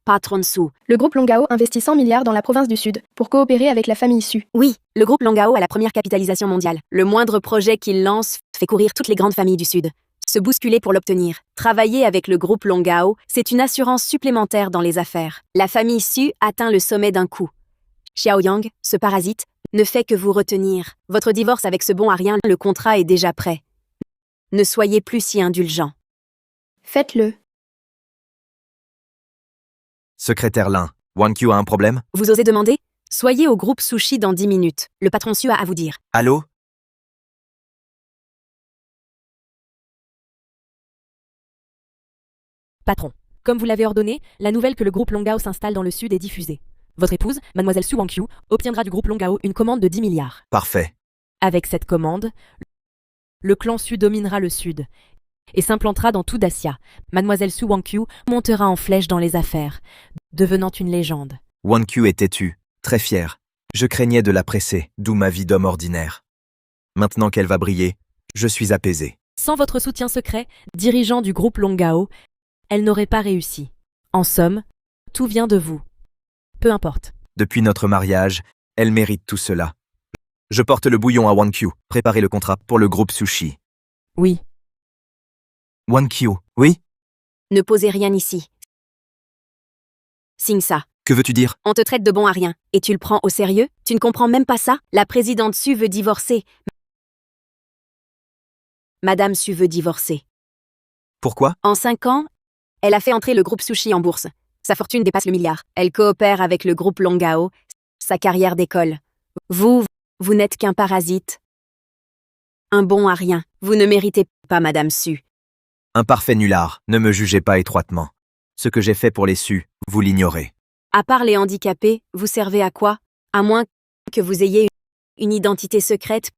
patron Su. Le groupe Longao investit 100 milliards dans la province du Sud pour coopérer avec la famille Su. Oui, le groupe Longao a la première capitalisation mondiale. Le moindre projet qu'il lance fait courir toutes les grandes familles du Sud. Se bousculer pour l'obtenir. Travailler avec le groupe Longao, c'est une assurance supplémentaire dans les affaires. La famille Su atteint le sommet d'un coup. Xiaoyang, ce parasite, ne fait que vous retenir. Votre divorce avec ce bon à rien, le contrat est déjà prêt. Ne soyez plus si indulgent. Faites-le. Secrétaire Lin, Wang Qiu a un problème? Vous osez demander? Soyez au groupe Sushi dans 10 minutes. Le patron Su a à vous dire. Allô? Patron, comme vous l'avez ordonné, la nouvelle que le groupe Longao s'installe dans le Sud est diffusée. Votre épouse, mademoiselle Su Wangqiu, obtiendra du groupe Longao une commande de 10 milliards. Parfait. Avec cette commande, le clan Su dominera le Sud et s'implantera dans tout Dacia. Mademoiselle Su Wangqiu montera en flèche dans les affaires, devenant une légende. Wang Qiu est têtue, très fière. Je craignais de la presser, d'où ma vie d'homme ordinaire. Maintenant qu'elle va briller, je suis apaisé. Sans votre soutien secret, dirigeant du groupe Longao, elle n'aurait pas réussi. En somme, tout vient de vous. Peu importe. Depuis notre mariage, elle mérite tout cela. Je porte le bouillon à Wang Qiu. Préparez le contrat pour le groupe Sushi. Oui. Wang Qiu, oui? Ne posez rien ici. Signe ça. Que veux-tu dire? On te traite de bon à rien. Et tu le prends au sérieux? Tu ne comprends même pas ça? La présidente Su veut divorcer. Madame Su veut divorcer. Pourquoi? En 5 ans, elle a fait entrer le groupe Sushi en bourse. Sa fortune dépasse le milliard. Elle coopère avec le groupe Longao. Sa carrière décolle. Vous n'êtes qu'un parasite. Un bon à rien. Vous ne méritez pas Madame Su. Un parfait nulard, ne me jugez pas étroitement. Ce que j'ai fait pour les Su, vous l'ignorez. À part les handicapés, vous servez à quoi? À moins que vous ayez une identité secrète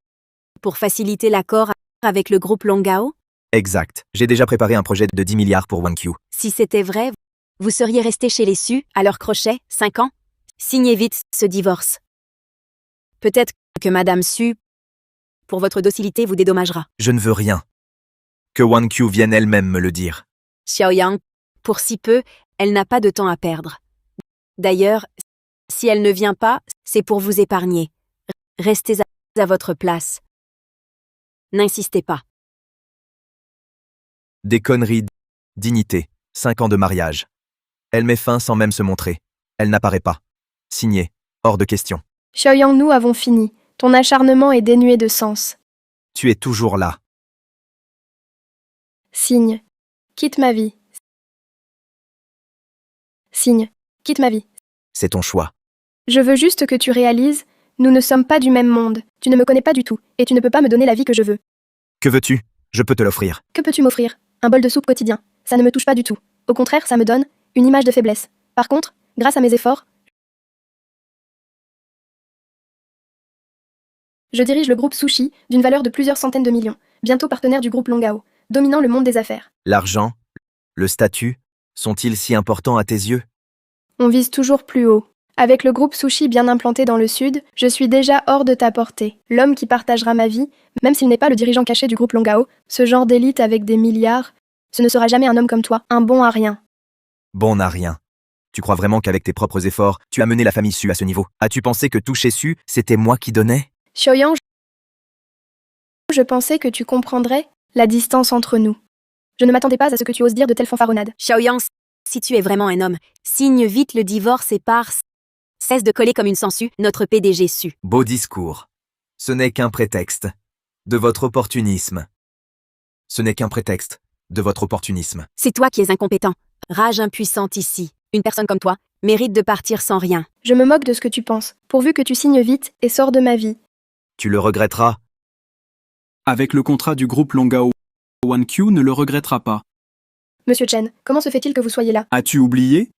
pour faciliter l'accord avec le groupe Longao? Exact. J'ai déjà préparé un projet de 10 milliards pour Wang Qiu. Si c'était vrai, vous seriez resté chez les Su, à leur crochet, 5 ans? Signez vite ce divorce. Peut-être que Madame Su, pour votre docilité, vous dédommagera. Je ne veux rien. Que Wang Qiu vienne elle-même me le dire. Xiaoyang, pour si peu, elle n'a pas de temps à perdre. D'ailleurs, si elle ne vient pas, c'est pour vous épargner. Restez à votre place. N'insistez pas. Des conneries. Dignité. 5 ans de mariage. Elle met fin sans même se montrer. Elle n'apparaît pas. Signé. Hors de question. Xiaoyang, nous avons fini. Ton acharnement est dénué de sens. Tu es toujours là. Signe. Quitte ma vie. Signe. Quitte ma vie. C'est ton choix. Je veux juste que tu réalises, nous ne sommes pas du même monde. Tu ne me connais pas du tout, et tu ne peux pas me donner la vie que je veux. Que veux-tu? Je peux te l'offrir. Que peux-tu m'offrir? Un bol de soupe quotidien. Ça ne me touche pas du tout. Au contraire, ça me donne une image de faiblesse. Par contre, grâce à mes efforts, je dirige le groupe Sushi, d'une valeur de plusieurs centaines de millions, bientôt partenaire du groupe Longao, dominant le monde des affaires. L'argent, le statut, sont-ils si importants à tes yeux? On vise toujours plus haut. Avec le groupe Sushi bien implanté dans le Sud, je suis déjà hors de ta portée. L'homme qui partagera ma vie, même s'il n'est pas le dirigeant caché du groupe Longao, ce genre d'élite avec des milliards, ce ne sera jamais un homme comme toi, un bon à rien. Bon à rien. Tu crois vraiment qu'avec tes propres efforts, tu as mené la famille Su à ce niveau? As-tu pensé que tout chez Su, c'était moi qui donnais? Xiaoyang, je pensais que tu comprendrais la distance entre nous. Je ne m'attendais pas à ce que tu oses dire de telles fanfaronnades. Xiaoyang, si tu es vraiment un homme, signe vite le divorce et pars. Cesse de coller comme une sangsue, notre PDG Su. Beau discours. Ce n'est qu'un prétexte. De votre opportunisme. Ce n'est qu'un prétexte. De votre opportunisme. C'est toi qui es incompétent. Rage impuissante ici. Une personne comme toi mérite de partir sans rien. Je me moque de ce que tu penses, pourvu que tu signes vite et sors de ma vie. Tu le regretteras. Avec le contrat du groupe Longao, Wang Qiu ne le regrettera pas. Monsieur Chen, comment se fait-il que vous soyez là? As-tu oublié?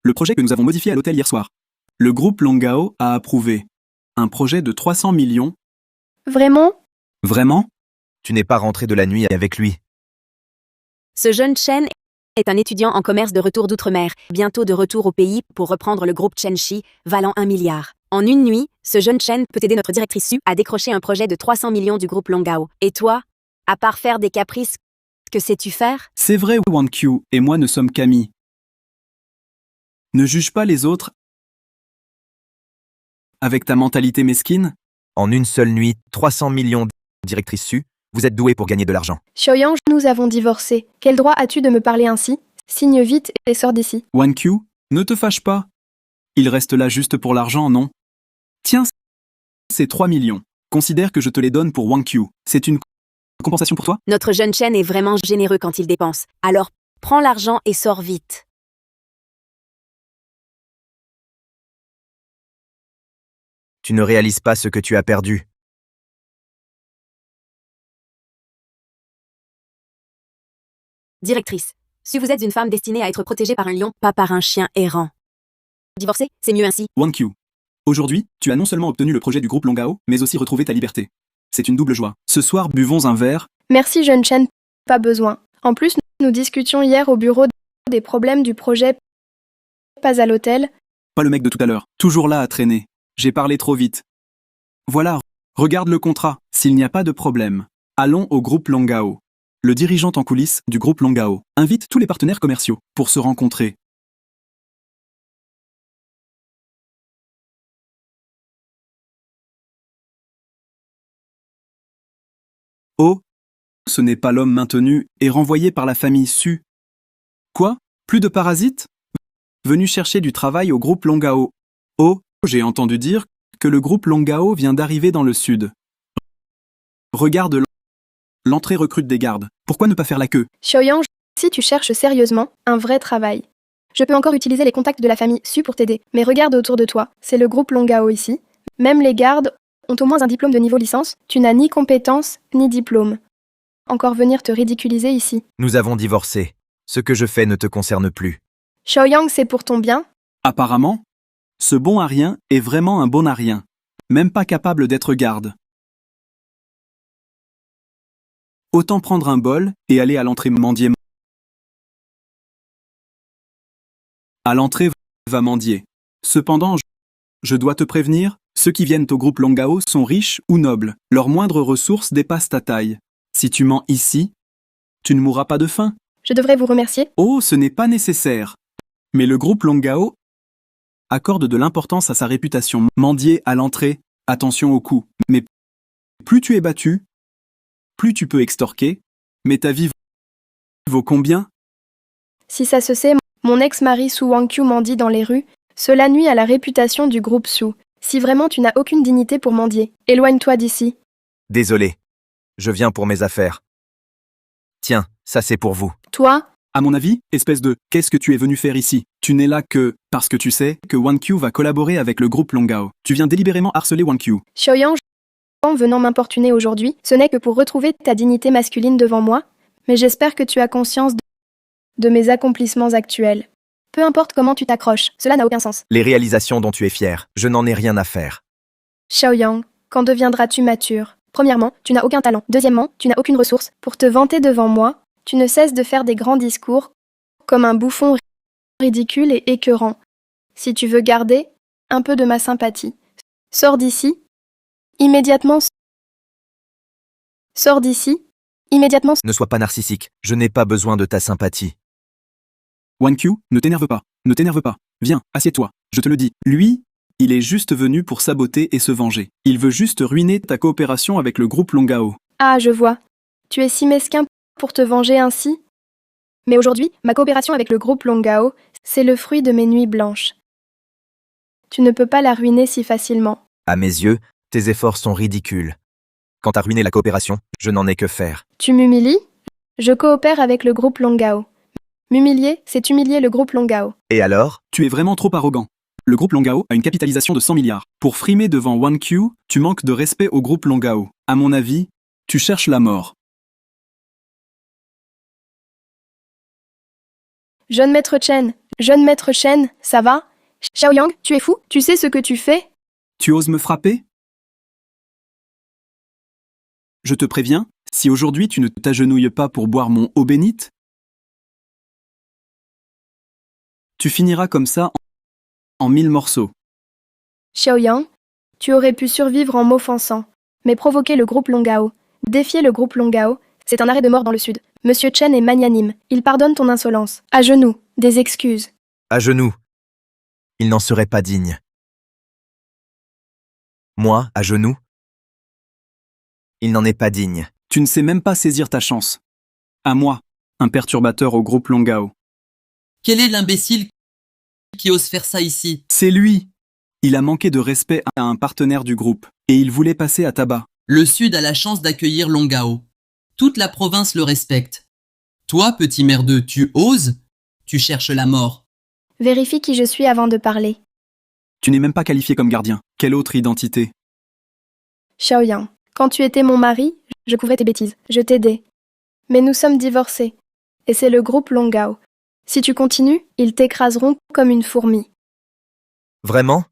Le projet que nous avons modifié à l'hôtel hier soir. Le groupe Longao a approuvé. Un projet de 300 millions. Vraiment? Vraiment? Tu n'es pas rentré de la nuit avec lui. Ce jeune Chen est un étudiant en commerce de retour d'outre-mer, bientôt de retour au pays pour reprendre le groupe Chenxi, valant 1 milliard. En une nuit, ce jeune Chen peut aider notre directrice Su à décrocher un projet de 300 millions du groupe Longao. Et toi, à part faire des caprices, que sais-tu faire? C'est vrai, Wang Qiu et moi ne sommes qu'amis. Ne juge pas les autres avec ta mentalité mesquine. En une seule nuit, 300 millions directrice Su, vous êtes doué pour gagner de l'argent. Xiaoyang, nous avons divorcé. Quel droit as-tu de me parler ainsi? Signe vite et sors d'ici. Q, ne te fâche pas. Il reste là juste pour l'argent, non? Tiens, c'est 3 millions. Considère que je te les donne pour Q. C'est une compensation pour toi? Notre jeune Chen est vraiment généreux quand il dépense. Alors, prends l'argent et sors vite. Tu ne réalises pas ce que tu as perdu. Directrice, si vous êtes une femme destinée à être protégée par un lion, pas par un chien errant. Divorcer, c'est mieux ainsi. Q. Aujourd'hui, tu as non seulement obtenu le projet du groupe Longao, mais aussi retrouvé ta liberté. C'est une double joie. Ce soir, buvons un verre. Merci jeune Chen, pas besoin. En plus, nous discutions hier au bureau des problèmes du projet. Pas à l'hôtel. Pas le mec de tout à l'heure. Toujours là à traîner. J'ai parlé trop vite. Voilà, regarde le contrat. S'il n'y a pas de problème, allons au groupe Longao. Le dirigeant en coulisses du groupe Longao invite tous les partenaires commerciaux pour se rencontrer. Oh, ce n'est pas l'homme maintenu et renvoyé par la famille Su. Quoi? Plus de parasites? Venu chercher du travail au groupe Longao. Oh, j'ai entendu dire que le groupe Longao vient d'arriver dans le sud. Regarde l'entrée recrute des gardes. Pourquoi ne pas faire la queue? Xiaoyang, si tu cherches sérieusement un vrai travail, je peux encore utiliser les contacts de la famille Su pour t'aider. Mais regarde autour de toi, c'est le groupe Longao ici. Même les gardes ont au moins un diplôme de niveau licence. Tu n'as ni compétences, ni diplôme. Encore venir te ridiculiser ici. Nous avons divorcé. Ce que je fais ne te concerne plus. Xiaoyang, c'est pour ton bien? Apparemment, ce bon à rien est vraiment un bon à rien. Même pas capable d'être garde. Autant prendre un bol et aller à l'entrée mendier. À l'entrée, va mendier. Cependant, je dois te prévenir, ceux qui viennent au groupe Longao sont riches ou nobles. Leurs moindres ressources dépassent ta taille. Si tu mens ici, tu ne mourras pas de faim. Je devrais vous remercier. Oh, ce n'est pas nécessaire. Mais le groupe Longao accorde de l'importance à sa réputation. Mendier à l'entrée, attention au coup. Mais plus tu es battu, plus tu peux extorquer. Mais ta vie vaut combien? Si ça se sait, mon ex-mari Su Wangqiu mendie dans les rues. Cela nuit à la réputation du groupe Su. Si vraiment tu n'as aucune dignité pour mendier, éloigne-toi d'ici. Désolé. Je viens pour mes affaires. Tiens, ça c'est pour vous. Toi, À mon avis, espèce de « qu'est-ce que tu es venu faire ici ?» Tu n'es là que parce que tu sais que Q va collaborer avec le groupe Longao. Tu viens délibérément harceler Q. Xiaoyang, en venant m'importuner aujourd'hui, ce n'est que pour retrouver ta dignité masculine devant moi, mais j'espère que tu as conscience de mes accomplissements actuels. Peu importe comment tu t'accroches, cela n'a aucun sens. Les réalisations dont tu es fier, je n'en ai rien à faire. Xiaoyang, quand deviendras-tu mature? Premièrement, tu n'as aucun talent. Deuxièmement, tu n'as aucune ressource. Pour te vanter devant moi, tu ne cesses de faire des grands discours, comme un bouffon ridicule et écœurant. Si tu veux garder un peu de ma sympathie, sors d'ici, immédiatement. Sors d'ici, immédiatement. Ne sois pas narcissique, je n'ai pas besoin de ta sympathie. Q, ne t'énerve pas. Ne t'énerve pas. Viens, assieds-toi. Je te le dis. Lui, il est juste venu pour saboter et se venger. Il veut juste ruiner ta coopération avec le groupe Longao. Ah, je vois. Tu es si mesquin pour te venger ainsi? Mais aujourd'hui, ma coopération avec le groupe Longao, c'est le fruit de mes nuits blanches. Tu ne peux pas la ruiner si facilement. À mes yeux, tes efforts sont ridicules. Quant à ruiner la coopération, je n'en ai que faire. Tu m'humilies? Je coopère avec le groupe Longao. M'humilier, c'est humilier le groupe Longao. Et alors? Tu es vraiment trop arrogant. Le groupe Longao a une capitalisation de 100 milliards. Pour frimer devant Q, tu manques de respect au groupe Longao. À mon avis, tu cherches la mort. Jeune maître Chen, ça va? Xiaoyang, tu es fou? Tu sais ce que tu fais? Tu oses me frapper? Je te préviens, si aujourd'hui tu ne t'agenouilles pas pour boire mon eau bénite, tu finiras comme ça en 1000 morceaux. Xiaoyang, tu aurais pu survivre en m'offensant, mais provoquer le groupe Longao, défier le groupe Longao, c'est un arrêt de mort dans le sud. Monsieur Chen est magnanime, il pardonne ton insolence. À genoux, des excuses. À genoux. Il n'en serait pas digne. Moi, à genoux? Il n'en est pas digne. Tu ne sais même pas saisir ta chance. À moi, un perturbateur au groupe Longao. Quel est l'imbécile qui ose faire ça ici? C'est lui! Il a manqué de respect à un partenaire du groupe, et il voulait passer à tabac. Le Sud a la chance d'accueillir Longao. Toute la province le respecte. Toi, petit merdeux, tu oses? Tu cherches la mort. Vérifie qui je suis avant de parler. Tu n'es même pas qualifié comme gardien. Quelle autre identité? Xiaoyang, quand tu étais mon mari, je couvrais tes bêtises, je t'aidais. Mais nous sommes divorcés, et c'est le groupe Longao. Si tu continues, ils t'écraseront comme une fourmi. Vraiment?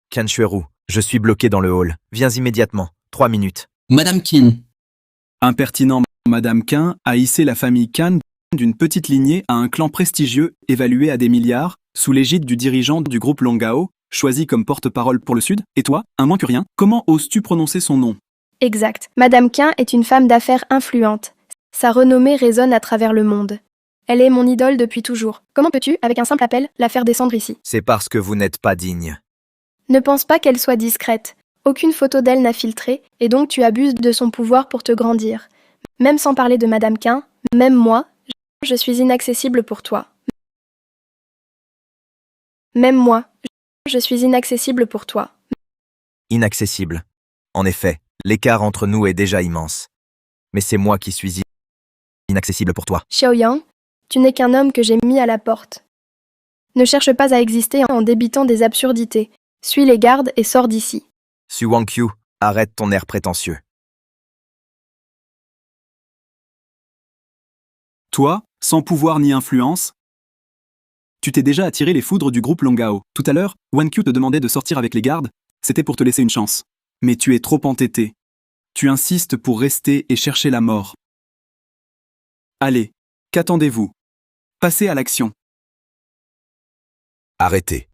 Kanchueru, je suis bloqué dans le hall. Viens immédiatement. 3 minutes. Madame Qin, Impertinent, Madame Qin a hissé la famille Qin d'une petite lignée à un clan prestigieux évalué à des milliards, sous l'égide du dirigeant du groupe Longao, choisi comme porte-parole pour le Sud. Et toi, un moins que rien, comment oses-tu prononcer son nom? Exact. Madame Qin est une femme d'affaires influente. Sa renommée résonne à travers le monde. Elle est mon idole depuis toujours. Comment peux-tu, avec un simple appel, la faire descendre ici? C'est parce que vous n'êtes pas digne. Ne pense pas qu'elle soit discrète. Aucune photo d'elle n'a filtré, et donc tu abuses de son pouvoir pour te grandir. Même sans parler de Madame Qin, même moi, je suis inaccessible pour toi. Même moi, je suis inaccessible pour toi. Inaccessible. En effet, l'écart entre nous est déjà immense. Mais c'est moi qui suis inaccessible pour toi. Xiaoyang, tu n'es qu'un homme que j'ai mis à la porte. Ne cherche pas à exister en débitant des absurdités. Suis les gardes et sors d'ici. Su Wangqiu, arrête ton air prétentieux. Toi, sans pouvoir ni influence, tu t'es déjà attiré les foudres du groupe Longao. Tout à l'heure, Wanqiu te demandait de sortir avec les gardes, c'était pour te laisser une chance. Mais tu es trop entêté. Tu insistes pour rester et chercher la mort. Allez, qu'attendez-vous? Passez à l'action. Arrêtez.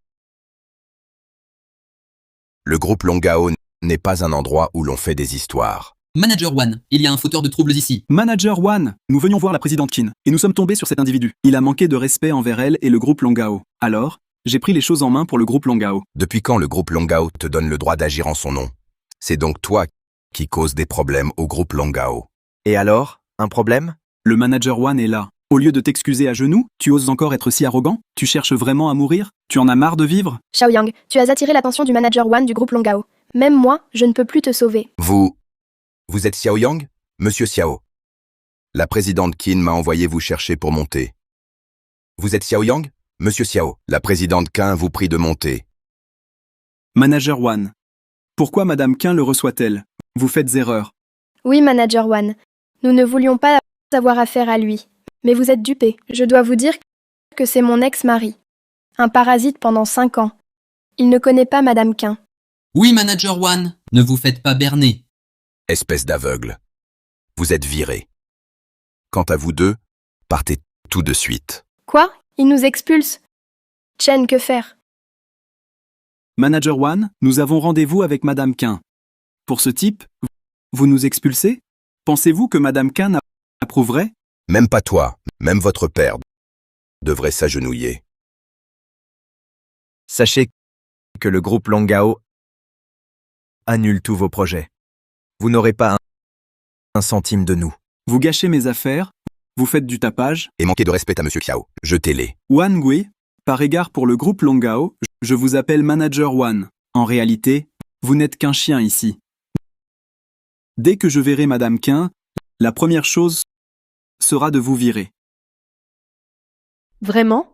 Le groupe Longao n'est pas un endroit où l'on fait des histoires. Manager One, il y a un fauteur de troubles ici. Manager One, nous venions voir la présidente Qin, et nous sommes tombés sur cet individu. Il a manqué de respect envers elle et le groupe Longao. Alors, j'ai pris les choses en main pour le groupe Longao. Depuis quand le groupe Longao te donne le droit d'agir en son nom? C'est donc toi qui causes des problèmes au groupe Longao. Et alors? Un problème? Le Manager One est là. Au lieu de t'excuser à genoux, tu oses encore être si arrogant? Tu cherches vraiment à mourir? Tu en as marre de vivre? Xiaoyang, tu as attiré l'attention du manager One du groupe Longao. Même moi, je ne peux plus te sauver. Vous êtes Xiao Yang? Monsieur Xiao. La présidente Qin m'a envoyé vous chercher pour monter. Vous êtes Xiao Yang? Monsieur Xiao. La présidente Qin vous prie de monter. Manager One. Pourquoi Madame Qin le reçoit-elle? Vous faites erreur. Oui, manager One. Nous ne voulions pas avoir affaire à lui. Mais vous êtes dupé. Je dois vous dire que c'est mon ex-mari. Un parasite pendant 5 ans. Il ne connaît pas Madame Qin. Oui, Manager One, ne vous faites pas berner. Espèce d'aveugle. Vous êtes viré. Quant à vous deux, partez tout de suite. Quoi? Il nous expulse. Chen, que faire? Manager One, nous avons rendez-vous avec Madame Qin. Pour ce type, vous nous expulsez? Pensez-vous que Madame Qin approuverait? Même pas toi, même votre père devrait s'agenouiller. Sachez que le groupe Longao annule tous vos projets. Vous n'aurez pas un centime de nous. Vous gâchez mes affaires, vous faites du tapage. Et manquez de respect à Monsieur Xiao. Jetez-les. Wan Gui, par égard pour le groupe Longao, je vous appelle Manager One. En réalité, vous n'êtes qu'un chien ici. Dès que je verrai Madame Qin, la première chose sera de vous virer. Vraiment?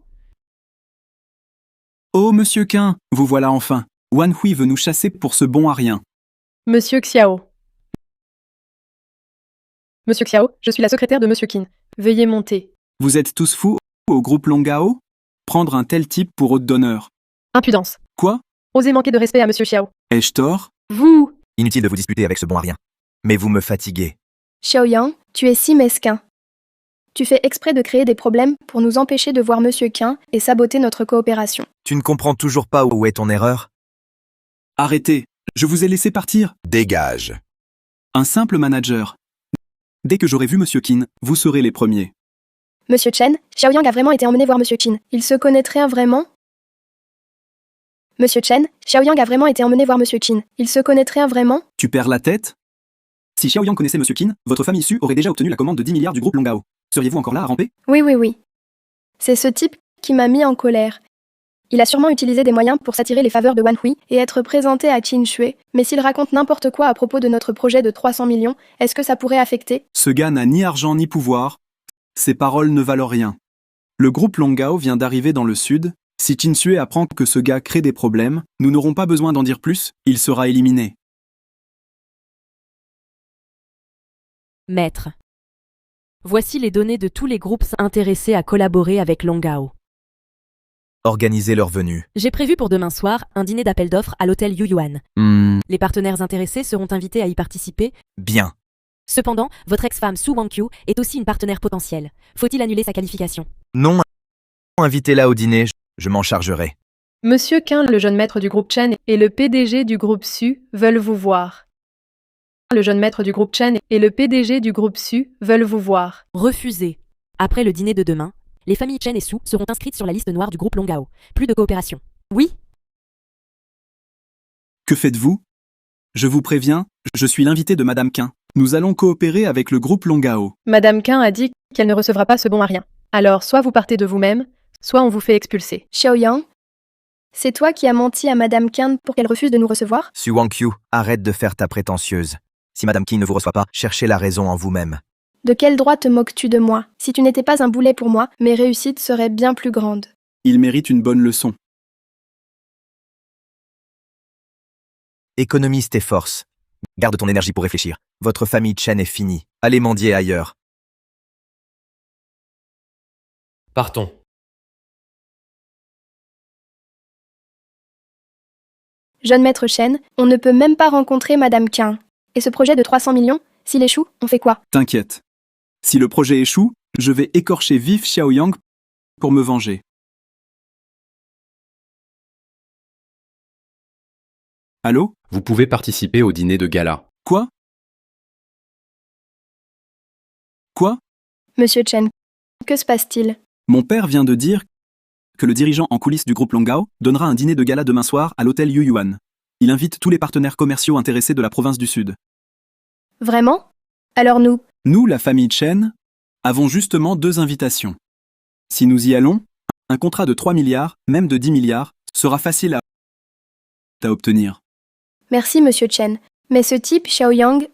Oh, Monsieur Qin, vous voilà enfin. Wan Hui veut nous chasser pour ce bon à rien. Monsieur Xiao. Monsieur Xiao, je suis la secrétaire de Monsieur Qin. Veuillez monter. Vous êtes tous fous au groupe Longao? Prendre un tel type pour hôte d'honneur. Impudence. Quoi? Osez manquer de respect à Monsieur Xiao. Ai-je tort? Vous! Inutile de vous disputer avec ce bon à rien. Mais vous me fatiguez. Xiaoyang, tu es si mesquin. Tu fais exprès de créer des problèmes pour nous empêcher de voir Monsieur Qin et saboter notre coopération. Tu ne comprends toujours pas où est ton erreur? Arrêtez, je vous ai laissé partir. Dégage. Un simple manager. Dès que j'aurai vu Monsieur Qin, vous serez les premiers. Monsieur Chen, Xiaoyang a vraiment été emmené voir Monsieur Qin. Il se connaîtraient vraiment? Monsieur Chen, Xiaoyang a vraiment été emmené voir Monsieur Qin. Il se connaîtraient vraiment? Tu perds la tête? Si Xiaoyang connaissait Monsieur Qin, votre famille Su aurait déjà obtenu la commande de 10 milliards du groupe Longao. Seriez-vous encore là à ramper? Oui. C'est ce type qui m'a mis en colère. Il a sûrement utilisé des moyens pour s'attirer les faveurs de Wan Hui et être présenté à Qin Shui, mais s'il raconte n'importe quoi à propos de notre projet de 300 millions, est-ce que ça pourrait affecter? Ce gars n'a ni argent ni pouvoir. Ses paroles ne valent rien. Le groupe Longao vient d'arriver dans le sud. Si Qin Shui apprend que ce gars crée des problèmes, nous n'aurons pas besoin d'en dire plus, il sera éliminé. Maître. Voici les données de tous les groupes intéressés à collaborer avec Longao. Organisez leur venue. J'ai prévu pour demain soir un dîner d'appel d'offres à l'hôtel Yuyuan. Les partenaires intéressés seront invités à y participer. Bien. Cependant, votre ex-femme Su Wangqiu est aussi une partenaire potentielle. Faut-il annuler sa qualification? Non, invitez-la au dîner, je m'en chargerai. Monsieur Qin, le jeune maître du groupe Chen et le PDG du groupe Su veulent vous voir. Le jeune maître du groupe Chen et le PDG du groupe Su veulent vous voir. Refusé. Après le dîner de demain, les familles Chen et Su seront inscrites sur la liste noire du groupe Longao. Plus de coopération. Oui? Que faites-vous? Je vous préviens, je suis l'invité de Madame Qin. Nous allons coopérer avec le groupe Longao. Madame Qin a dit qu'elle ne recevra pas ce bon à rien. Alors, soit vous partez de vous-même, soit on vous fait expulser. Xiaoyang, c'est toi qui as menti à Madame Qin pour qu'elle refuse de nous recevoir? Su Wangqiu, arrête de faire ta prétentieuse. Si Madame Qin ne vous reçoit pas, cherchez la raison en vous-même. De quel droit te moques-tu de moi? Si tu n'étais pas un boulet pour moi, mes réussites seraient bien plus grandes. Il mérite une bonne leçon. Économise tes forces. Garde ton énergie pour réfléchir. Votre famille Chen est finie. Allez mendier ailleurs. Partons. Jeune maître Chen, on ne peut même pas rencontrer Madame Qin. Et ce projet de 300 millions, s'il échoue, on fait quoi? T'inquiète. Si le projet échoue, je vais écorcher vif Xiaoyang pour me venger. Allô? Vous pouvez participer au dîner de gala. Quoi? Monsieur Chen, que se passe-t-il? Mon père vient de dire que le dirigeant en coulisses du groupe Longao donnera un dîner de gala demain soir à l'hôtel Yuyuan. Il invite tous les partenaires commerciaux intéressés de la province du Sud. Vraiment? Alors nous, Nous, la famille Chen, avons justement 2 invitations. Si nous y allons, un contrat de 3 milliards, même de 10 milliards, sera facile à obtenir. merci Monsieur Chen, mais ce type, Xiaoyang,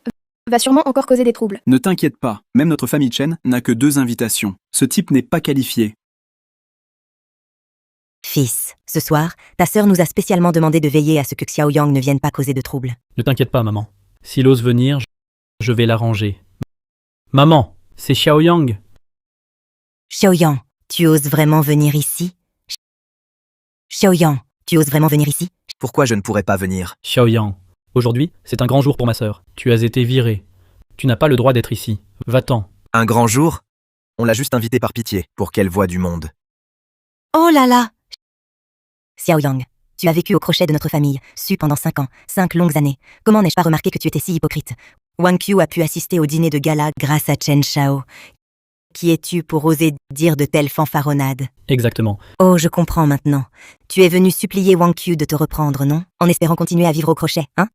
va sûrement encore causer des troubles. Ne t'inquiète pas, même notre famille Chen n'a que 2 invitations. Ce type n'est pas qualifié. Fils, ce soir, ta sœur nous a spécialement demandé de veiller à ce que Xiaoyang ne vienne pas causer de troubles. Ne t'inquiète pas, maman. S'il ose venir, je vais l'arranger. Maman, c'est Xiaoyang. Xiaoyang, tu oses vraiment venir ici? Xiaoyang, tu oses vraiment venir ici? Pourquoi je ne pourrais pas venir? Xiaoyang, aujourd'hui, c'est un grand jour pour ma sœur. Tu as été viré. Tu n'as pas le droit d'être ici. Va-t'en. Un grand jour? On l'a juste invitée par pitié, pour qu'elle voie du monde. Oh là là! Xiaoyang, tu as vécu au crochet de notre famille, Su pendant 5 ans, 5 longues années. Comment n'ai-je pas remarqué que tu étais si hypocrite? Wangqiu a pu assister au dîner de gala grâce à Chen Shao. Qui es-tu pour oser dire de telles fanfaronnades? Exactement. Oh, je comprends maintenant. Tu es venu supplier Wangqiu de te reprendre, non? En espérant continuer à vivre au crochet, hein?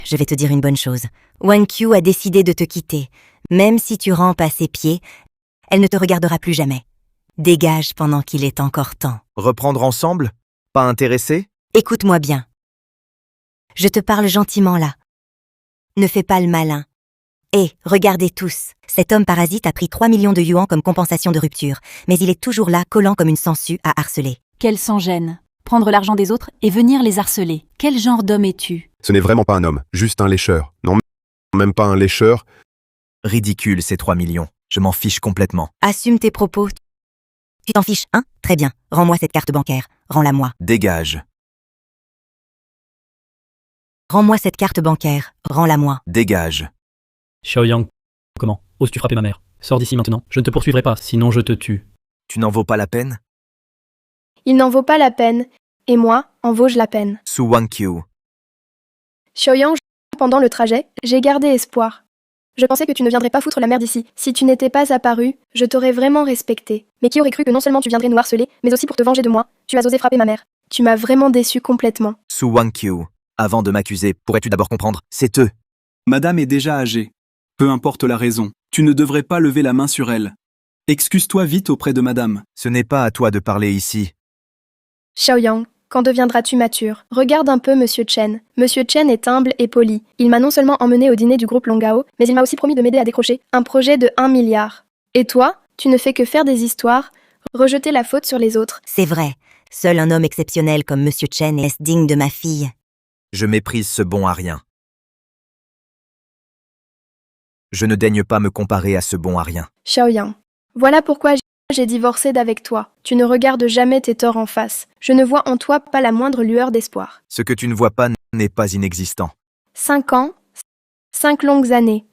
Je vais te dire une bonne chose. Wangqiu a décidé de te quitter. Même si tu rampes à ses pieds, elle ne te regardera plus jamais. Dégage pendant qu'il est encore temps. Reprendre ensemble? Pas intéressé? Écoute-moi bien. Je te parle gentiment là. Ne fais pas le malin. Et, regardez tous, cet homme parasite a pris 3 millions de yuans comme compensation de rupture, mais il est toujours là, collant comme une sangsue à harceler. Qu'elle s'en gêne. Prendre l'argent des autres et venir les harceler. Quel genre d'homme es-tu? Ce n'est vraiment pas un homme, juste un lécheur. Non, même pas un lécheur. Ridicule ces 3 millions. Je m'en fiche complètement. Assume tes propos. Tu t'en fiches, hein? Très bien. Rends-moi cette carte bancaire. Rends-la-moi. Dégage. Rends-moi cette carte bancaire. Rends-la-moi. Dégage. Xiaoyang, comment? Oses-tu frapper ma mère? Sors d'ici maintenant. Je ne te poursuivrai pas, sinon je te tue. Tu n'en vaux pas la peine? Il n'en vaut pas la peine. Et moi, en vaux-je la peine? Su Wangqiu. Xiaoyang, pendant le trajet, j'ai gardé espoir. Je pensais que tu ne viendrais pas foutre la merde ici. Si tu n'étais pas apparu, je t'aurais vraiment respecté. Mais qui aurait cru que non seulement tu viendrais nous harceler, mais aussi pour te venger de moi, tu as osé frapper ma mère. Tu m'as vraiment déçu complètement. Su Wang-Kyu, avant de m'accuser, pourrais-tu d'abord comprendre? C'est eux. Madame est déjà âgée. Peu importe la raison, tu ne devrais pas lever la main sur elle. Excuse-toi vite auprès de madame. Ce n'est pas à toi de parler ici. Xiaoyang, quand deviendras-tu mature? Regarde un peu Monsieur Chen. Monsieur Chen est humble et poli. Il m'a non seulement emmené au dîner du groupe Longao, mais il m'a aussi promis de m'aider à décrocher un projet de 1 milliard. Et toi, tu ne fais que faire des histoires, rejeter la faute sur les autres. C'est vrai. Seul un homme exceptionnel comme Monsieur Chen est digne de ma fille. Je méprise ce bon à rien. Je ne daigne pas me comparer à ce bon à rien. Xiaoyang, voilà pourquoi j'ai divorcé d'avec toi. Tu ne regardes jamais tes torts en face. Je ne vois en toi pas la moindre lueur d'espoir. Ce que tu ne vois pas n'est pas inexistant. 5 ans, 5 longues années.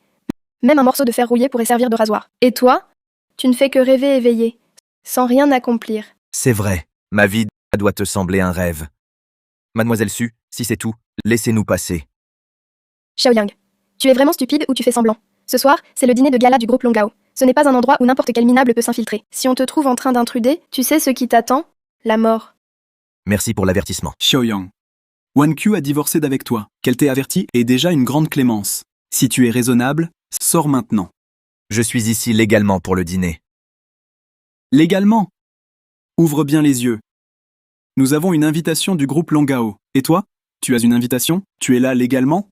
Même un morceau de fer rouillé pourrait servir de rasoir. Et toi, tu ne fais que rêver et veiller, sans rien accomplir. C'est vrai, ma vie doit te sembler un rêve. Mademoiselle Su, si c'est tout, laissez-nous passer. Xiaoyang, tu es vraiment stupide ou tu fais semblant? Ce soir, c'est le dîner de gala du groupe Longao. Ce n'est pas un endroit où n'importe quel minable peut s'infiltrer. Si on te trouve en train d'intruder, tu sais ce qui t'attend? La mort. Merci pour l'avertissement. Xiaoyang. Wan-Q a divorcé d'avec toi. Qu'elle t'ait averti est déjà une grande clémence. Si tu es raisonnable, sors maintenant. Je suis ici légalement pour le dîner. Légalement? Ouvre bien les yeux. Nous avons une invitation du groupe Longao. Et toi? Tu as une invitation? Tu es là légalement?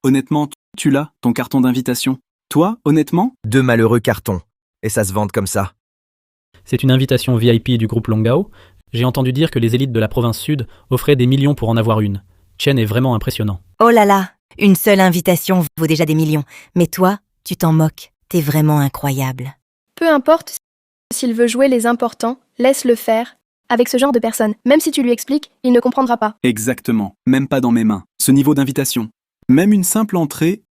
Honnêtement, tu l'as, ton carton d'invitation. Toi, honnêtement? 2 malheureux cartons. Et ça se vante comme ça. C'est une invitation VIP du groupe Longao. J'ai entendu dire que les élites de la province sud offraient des millions pour en avoir une. Chen est vraiment impressionnant. Oh là là, une seule invitation vaut déjà des millions. Mais toi, tu t'en moques. T'es vraiment incroyable. Peu importe s'il veut jouer les importants, laisse-le faire. Avec ce genre de personne, même si tu lui expliques, il ne comprendra pas. Exactement. Même pas dans mes mains. Ce niveau d'invitation. Même une simple entrée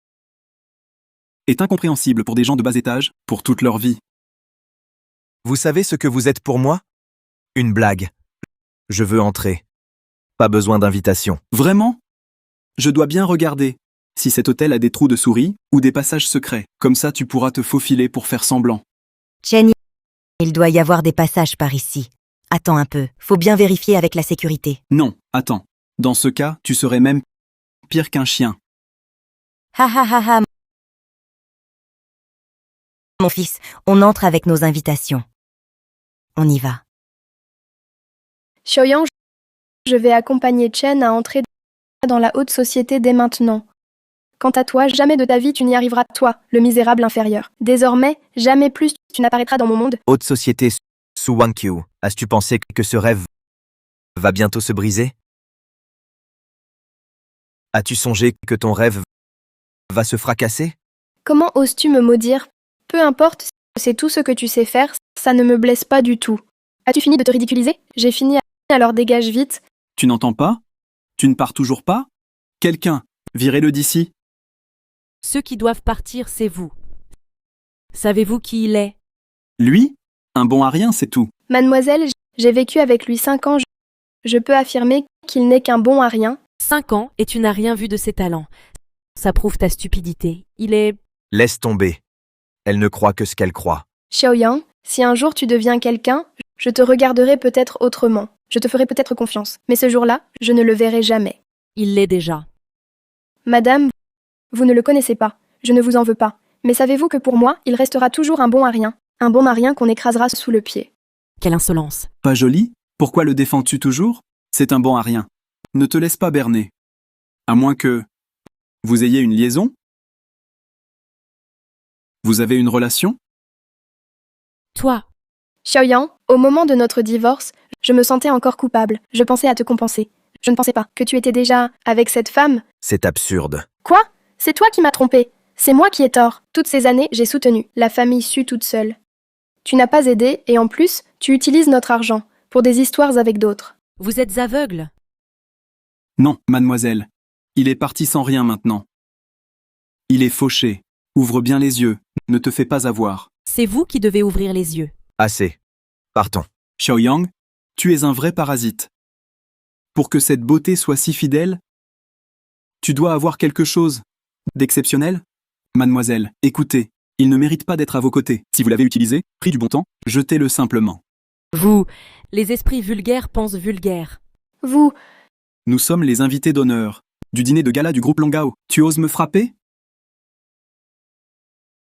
est incompréhensible pour des gens de bas étage, pour toute leur vie. Vous savez ce que vous êtes pour moi? Une blague. Je veux entrer. Pas besoin d'invitation. Vraiment? Je dois bien regarder si cet hôtel a des trous de souris ou des passages secrets. Comme ça, tu pourras te faufiler pour faire semblant. Chen, il doit y avoir des passages par ici. Attends un peu, faut bien vérifier avec la sécurité. Non, attends. Dans ce cas, tu serais même pire qu'un chien. Ha ha ha ha. Mon fils, on entre avec nos invitations. On y va. Xiaoyang, je vais accompagner Chen à entrer dans la haute société dès maintenant. Quant à toi, jamais de ta vie tu n'y arriveras, toi, le misérable inférieur. Désormais, jamais plus tu n'apparaîtras dans mon monde. Haute société Su Wang-Kyu, as-tu pensé que ce rêve va bientôt se briser? As-tu songé que ton rêve va se fracasser? Comment oses-tu me maudire? Peu importe, c'est tout ce que tu sais faire, ça ne me blesse pas du tout. As-tu fini de te ridiculiser? J'ai fini, alors dégage vite. Tu n'entends pas? Tu ne pars toujours pas? Quelqu'un, virez-le d'ici. Ceux qui doivent partir, c'est vous. Savez-vous qui il est? Lui? Un bon à rien, c'est tout. Mademoiselle, j'ai vécu avec lui 5 ans, je peux affirmer qu'il n'est qu'un bon à rien. 5 ans et tu n'as rien vu de ses talents. Ça prouve ta stupidité. Il est... Laisse tomber. Elle ne croit que ce qu'elle croit. Xiaoyang, si un jour tu deviens quelqu'un, je te regarderai peut-être autrement. Je te ferai peut-être confiance. Mais ce jour-là, je ne le verrai jamais. Il l'est déjà. Madame, vous ne le connaissez pas. Je ne vous en veux pas. Mais savez-vous que pour moi, il restera toujours un bon à rien. Un bon à rien qu'on écrasera sous le pied. Quelle insolence. Pas joli? Pourquoi le défends-tu toujours? C'est un bon à rien. Ne te laisse pas berner. À moins que vous ayez une liaison? Vous avez une relation? Toi, Xiaoyang, au moment de notre divorce, je me sentais encore coupable. Je pensais à te compenser. Je ne pensais pas que tu étais déjà avec cette femme. C'est absurde. Quoi? C'est toi qui m'as trompé. C'est moi qui ai tort. Toutes ces années, j'ai soutenu. La famille sue toute seule. Tu n'as pas aidé et en plus, tu utilises notre argent pour des histoires avec d'autres. vous êtes aveugle. Non, mademoiselle. Il est parti sans rien maintenant. Il est fauché. Ouvre bien les yeux. Ne te fais pas avoir. C'est vous qui devez ouvrir les yeux. Assez. Partons. Xiaoyang, tu es un vrai parasite. Pour que cette beauté soit si fidèle, tu dois avoir quelque chose d'exceptionnel? Mademoiselle, écoutez, il ne mérite pas d'être à vos côtés. Si vous l'avez utilisé, pris du bon temps, jetez-le simplement. Vous, les esprits vulgaires pensent vulgaire. Vous, Nous sommes les invités d'honneur du dîner de gala du groupe Longao. Tu oses me frapper?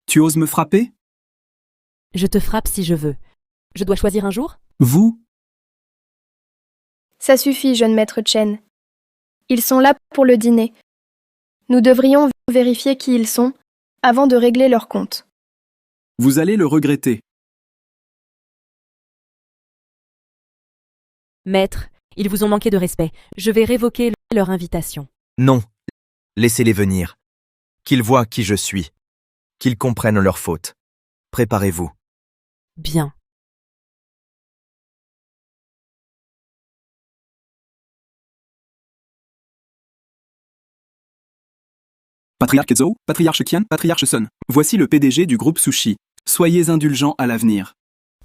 Tu oses me frapper? Je te frappe si je veux. Je dois choisir un jour? Vous? ça suffit, jeune maître Chen. Ils sont là pour le dîner. Nous devrions vérifier qui ils sont avant de régler leur compte. Vous allez le regretter. Maître, ils vous ont manqué de respect. Je vais révoquer leur invitation. Non. Laissez-les venir. Qu'ils voient qui je suis. Qu'ils comprennent leurs fautes. Préparez-vous. Bien. Patriarche Zhou, patriarche Qian, patriarche Sun. Voici le PDG du groupe Sushi. Soyez indulgents à l'avenir.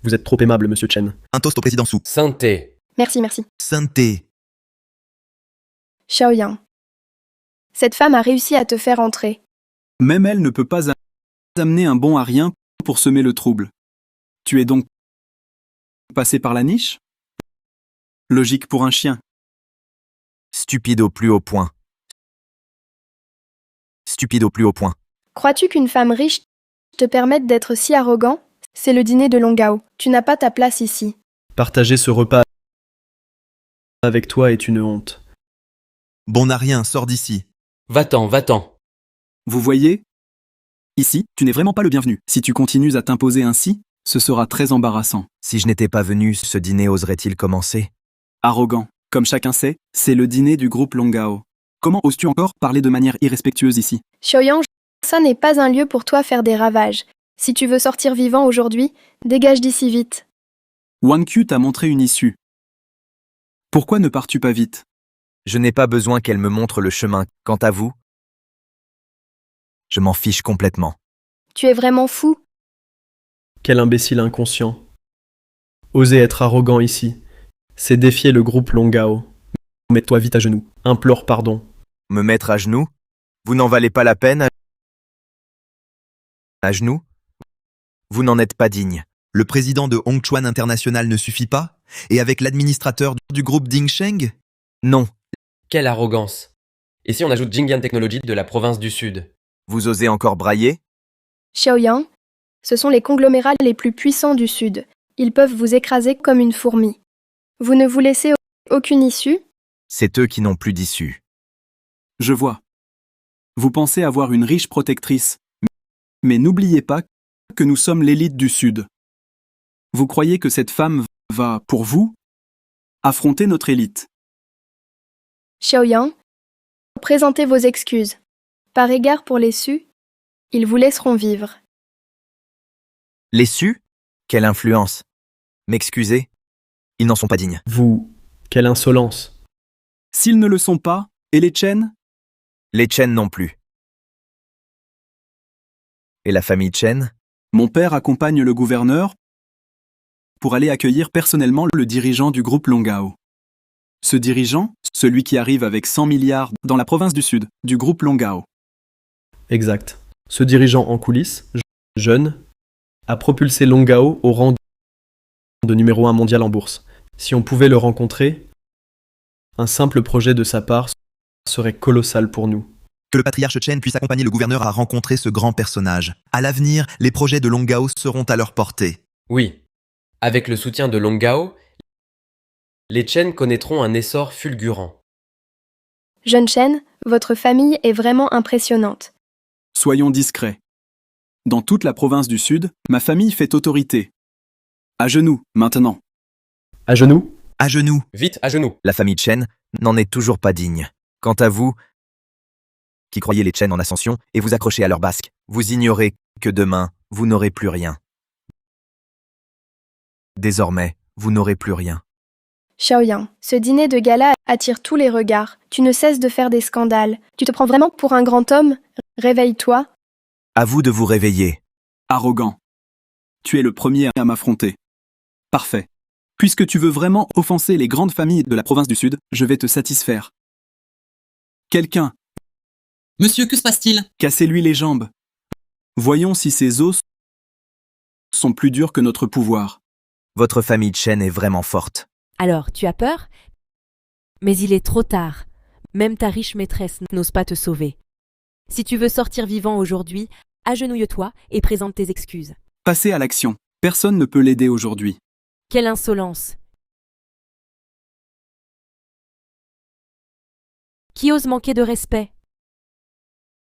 Vous êtes trop aimable, monsieur Chen. Un toast au président Su. Sainteté. Merci, merci. Sainteté. Xiaoyang. Cette femme a réussi à te faire entrer. Même elle ne peut pas amener un bon à rien pour semer le trouble. Tu es donc passé par la niche? Logique pour un chien. Stupide au plus haut point. Stupide au plus haut point. Crois-tu qu'une femme riche te permette d'être si arrogant? C'est le dîner de Longao. Tu n'as pas ta place ici. Partager ce repas avec toi est une honte. Bon à rien, sors d'ici. Va-t'en, va-t'en. Vous voyez? Ici, tu n'es vraiment pas le bienvenu. Si tu continues à t'imposer ainsi, ce sera très embarrassant. Si je n'étais pas venu, ce dîner oserait-il commencer? Arrogant. Comme chacun sait, c'est le dîner du groupe Longao. Comment oses-tu encore parler de manière irrespectueuse ici? Xiaoyang, ça n'est pas un lieu pour toi faire des ravages. Si tu veux sortir vivant aujourd'hui, dégage d'ici vite. Wang Qiu t'a montré une issue. Pourquoi ne pars-tu pas vite? Je n'ai pas besoin qu'elle me montre le chemin. Quant à vous, je m'en fiche complètement. Tu es vraiment fou? Quel imbécile inconscient. Oser être arrogant ici, c'est défier le groupe Longao. Mets-toi vite à genoux. Implore pardon. Me mettre à genoux? Vous n'en valez pas la peine? À genoux? Vous n'en êtes pas digne. Le président de Hongchuan International ne suffit pas? Et avec l'administrateur du groupe Dingsheng? Non. Quelle arrogance. Et si on ajoute Jingyan Technology de la province du Sud? Vous osez encore brailler? Xiaoyang, ce sont les conglomérats les plus puissants du Sud. Ils peuvent vous écraser comme une fourmi. Vous ne vous laissez aucune issue? C'est eux qui n'ont plus d'issue. Je vois. Vous pensez avoir une riche protectrice. Mais n'oubliez pas que nous sommes l'élite du Sud. Vous croyez que cette femme va, pour vous, affronter notre élite? Xiaoyang, présentez vos excuses. Par égard pour les Su, ils vous laisseront vivre. Les Su? Quelle influence! M'excusez? Ils n'en sont pas dignes. Vous, quelle insolence. S'ils ne le sont pas, et les Chen? Les Chen non plus. Et la famille Chen? Mon père accompagne le gouverneur pour aller accueillir personnellement le dirigeant du groupe Longao. Ce dirigeant, celui qui arrive avec 100 milliards dans la province du Sud, du groupe Longao. Exact. Ce dirigeant en coulisses, jeune, a propulsé Longao au rang de numéro 1 mondial en bourse. Si on pouvait le rencontrer, un simple projet de sa part serait colossal pour nous. Que le patriarche Chen puisse accompagner le gouverneur à rencontrer ce grand personnage. À l'avenir, les projets de Longao seront à leur portée. Oui. Avec le soutien de Longao, les Chen connaîtront un essor fulgurant. Jeune Chen, votre famille est vraiment impressionnante. Soyons discrets. Dans toute la province du Sud, ma famille fait autorité. À genoux, maintenant. À genoux? À genoux. Vite, à genoux. La famille Chen n'en est toujours pas digne. Quant à vous, qui croyez les Chen en ascension et vous accrochez à leur basque, vous ignorez que demain, vous n'aurez plus rien. Désormais, vous n'aurez plus rien. Xiaoyang, ce dîner de gala attire tous les regards. Tu ne cesses de faire des scandales. Tu te prends vraiment pour un grand homme? Réveille-toi. À vous de vous réveiller. Arrogant. Tu es le premier à m'affronter. Parfait. Puisque tu veux vraiment offenser les grandes familles de la province du Sud, je vais te satisfaire. Quelqu'un Monsieur, que se passe-t-il? Cassez-lui les jambes. Voyons si ses os sont plus durs que notre pouvoir. Votre famille Chen est vraiment forte. Alors, tu as peur? Mais il est trop tard. Même ta riche maîtresse n'ose pas te sauver. Si tu veux sortir vivant aujourd'hui, agenouille-toi et présente tes excuses. Passez à l'action. Personne ne peut l'aider aujourd'hui. Quelle insolence! Qui ose manquer de respect?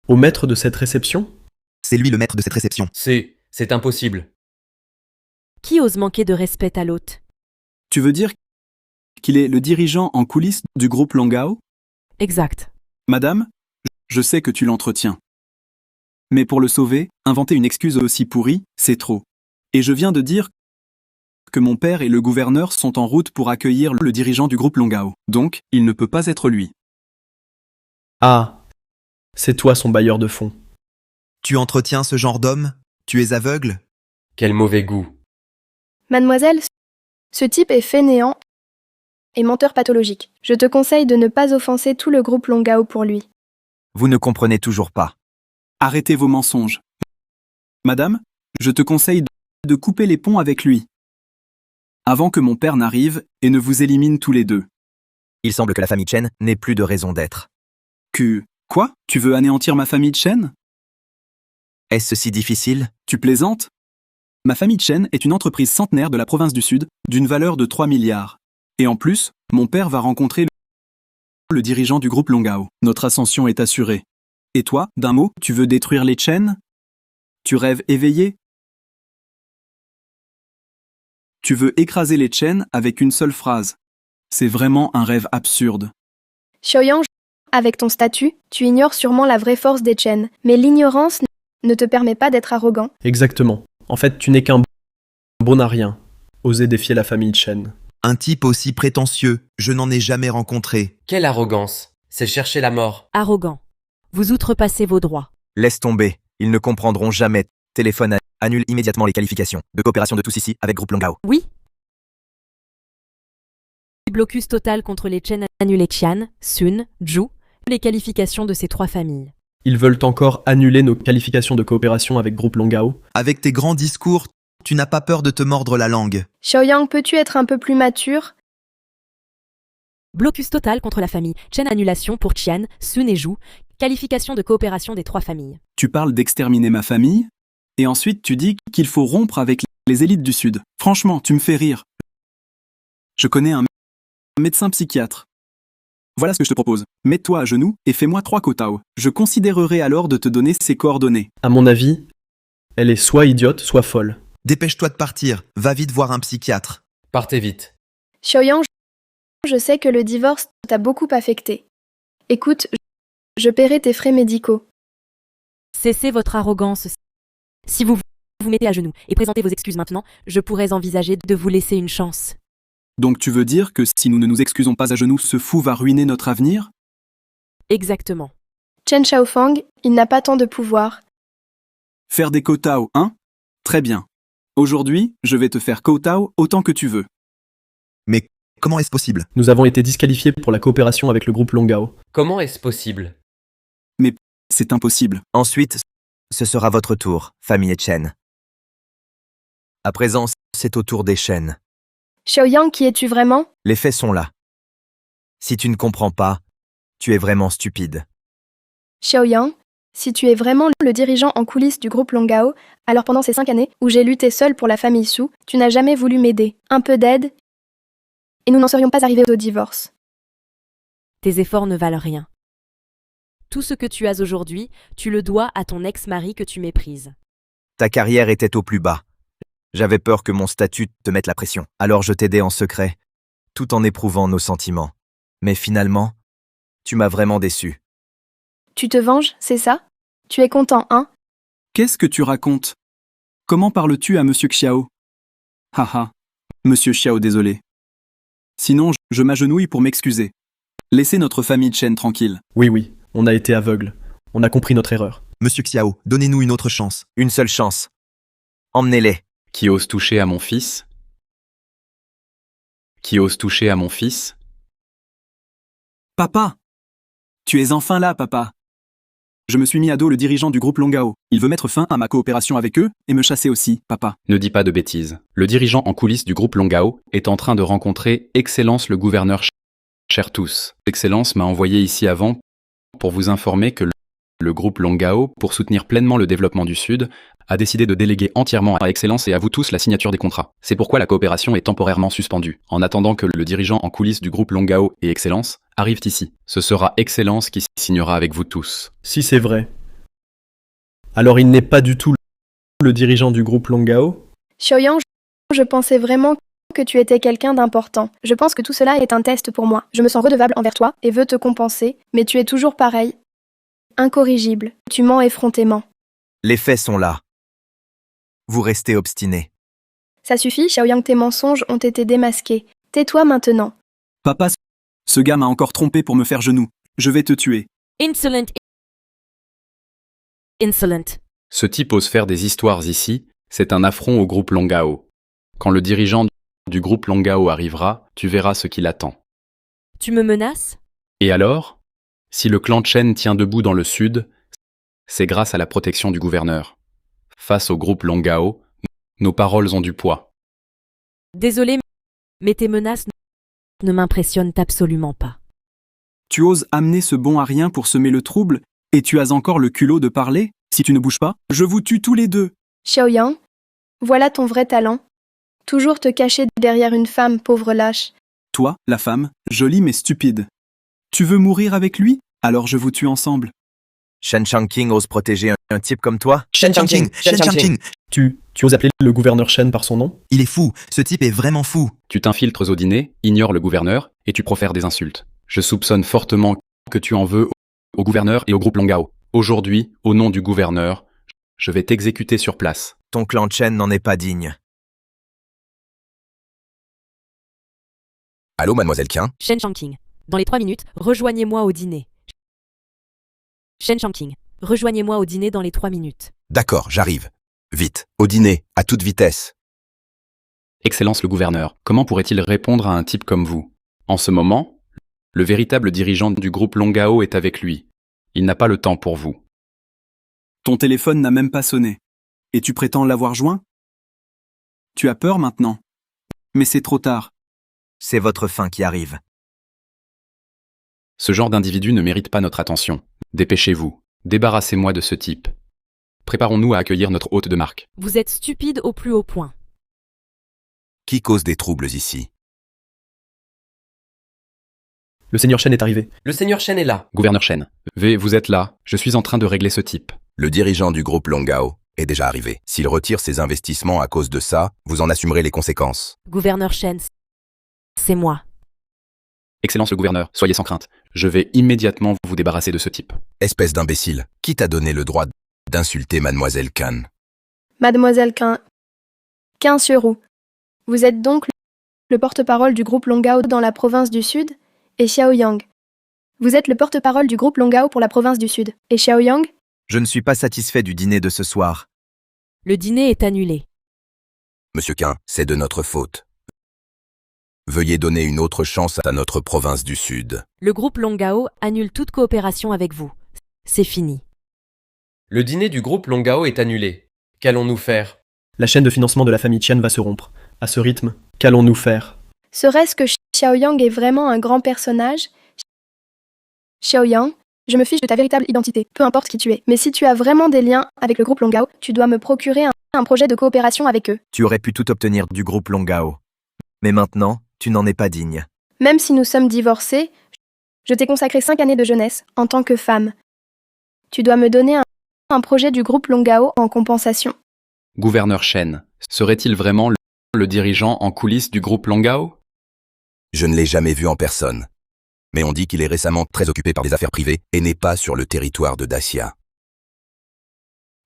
Au maître de cette réception? C'est lui le maître de cette réception. C'est impossible. Qui ose manquer de respect à l'hôte? Tu veux dire qu'il est le dirigeant en coulisses du groupe Longao? Exact. Madame, je sais que tu l'entretiens. Mais pour le sauver, inventer une excuse aussi pourrie, c'est trop. Et je viens de dire que mon père et le gouverneur sont en route pour accueillir le dirigeant du groupe Longao. Donc, il ne peut pas être lui. Ah, c'est toi son bailleur de fonds. Tu entretiens ce genre d'homme? Tu es aveugle? Quel mauvais goût. Mademoiselle, ce type est fainéant et menteur pathologique. Je te conseille de ne pas offenser tout le groupe Longao pour lui. Vous ne comprenez toujours pas. Arrêtez vos mensonges. Madame, je te conseille de couper les ponts avec lui. Avant que mon père n'arrive et ne vous élimine tous les deux. Il semble que la famille Chen n'ait plus de raison d'être. Quoi? Tu veux anéantir ma famille Chen? Est-ce si difficile? Tu plaisantes? Ma famille Chen est une entreprise centenaire de la province du Sud, d'une valeur de 3 milliards. Et en plus, mon père va rencontrer le dirigeant du groupe Longao. Notre ascension est assurée. Et toi, d'un mot, tu veux détruire les Chen? Tu rêves éveillé? Tu veux écraser les Chen avec une seule phrase. C'est vraiment un rêve absurde. Xiaoyang, avec ton statut, tu ignores sûrement la vraie force des Chen, mais l'ignorance ne te permet pas d'être arrogant. Exactement. En fait, tu n'es qu'un bon à rien. Oser défier la famille Chen. Un type aussi prétentieux, je n'en ai jamais rencontré. Quelle arrogance. C'est chercher la mort. Arrogant. Vous outrepassez vos droits. Laisse tomber, ils ne comprendront jamais. Téléphone annule immédiatement les qualifications de coopération de tous ici avec groupe Longao. Oui. Blocus total contre les Chen, annuler Qian, Sun, Zhu, les qualifications de ces trois familles. Ils veulent encore annuler nos qualifications de coopération avec groupe Longao. Avec tes grands discours, tu n'as pas peur de te mordre la langue. Xiaoyang, peux-tu être un peu plus mature? Blocus total contre la famille Chen, annulation pour Qian, Sun et Zhu, qualification de coopération des trois familles. Tu parles d'exterminer ma famille, et ensuite tu dis qu'il faut rompre avec les élites du Sud. Franchement, tu me fais rire. Je connais un médecin psychiatre. Voilà ce que je te propose. Mets-toi à genoux et fais-moi 3 kotao. Je considérerai alors de te donner ses coordonnées. À mon avis, elle est soit idiote, soit folle. Dépêche-toi de partir, va vite voir un psychiatre. Partez vite. Xiaoyang, je sais que le divorce t'a beaucoup affecté. Écoute, je paierai tes frais médicaux. Cessez votre arrogance. Si vous vous mettez à genoux et présentez vos excuses maintenant, je pourrais envisager de vous laisser une chance. Donc tu veux dire que si nous ne nous excusons pas à genoux, ce fou va ruiner notre avenir? Exactement. Chen Shaofang, il n'a pas tant de pouvoir. Faire des kotao, hein? Très bien. Aujourd'hui, je vais te faire kotao autant que tu veux. Mais comment est-ce possible? Nous avons été disqualifiés pour la coopération avec le groupe Longao. Comment est-ce possible? Mais c'est impossible. Ensuite, ce sera votre tour, famille Chen. À présent, c'est au tour des Chen. Xiaoyang, qui es-tu vraiment? Les faits sont là. Si tu ne comprends pas, tu es vraiment stupide. Xiaoyang, si tu es vraiment le dirigeant en coulisses du groupe Longao, alors pendant ces 5 années où j'ai lutté seul pour la famille Su, tu n'as jamais voulu m'aider. Un peu d'aide, et nous n'en serions pas arrivés au divorce. Tes efforts ne valent rien. Tout ce que tu as aujourd'hui, tu le dois à ton ex-mari que tu méprises. Ta carrière était au plus bas. J'avais peur que mon statut te mette la pression. Alors je t'aidais en secret, tout en éprouvant nos sentiments. Mais finalement, tu m'as vraiment déçu. Tu te venges, c'est ça? Tu es content, hein? Qu'est-ce que tu racontes? Comment parles-tu à Monsieur Xiao? Haha. Monsieur Xiao, désolé. Sinon, je m'agenouille pour m'excuser. Laissez notre famille Chen tranquille. Oui, on a été aveugle. On a compris notre erreur. Monsieur Xiao, donnez-nous une autre chance. Une seule chance. Emmenez-les. Qui ose toucher à mon fils? Qui ose toucher à mon fils? Papa! Tu es enfin là, papa. Je me suis mis à dos le dirigeant du groupe Longao. Il veut mettre fin à ma coopération avec eux et me chasser aussi, papa. Ne dis pas de bêtises. Le dirigeant en coulisses du groupe Longao est en train de rencontrer Excellence le gouverneur. Chers tous, Excellence m'a envoyé ici avant pour vous informer que le groupe Longao, pour soutenir pleinement le développement du Sud, a décidé de déléguer entièrement à Excellence et à vous tous la signature des contrats. C'est pourquoi la coopération est temporairement suspendue, en attendant que le dirigeant en coulisses du groupe Longao et Excellence arrivent ici. Ce sera Excellence qui signera avec vous tous. Si c'est vrai. Alors il n'est pas du tout le dirigeant du groupe Longao? Xiaoyang, je pensais vraiment que tu étais quelqu'un d'important. Je pense que tout cela est un test pour moi. Je me sens redevable envers toi et veux te compenser, mais tu es toujours pareil. Incorrigible. Tu mens effrontément. Les faits sont là. Vous restez obstiné. Ça suffit, Xiaoyang, tes mensonges ont été démasqués. Tais-toi maintenant. Papa, ce gars m'a encore trompé pour me faire genou. Je vais te tuer. Insolent. Insolent. Ce type ose faire des histoires ici, c'est un affront au groupe Longao. Quand le dirigeant du groupe Longao arrivera, tu verras ce qui l'attend. Tu me menaces? Et alors? Si le clan Chen tient debout dans le sud, c'est grâce à la protection du gouverneur. Face au groupe Longao, nos paroles ont du poids. Désolé, mais tes menaces ne m'impressionnent absolument pas. Tu oses amener ce bon à rien pour semer le trouble, et tu as encore le culot de parler? Si tu ne bouges pas, je vous tue tous les deux. Xiaoyang, voilà ton vrai talent. Toujours te cacher derrière une femme, pauvre lâche. Toi, la femme, jolie mais stupide. Tu veux mourir avec lui? Alors je vous tue ensemble. Shen Changqing ose protéger un type comme toi? Shen Changqing, Shen Changqing. Tu oses appeler le gouverneur Shen par son nom? Il est fou, ce type est vraiment fou. Tu t'infiltres au dîner, ignores le gouverneur, et tu profères des insultes. Je soupçonne fortement que tu en veux au gouverneur et au groupe Longao. Aujourd'hui, au nom du gouverneur, je vais t'exécuter sur place. Ton clan Chen n'en est pas digne. Allô, mademoiselle Qin? Shen Changqing. Dans les 3 minutes, rejoignez-moi au dîner. Shen Changqing. Rejoignez-moi au dîner dans les 3 minutes. D'accord, j'arrive. Vite, au dîner, à toute vitesse. Excellence le gouverneur, comment pourrait-il répondre à un type comme vous? En ce moment, le véritable dirigeant du groupe Longao est avec lui. Il n'a pas le temps pour vous. Ton téléphone n'a même pas sonné. Et tu prétends l'avoir joint? Tu as peur maintenant? Mais c'est trop tard. C'est votre fin qui arrive. Ce genre d'individu ne mérite pas notre attention. Dépêchez-vous. Débarrassez-moi de ce type. Préparons-nous à accueillir notre hôte de marque. Vous êtes stupide au plus haut point. Qui cause des troubles ici? Le seigneur Shen est arrivé. Le seigneur Shen est là. Gouverneur Shen. Vous êtes là. Je suis en train de régler ce type. Le dirigeant du groupe Longao est déjà arrivé. S'il retire ses investissements à cause de ça, vous en assumerez les conséquences. Gouverneur Shen, c'est moi. Excellence le gouverneur, soyez sans crainte. Je vais immédiatement vous débarrasser de ce type. Espèce d'imbécile, qui t'a donné le droit d'insulter mademoiselle Qin? Mademoiselle Qin Xiaoru. Vous êtes donc le porte-parole du groupe Longao dans la province du Sud? Et Xiaoyang. Vous êtes le porte-parole du groupe Longao pour la province du Sud. Et Xiaoyang? Je ne suis pas satisfait du dîner de ce soir. Le dîner est annulé. Monsieur Qin, c'est de notre faute. Veuillez donner une autre chance à notre province du Sud. Le groupe Longao annule toute coopération avec vous. C'est fini. Le dîner du groupe Longao est annulé. Qu'allons-nous faire? La chaîne de financement de la famille Chen va se rompre. À ce rythme, qu'allons-nous faire? Serait-ce que Xiaoyang est vraiment un grand personnage? Xiaoyang, je me fiche de ta véritable identité, peu importe qui tu es. Mais si tu as vraiment des liens avec le groupe Longao, tu dois me procurer un projet de coopération avec eux. Tu aurais pu tout obtenir du groupe Longao. Mais maintenant, tu n'en es pas digne. Même si nous sommes divorcés, je t'ai consacré 5 années de jeunesse en tant que femme. Tu dois me donner un projet du groupe Longao en compensation. Gouverneur Shen, serait-il vraiment le dirigeant en coulisses du groupe Longao? Je ne l'ai jamais vu en personne. Mais on dit qu'il est récemment très occupé par des affaires privées et n'est pas sur le territoire de Dacia.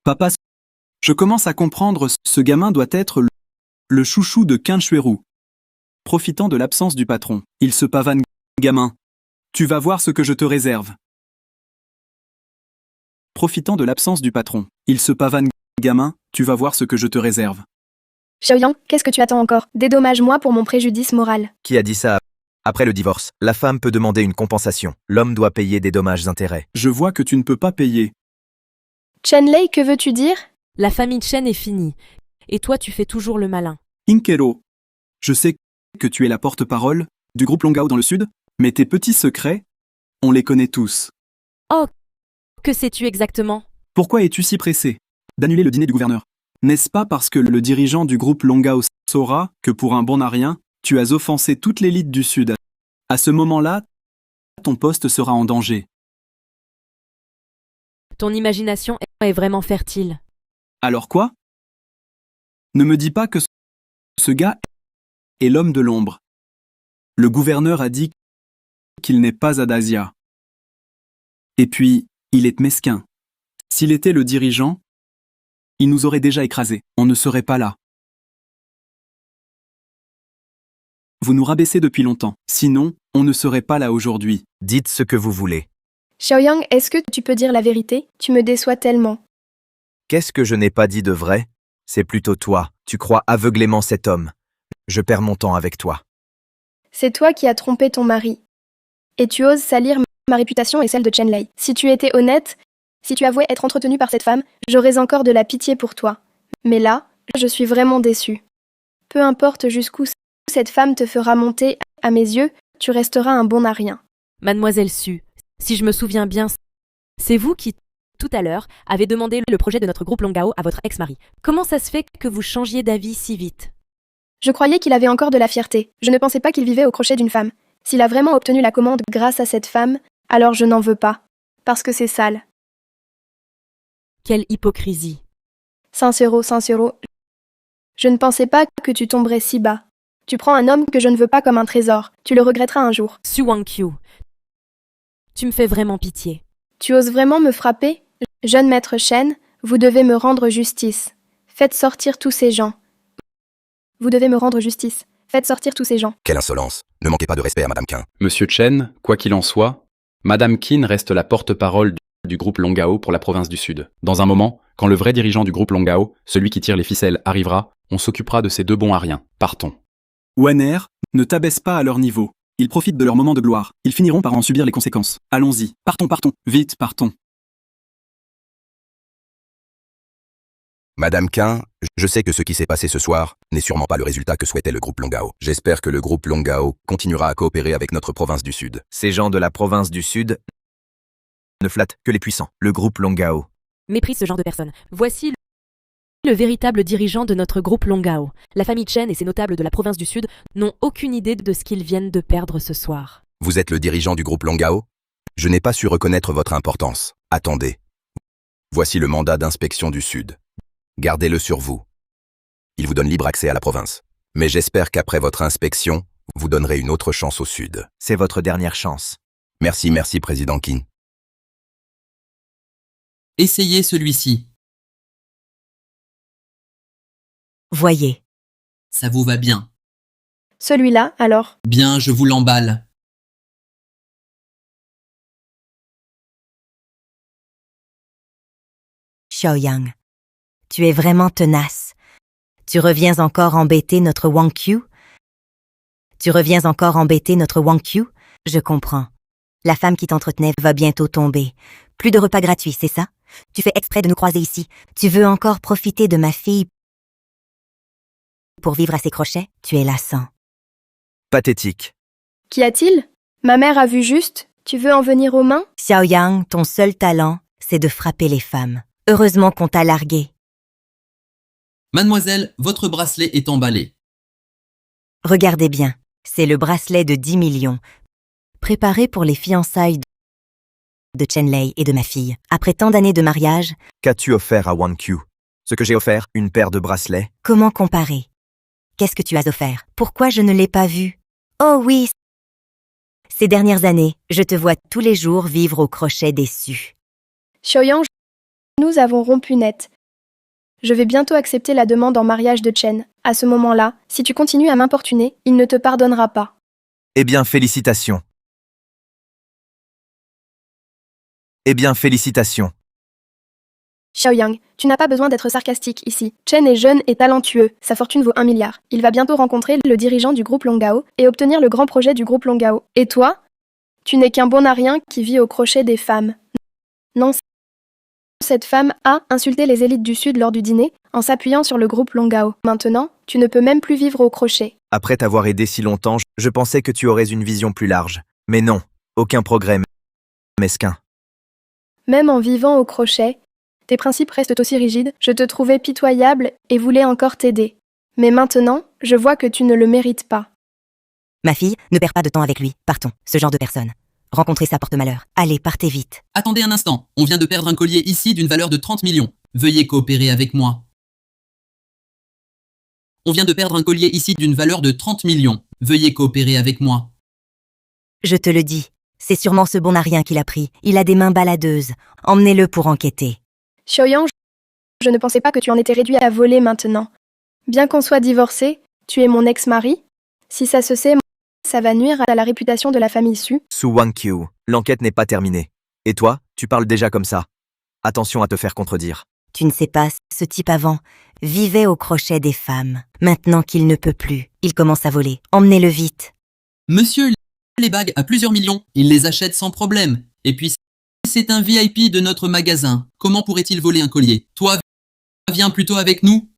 Papa, je commence à comprendre, ce gamin doit être le chouchou de Qin Xiaoru. Profitant de l'absence du patron, il se pavane, gamin. Tu vas voir ce que je te réserve. Profitant de l'absence du patron, il se pavane, gamin, tu vas voir ce que je te réserve. Xiaoyang, qu'est-ce que tu attends encore? Dédommage-moi pour mon préjudice moral. Qui a dit ça? Après le divorce, la femme peut demander une compensation. L'homme doit payer des dommages-intérêts. Je vois que tu ne peux pas payer. Chenlei, que veux-tu dire? La famille Chen est finie. Et toi, tu fais toujours le malin. Inkero, je sais que tu es la porte-parole du groupe Longao dans le sud, mais tes petits secrets, on les connaît tous. Oh, que sais-tu exactement? Pourquoi es-tu si pressé d'annuler le dîner du gouverneur? N'est-ce pas parce que le dirigeant du groupe Longao saura que pour un bon à rien, tu as offensé toute l'élite du sud? À ce moment-là, ton poste sera en danger. Ton imagination est vraiment fertile. Alors quoi? Ne me dis pas que ce gars est l'homme de l'ombre. Le gouverneur a dit qu'il n'est pas Adasia. Et puis, il est mesquin. S'il était le dirigeant, il nous aurait déjà écrasés. On ne serait pas là. Vous nous rabaissez depuis longtemps. Sinon, on ne serait pas là aujourd'hui. Dites ce que vous voulez. Xiaoyang, est-ce que tu peux dire la vérité? Tu me déçois tellement. Qu'est-ce que je n'ai pas dit de vrai? C'est plutôt toi. Tu crois aveuglément cet homme. Je perds mon temps avec toi. C'est toi qui as trompé ton mari. Et tu oses salir ma réputation et celle de Chenlei. Si tu étais honnête, si tu avouais être entretenu par cette femme, j'aurais encore de la pitié pour toi. Mais là, je suis vraiment déçue. Peu importe jusqu'où cette femme te fera monter, à mes yeux, tu resteras un bon à rien. Mademoiselle Su, si je me souviens bien, c'est vous qui, tout à l'heure, avez demandé le projet de notre groupe Longao à votre ex-mari. Comment ça se fait que vous changiez d'avis si vite? Je croyais qu'il avait encore de la fierté. Je ne pensais pas qu'il vivait au crochet d'une femme. S'il a vraiment obtenu la commande grâce à cette femme, alors je n'en veux pas. Parce que c'est sale. Quelle hypocrisie. Sincero, je ne pensais pas que tu tomberais si bas. Tu prends un homme que je ne veux pas comme un trésor. Tu le regretteras un jour. Su Wangqiu, tu me fais vraiment pitié. Tu oses vraiment me frapper? Jeune maître Shen, vous devez me rendre justice. Faites sortir tous ces gens. Vous devez me rendre justice. Faites sortir tous ces gens. Quelle insolence. Ne manquez pas de respect à Madame Qin. Monsieur Chen, quoi qu'il en soit, Madame Qin reste la porte-parole du groupe Longao pour la province du Sud. Dans un moment, quand le vrai dirigeant du groupe Longao, celui qui tire les ficelles, arrivera, on s'occupera de ces deux bons à rien. Partons. Wanner, ne t'abaisse pas à leur niveau. Ils profitent de leur moment de gloire. Ils finiront par en subir les conséquences. Allons-y. Partons. Vite, partons. Madame Qin, je sais que ce qui s'est passé ce soir n'est sûrement pas le résultat que souhaitait le groupe Longao. J'espère que le groupe Longao continuera à coopérer avec notre province du Sud. Ces gens de la province du Sud ne flattent que les puissants. Le groupe Longao. Méprise ce genre de personnes. Voici le véritable dirigeant de notre groupe Longao. La famille Chen et ses notables de la province du Sud n'ont aucune idée de ce qu'ils viennent de perdre ce soir. Vous êtes le dirigeant du groupe Longao? Je n'ai pas su reconnaître votre importance. Attendez. Voici le mandat d'inspection du Sud. Gardez-le sur vous. Il vous donne libre accès à la province. Mais j'espère qu'après votre inspection, vous donnerez une autre chance au Sud. C'est votre dernière chance. Merci, Président Qin. Essayez celui-ci. Voyez. Ça vous va bien. Celui-là, alors? Bien, je vous l'emballe. Xiaoyang, tu es vraiment tenace. Tu reviens encore embêter notre Wangqiu? Je comprends. La femme qui t'entretenait va bientôt tomber. Plus de repas gratuits, c'est ça? Tu fais exprès de nous croiser ici. Tu veux encore profiter de ma fille pour vivre à ses crochets? Tu es lassant. Pathétique. Qu'y a-t-il? Ma mère a vu juste. Tu veux en venir aux mains? Xiaoyang, ton seul talent, c'est de frapper les femmes. Heureusement qu'on t'a largué. Mademoiselle, votre bracelet est emballé. Regardez bien, c'est le bracelet de 10 millions, préparé pour les fiançailles de Chenlei et de ma fille. Après tant d'années de mariage, Qu'as-tu offert à Wangqiu? Ce que j'ai offert, une paire de bracelets. comment comparer? Qu'est-ce que tu as offert? Pourquoi je ne l'ai pas vu? Oh oui! Ces dernières années, je te vois tous les jours vivre au crochet déçu. Xiaoyang, nous avons rompu net. Je vais bientôt accepter la demande en mariage de Chen. À ce moment-là, si tu continues à m'importuner, il ne te pardonnera pas. Eh bien, félicitations. Xiaoyang, tu n'as pas besoin d'être sarcastique ici. Chen est jeune et talentueux. Sa fortune vaut 1 milliard. Il va bientôt rencontrer le dirigeant du groupe Longao et obtenir le grand projet du groupe Longao. Et toi? Tu n'es qu'un bon à rien qui vit au crochet des femmes. Non, cette femme a insulté les élites du Sud lors du dîner en s'appuyant sur le groupe Longao. Maintenant, tu ne peux même plus vivre au crochet. Après t'avoir aidé si longtemps, je pensais que tu aurais une vision plus large. Mais non, aucun progrès, mesquin. Même en vivant au crochet, tes principes restent aussi rigides. Je te trouvais pitoyable et voulais encore t'aider. Mais maintenant, je vois que tu ne le mérites pas. Ma fille, ne perds pas de temps avec lui. Partons, ce genre de personne. Rencontrer ça porte malheur. Allez, partez vite. Attendez un instant, on vient de perdre un collier ici d'une valeur de 30 millions. Veuillez coopérer avec moi. On vient de perdre un collier ici d'une valeur de 30 millions. Veuillez coopérer avec moi. Je te le dis, c'est sûrement ce bon à rien qu'il a pris. Il a des mains baladeuses. Emmenez-le pour enquêter. Xiaoyang, je ne pensais pas que tu en étais réduit à voler maintenant. Bien qu'on soit divorcé, tu es mon ex-mari. Si ça se sait, ça va nuire à la réputation de la famille Su. Su Wangqiu, l'enquête n'est pas terminée. Et toi, tu parles déjà comme ça. Attention à te faire contredire. Tu ne sais pas, ce type avant vivait au crochet des femmes. Maintenant qu'il ne peut plus, il commence à voler. Emmenez-le vite. Monsieur, les bagues à plusieurs millions, il les achète sans problème. Et puis, c'est un VIP de notre magasin. Comment pourrait-il voler un collier? Toi, viens plutôt avec nous.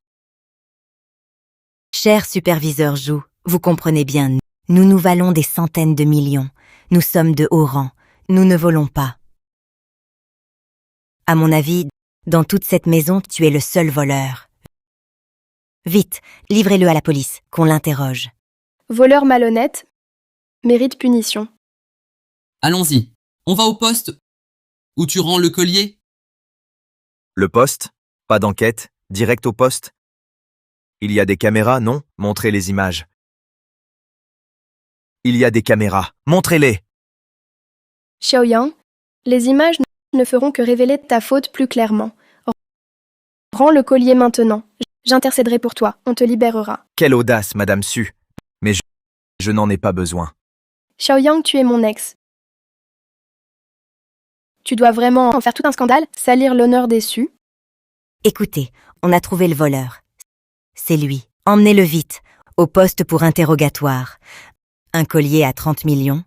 Cher superviseur Zhou, vous comprenez bien, nous nous valons des centaines de millions. Nous sommes de haut rang. Nous ne volons pas. À mon avis, dans toute cette maison, tu es le seul voleur. Vite, livrez-le à la police, qu'on l'interroge. Voleur malhonnête, mérite punition. Allons-y. On va au poste où tu rends le collier. Le poste? Pas d'enquête? Direct au poste? Il y a des caméras, non? Montrez les images. Il y a des caméras. Montrez-les! Xiaoyang, les images ne feront que révéler ta faute plus clairement. Rends le collier maintenant. J'intercéderai pour toi. On te libérera. Quelle audace, Madame Su. Mais je n'en ai pas besoin. Xiaoyang, tu es mon ex. Tu dois vraiment en faire tout un scandale, salir l'honneur des Su. Écoutez, on a trouvé le voleur. C'est lui. Emmenez-le vite, au poste pour interrogatoire. Un collier à 30 millions.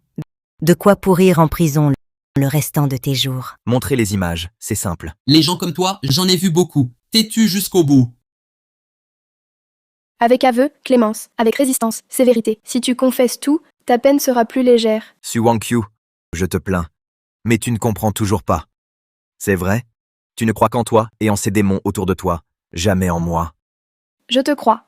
De quoi pourrir en prison le restant de tes jours. Montrez les images, c'est simple. Les gens comme toi, j'en ai vu beaucoup. Têtu jusqu'au bout. Avec aveu, clémence. Avec résistance, sévérité. Si tu confesses tout, ta peine sera plus légère. Su Wangqiu, je te plains. Mais tu ne comprends toujours pas. C'est vrai? Tu ne crois qu'en toi et en ces démons autour de toi, jamais en moi. Je te crois.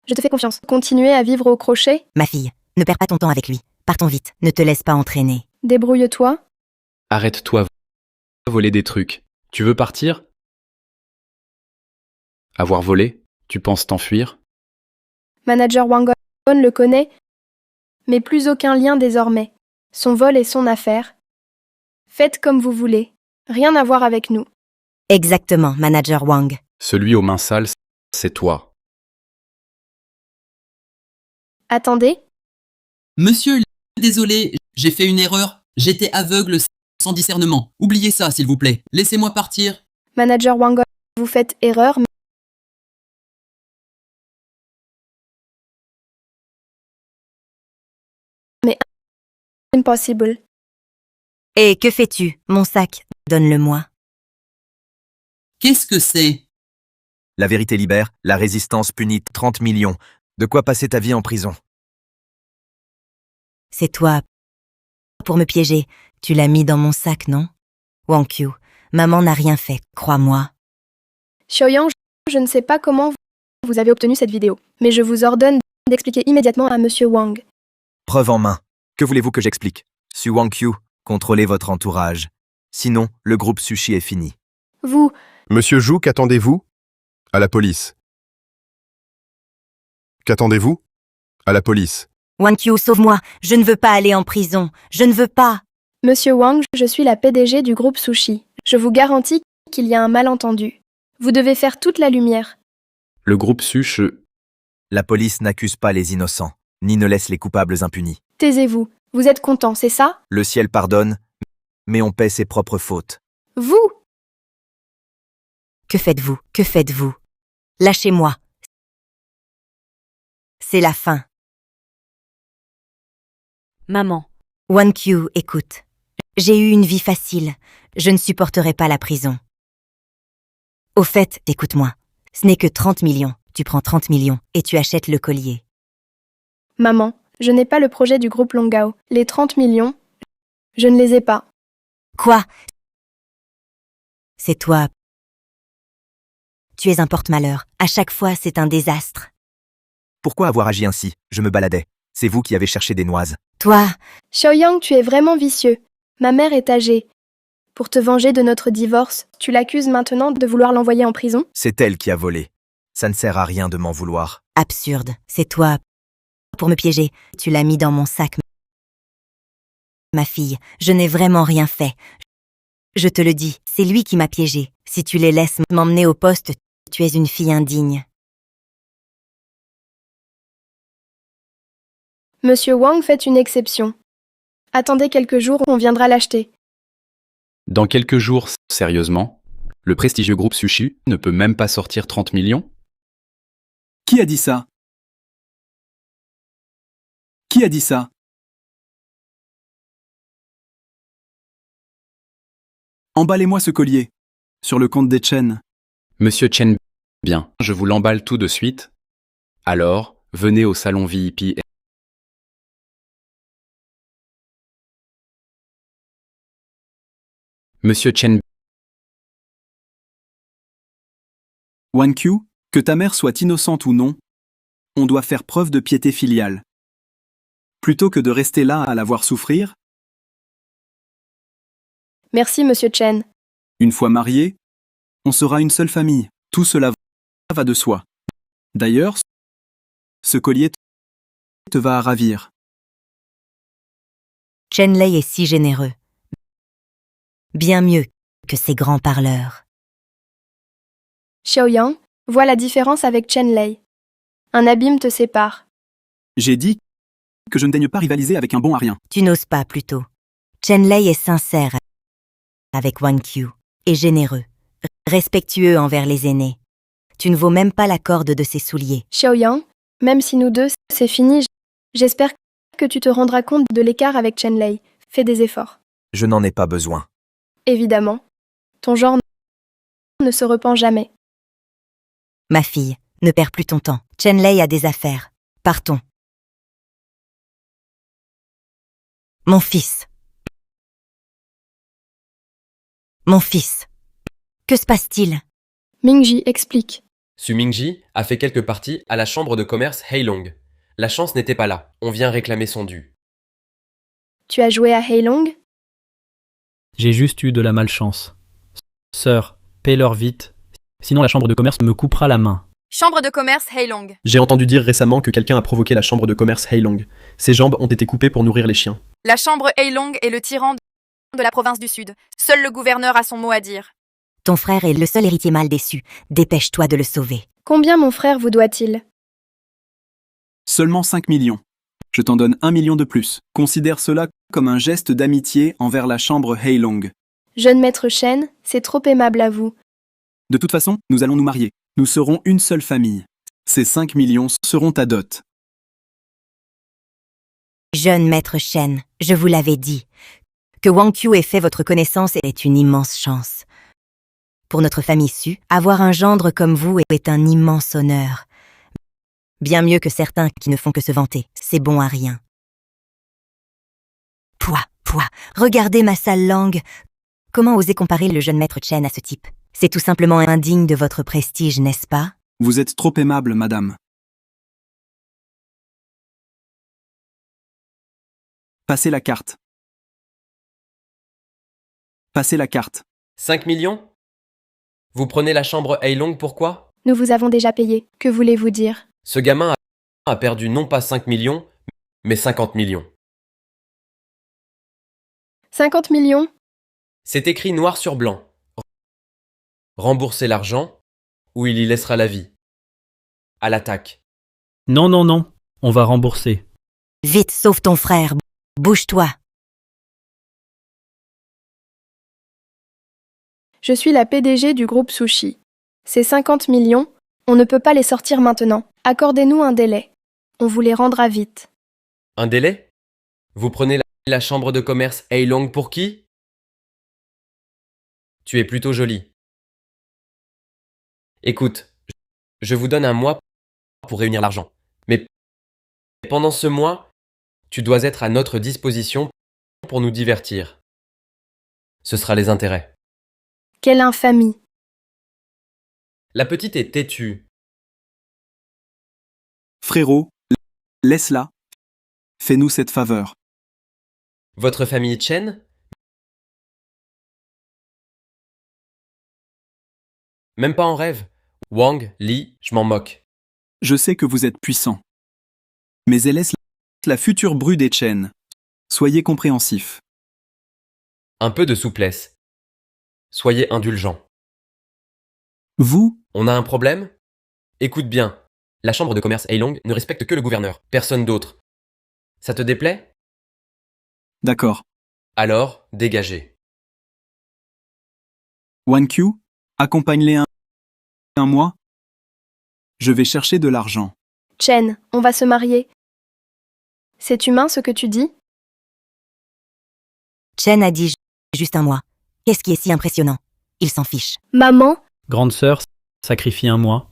Je te fais confiance. Continuer à vivre au crochet? Ma fille, ne perds pas ton temps avec lui. Partons vite, ne te laisse pas entraîner. Débrouille-toi. Arrête-toi, voler des trucs. Tu veux partir? Avoir volé? Tu penses t'enfuir? Manager Wangon le connaît, mais plus aucun lien désormais. Son vol est son affaire. Faites comme vous voulez. Rien à voir avec nous. Exactement, Manager Wang. Celui aux mains sales, c'est toi. Attendez. Monsieur, désolé, j'ai fait une erreur. J'étais aveugle sans discernement. Oubliez ça, s'il vous plaît. Laissez-moi partir. Manager Wangon, vous faites erreur, mais impossible. Et que fais-tu? Mon sac, donne-le-moi. Qu'est-ce que c'est? La vérité libère, la résistance punit 30 millions. De quoi passer ta vie en prison. C'est toi. Pour me piéger, tu l'as mis dans mon sac, non? Wangqiu, maman n'a rien fait, crois-moi. Xiaoyang, je ne sais pas comment vous avez obtenu cette vidéo, mais je vous ordonne d'expliquer immédiatement à Monsieur Wang. Preuve en main. Que voulez-vous que j'explique? Su Wangqiu, contrôlez votre entourage. Sinon, le groupe Sushi est fini. Vous... Monsieur Zhou, qu'attendez-vous? À la police. Qu'attendez-vous? À la police. Wangqiu, sauve-moi, je ne veux pas aller en prison, je ne veux pas. Monsieur Wang, je suis la PDG du groupe Sushi. Je vous garantis qu'il y a un malentendu. Vous devez faire toute la lumière. Le groupe Sush... La police n'accuse pas les innocents, ni ne laisse les coupables impunis. Taisez-vous. Vous êtes content, c'est ça? Le ciel pardonne, mais on paie ses propres fautes. Vous? Que faites-vous? Que faites-vous? Lâchez-moi. C'est la fin. Maman. Wangqiu, écoute. J'ai eu une vie facile. Je ne supporterai pas la prison. Au fait, écoute-moi. Ce n'est que 30 millions. Tu prends 30 millions et tu achètes le collier. Maman, je n'ai pas le projet du groupe Longao. Les 30 millions, je ne les ai pas. Quoi? C'est toi. Tu es un porte-malheur. À chaque fois, c'est un désastre. Pourquoi avoir agi ainsi? Je me baladais. C'est vous qui avez cherché des noises. Toi, Xiaoyang, tu es vraiment vicieux. Ma mère est âgée. Pour te venger de notre divorce, tu l'accuses maintenant de vouloir l'envoyer en prison? C'est elle qui a volé. Ça ne sert à rien de m'en vouloir. absurde. C'est toi. Pour me piéger, tu l'as mis dans mon sac. Ma fille, je n'ai vraiment rien fait. Je te le dis, c'est lui qui m'a piégée. Si tu les laisses m'emmener au poste, tu es une fille indigne. Monsieur Wang fait une exception. Attendez quelques jours, on viendra l'acheter. Dans quelques jours, sérieusement, le prestigieux groupe Sushi ne peut même pas sortir 30 millions? Qui a dit ça? Qui a dit ça? Emballez-moi ce collier. Sur le compte des Chen. Monsieur Chen, bien, je vous l'emballe tout de suite. Alors, venez au salon VIP. Monsieur Chen, Wan Qiu, que ta mère soit innocente ou non, on doit faire preuve de piété filiale. Plutôt que de rester là à la voir souffrir, Merci, monsieur Chen. une fois mariés, on sera une seule famille. Tout cela va de soi. D'ailleurs, ce collier te va à ravir. Chen Lei est si généreux. Bien mieux que ces grands parleurs. Xiaoyang, vois la différence avec Chen Lei. Un abîme te sépare. J'ai dit que je ne daigne pas rivaliser avec un bon à rien. Tu n'oses pas plutôt. Chen Lei est sincère avec Wan Qiu et généreux, respectueux envers les aînés. Tu ne vaux même pas la corde de ses souliers. Xiaoyang, même si nous deux, c'est fini, j'espère que tu te rendras compte de l'écart avec Chen Lei. Fais des efforts. Je n'en ai pas besoin. Évidemment. Ton genre ne se repent jamais. Ma fille, ne perds plus ton temps. Chen Lei a des affaires. Partons. Mon fils. Mon fils. Que se passe-t-il? Mingji explique. Su Mingji a fait quelques parties à la chambre de commerce Heilong. La chance n'était pas là. On vient réclamer son dû. Tu as joué à Heilong? J'ai juste eu de la malchance. Sœur, paie-leur vite, sinon la chambre de commerce me coupera la main. Chambre de commerce Heilong. J'ai entendu dire récemment que quelqu'un a provoqué la chambre de commerce Heilong. Ses jambes ont été coupées pour nourrir les chiens. La chambre Heilong est le tyran de la province du Sud. Seul le gouverneur a son mot à dire. Ton frère est le seul héritier mal déçu. Dépêche-toi de le sauver. Combien mon frère vous doit-il? Seulement 5 millions. Je t'en donne 1 million de plus. Considère cela comme un geste d'amitié envers la chambre Heilong. Jeune maître Chen, c'est trop aimable à vous. De toute façon, nous allons nous marier. Nous serons une seule famille. Ces 5 millions seront ta dot. Jeune maître Chen, je vous l'avais dit. Que Wang Qiu ait fait votre connaissance est une immense chance. Pour notre famille Su, avoir un gendre comme vous est un immense honneur. Bien mieux que certains qui ne font que se vanter. C'est bon à rien. Pouah, regardez ma sale langue. Comment oser comparer le jeune maître Chen à ce type? C'est tout simplement indigne de votre prestige, n'est-ce pas? Vous êtes trop aimable, madame. Passez la carte. Passez la carte. 5 millions? Vous prenez la chambre Heilong, pourquoi? Nous vous avons déjà payé. Que voulez-vous dire? Ce gamin a perdu non pas 5 millions, mais 50 millions. 50 millions? C'est écrit noir sur blanc. Remboursez l'argent, ou il y laissera la vie. À l'attaque. Non, on va rembourser. Vite, sauve ton frère. Bouge-toi. Je suis la PDG du groupe Sushi. Ces 50 millions, on ne peut pas les sortir maintenant. Accordez-nous un délai. On vous les rendra vite. Un délai? Vous prenez la chambre de commerce Heilong pour qui? Tu es plutôt jolie. Écoute, je vous donne un mois pour réunir l'argent. Mais pendant ce mois, tu dois être à notre disposition pour nous divertir. Ce sera les intérêts. Quelle infamie. La petite est têtue. Frérot, laisse-la. Fais-nous cette faveur. Votre famille Chen? Même pas en rêve. Wang, Li, je m'en moque. Je sais que vous êtes puissant. Mais elle est la future bru des Chen. Soyez compréhensifs. Un peu de souplesse. Soyez indulgents. Vous, On a un problème? Écoute bien. La chambre de commerce Heilong ne respecte que le gouverneur, personne d'autre. Ça te déplaît? d'accord. Alors, dégagez. Wan Q, accompagne-les un mois. Je vais chercher de l'argent. Chen, on va se marier. C'est humain ce que tu dis? Chen a dit juste un mois. Qu'est-ce qui est si impressionnant? Il s'en fiche. Maman? Grande sœur sacrifie un mois.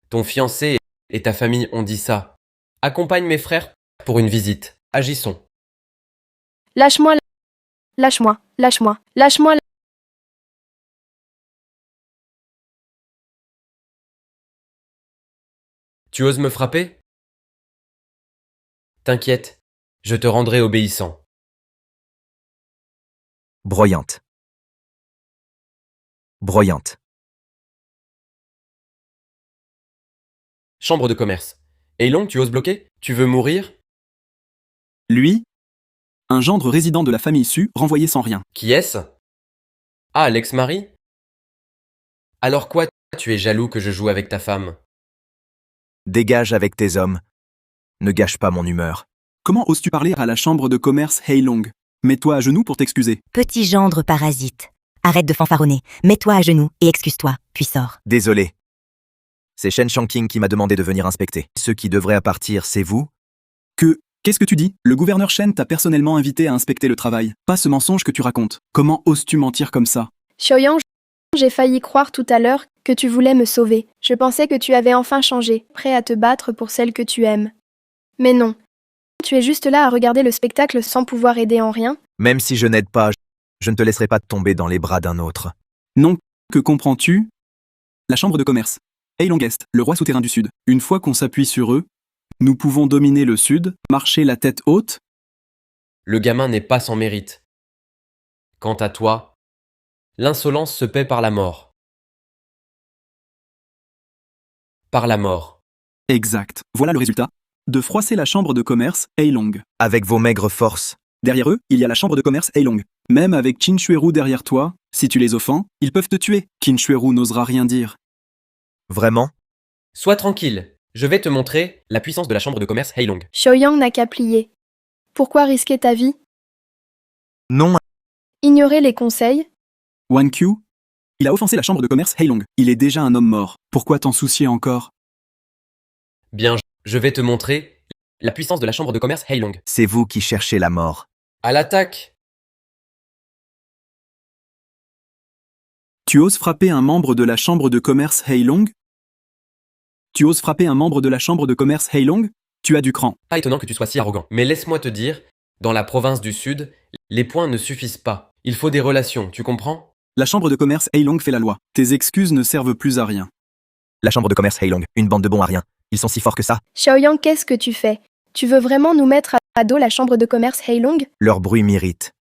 Ton fiancé et ta famille ont dit ça. Accompagne mes frères pour une visite. Agissons. Lâche-moi, lâche-moi, lâche-moi, lâche-moi. Tu oses me frapper? T'inquiète, je te rendrai obéissant. Broyante. Broyante. Chambre de commerce. Heilong, tu oses bloquer? Tu veux mourir? Lui, un gendre résident de la famille Su, renvoyé sans rien. Qui est-ce? Ah, l'ex-mari? Alors quoi, tu es jaloux que je joue avec ta femme? Dégage avec tes hommes. Ne gâche pas mon humeur. Comment oses-tu parler à la chambre de commerce Heilong? Mets-toi à genoux pour t'excuser. Petit gendre parasite. Arrête de fanfaronner. Mets-toi à genoux et excuse-toi, puis sors. Désolé. C'est Shen Shanqing qui m'a demandé de venir inspecter. Ceux qui devraient partir, c'est vous? Qu'est-ce que tu dis? Le gouverneur Shen t'a personnellement invité à inspecter le travail. Pas ce mensonge que tu racontes. Comment oses-tu mentir comme ça? Xiaoyang, j'ai failli croire tout à l'heure que tu voulais me sauver. Je pensais que tu avais enfin changé, prêt à te battre pour celle que tu aimes. Mais non. Tu es juste là à regarder le spectacle sans pouvoir aider en rien? Même si je n'aide pas, je ne te laisserai pas tomber dans les bras d'un autre. Non, que comprends-tu? La chambre de commerce. Heilong Est, le roi souterrain du Sud. Une fois qu'on s'appuie sur eux, nous pouvons dominer le Sud, marcher la tête haute. Le gamin n'est pas sans mérite. Quant à toi, l'insolence se paie par la mort. Par la mort. Exact. Voilà le résultat. De froisser la chambre de commerce Heilong. Avec vos maigres forces. Derrière eux, il y a la chambre de commerce Heilong. Même avec Qin Shueru derrière toi, si tu les offends, ils peuvent te tuer. Qin Shueru n'osera rien dire. Vraiment? Sois tranquille, je vais te montrer la puissance de la chambre de commerce Heilong. Xiaoyang n'a qu'à plier. Pourquoi risquer ta vie? Non. Ignorer les conseils? Wan Q, il a offensé la chambre de commerce Heilong. Il est déjà un homme mort. Pourquoi t'en soucier encore? Bien, je vais te montrer la puissance de la chambre de commerce Heilong. C'est vous qui cherchez la mort. À l'attaque! Tu oses frapper un membre de la chambre de commerce Heilong? Tu oses frapper un membre de la chambre de commerce Heilong? Tu as du cran. Pas étonnant que tu sois si arrogant. Mais laisse-moi te dire, dans la province du Sud, les points ne suffisent pas. Il faut des relations, tu comprends? La chambre de commerce Heilong fait la loi. Tes excuses ne servent plus à rien. La chambre de commerce Heilong, une bande de bons à rien. Ils sont si forts que ça. Xiaoyang, qu'est-ce que tu fais? Tu veux vraiment nous mettre à dos la chambre de commerce Heilong? Leur bruit m'irrite.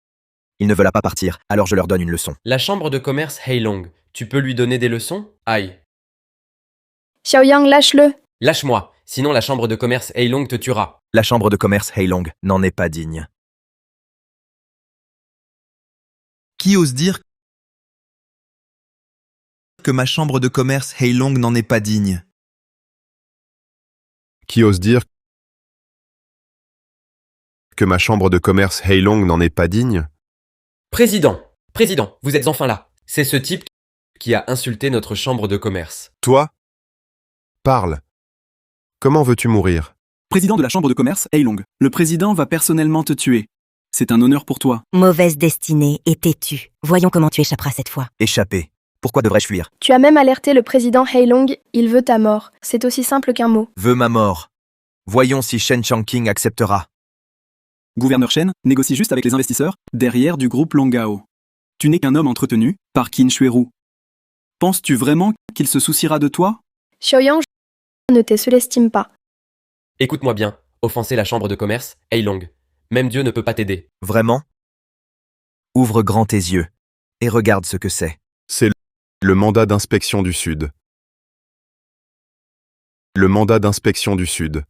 Ils ne veulent pas partir, alors je leur donne une leçon. La chambre de commerce Heilong, tu peux lui donner des leçons? Aïe. Xiaoyang, lâche-le! Lâche-moi, sinon la chambre de commerce Heilong te tuera. La chambre de commerce Heilong n'en est pas digne. Qui ose dire que ma chambre de commerce Heilong n'en est pas digne? Qui ose dire que ma chambre de commerce Heilong n'en est pas digne? Président, vous êtes enfin là. C'est ce type qui a insulté notre chambre de commerce. Toi? Parle. Comment veux-tu mourir? Président de la chambre de commerce Heilong. Le président va personnellement te tuer. C'est un honneur pour toi. Mauvaise destinée et têtue. Voyons comment tu échapperas cette fois. Échappez. Pourquoi devrais-je fuir? Tu as même alerté le président Heilong, il veut ta mort. C'est aussi simple qu'un mot. Veux ma mort. Voyons si Shen Changqing acceptera. Gouverneur Shen négocie juste avec les investisseurs derrière du groupe Longao. Tu n'es qu'un homme entretenu par Qin Shuiru. Penses-tu vraiment qu'il se souciera de toi? Xiaoyang, ne te sous-estime pas. Écoute-moi bien, offenser la chambre de commerce, Heilong. Même Dieu ne peut pas t'aider. Vraiment? Ouvre grand tes yeux et regarde ce que c'est. C'est le mandat d'inspection du Sud. Le mandat d'inspection du Sud.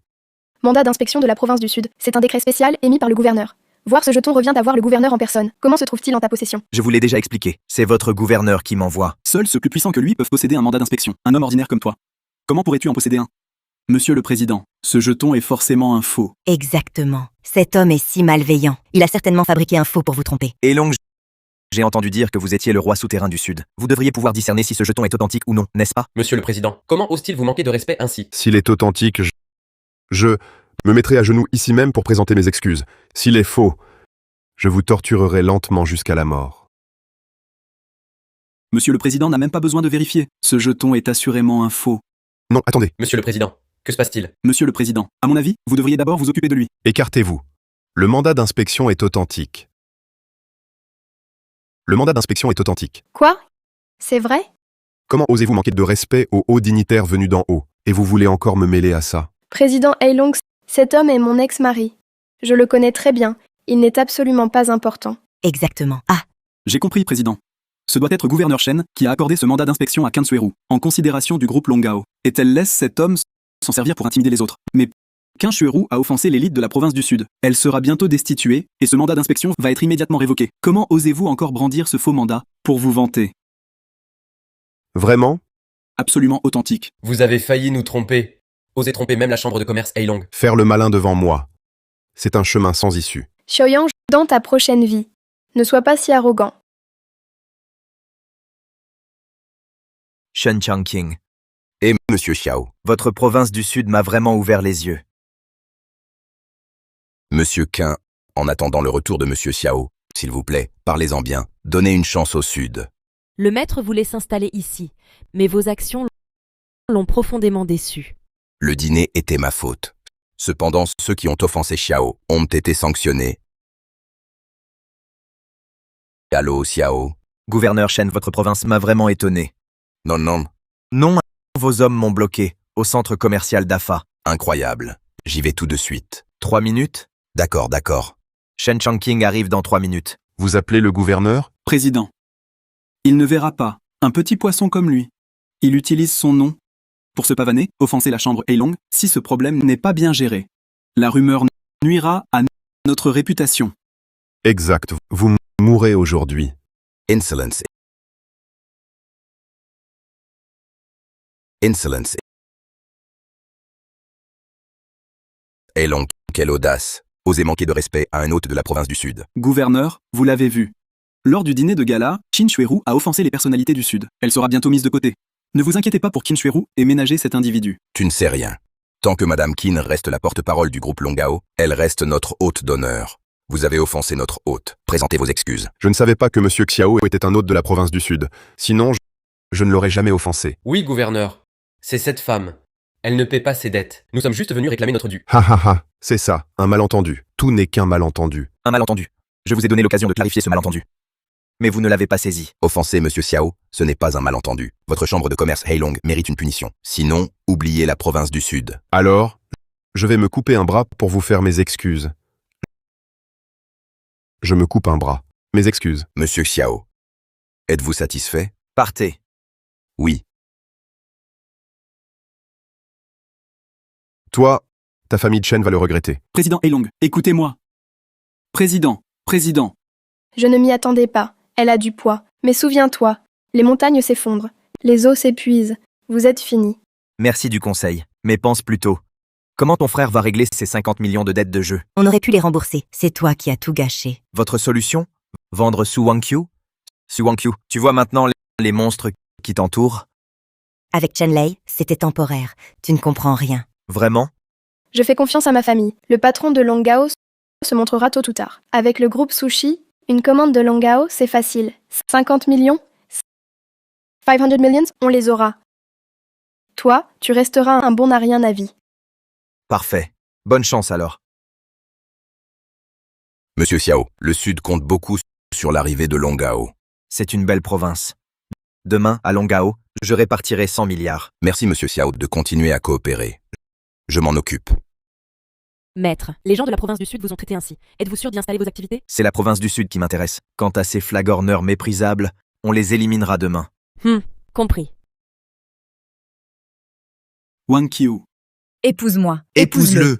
Mandat d'inspection de la province du Sud. C'est un décret spécial émis par le gouverneur. Voir ce jeton revient à voir le gouverneur en personne. Comment se trouve-t-il en ta possession? Je vous l'ai déjà expliqué. C'est votre gouverneur qui m'envoie. Seuls ceux plus puissants que lui peuvent posséder un mandat d'inspection. Un homme ordinaire comme toi. Comment pourrais-tu en posséder un? Monsieur le Président, ce jeton est forcément un faux. Exactement. Cet homme est si malveillant. Il a certainement fabriqué un faux pour vous tromper. Heilong, j'ai entendu dire que vous étiez le roi souterrain du Sud. Vous devriez pouvoir discerner si ce jeton est authentique ou non, n'est-ce pas? Monsieur le Président, comment ose-t-il vous manquer de respect ainsi? S'il est authentique, je me mettrai à genoux ici même pour présenter mes excuses. S'il est faux, je vous torturerai lentement jusqu'à la mort. Monsieur le Président n'a même pas besoin de vérifier. Ce jeton est assurément un faux. Non, attendez. Monsieur le Président, que se passe-t-il? Monsieur le Président, à mon avis, vous devriez d'abord vous occuper de lui. Écartez-vous. Le mandat d'inspection est authentique. Le mandat d'inspection est authentique. Quoi? C'est vrai? Comment osez-vous manquer de respect aux hauts dignitaires venus d'en haut? Et vous voulez encore me mêler à ça? Président Heilong, cet homme est mon ex-mari. Je le connais très bien. Il n'est absolument pas important. Exactement. Ah, J'ai compris, Président. Ce doit être gouverneur Shen qui a accordé ce mandat d'inspection à Qin Shuiru, en considération du groupe Longao. Et elle laisse cet homme s'en servir pour intimider les autres. Mais Qin Shuiru a offensé l'élite de la province du Sud. Elle sera bientôt destituée, et ce mandat d'inspection va être immédiatement révoqué. Comment osez-vous encore brandir ce faux mandat pour vous vanter? Vraiment? Absolument authentique. Vous avez failli nous tromper. Osez tromper même la chambre de commerce Heilong. Faire le malin devant moi. C'est un chemin sans issue. Xiaoyang, dans ta prochaine vie, ne sois pas si arrogant. Shen Changqing, Et Monsieur Xiao. votre province du Sud m'a vraiment ouvert les yeux. Monsieur Qin, en attendant le retour de Monsieur Xiao, s'il vous plaît, parlez-en bien. Donnez une chance au Sud. Le maître voulait s'installer ici, mais vos actions l'ont profondément déçu. Le dîner était ma faute. Cependant, ceux qui ont offensé Xiao ont été sanctionnés. Allô, Xiao? Gouverneur Shen, votre province m'a vraiment étonné. Non, non. Non, vos hommes m'ont bloqué, au centre commercial d'Afa. Incroyable. J'y vais tout de suite. 3 minutes? D'accord, d'accord. Shen Changqing arrive dans 3 minutes. Vous appelez le gouverneur? Président. Il ne verra pas un petit poisson comme lui. Il utilise son nom pour se pavaner, offenser la chambre Heilong, si ce problème n'est pas bien géré. La rumeur nuira à notre réputation. Exact. Vous mourrez aujourd'hui. Insolence. Insolence. Heilong, quelle audace. Osez manquer de respect à un hôte de la province du Sud. Gouverneur, vous l'avez vu. Lors du dîner de gala, Qin Shuiru a offensé les personnalités du Sud. Elle sera bientôt mise de côté. Ne vous inquiétez pas pour Qin Shuiru et ménagez cet individu. Tu ne sais rien. Tant que Madame Qin reste la porte-parole du groupe Longao, elle reste notre hôte d'honneur. Vous avez offensé notre hôte. Présentez vos excuses. Je ne savais pas que Monsieur Xiao était un hôte de la province du Sud. Sinon, je ne l'aurais jamais offensé. Oui, gouverneur. C'est cette femme. Elle ne paie pas ses dettes. Nous sommes juste venus réclamer notre dû. Ha ha ha, c'est ça, un malentendu. Tout n'est qu'un malentendu. Un malentendu. Je vous ai donné l'occasion de clarifier ce malentendu. Mais vous ne l'avez pas saisi. Offenser Monsieur Xiao, ce n'est pas un malentendu. Votre chambre de commerce Heilong mérite une punition. Sinon, oubliez la province du Sud. Alors, je vais me couper un bras pour vous faire mes excuses. Je me coupe un bras. Mes excuses. Monsieur Xiao, êtes-vous satisfait? Partez. Oui. Toi, ta famille Chen va le regretter. Président Heilong, écoutez-moi. Président. Je ne m'y attendais pas. Elle a du poids. Mais souviens-toi, les montagnes s'effondrent. Les eaux s'épuisent. Vous êtes fini. Merci du conseil. Mais pense plutôt. Comment ton frère va régler ces 50 millions de dettes de jeu? On aurait pu les rembourser. C'est toi qui as tout gâché. Votre solution? Vendre Su Wangqiu? Su Wangqiu, tu vois maintenant les monstres qui t'entourent? Avec Chen Lei, c'était temporaire. Tu ne comprends rien. Vraiment? Je fais confiance à ma famille. Le patron de Longao se montrera tôt ou tard. Avec le groupe Sushi, une commande de Longao, c'est facile. 50 millions? 500 millions, on les aura. Toi, tu resteras un bon à rien à vie. Parfait. Bonne chance alors. Monsieur Xiao, le Sud compte beaucoup sur l'arrivée de Longao. C'est une belle province. Demain, à Longao, je répartirai 100 milliards. Merci, Monsieur Xiao, de continuer à coopérer. Je m'en occupe. Maître, les gens de la province du Sud vous ont traité ainsi. Êtes-vous sûr d'y installer vos activités? C'est la province du Sud qui m'intéresse. Quant à ces flagorneurs méprisables, on les éliminera demain. Compris. Wang Qiu. Épouse-moi. Épouse-le.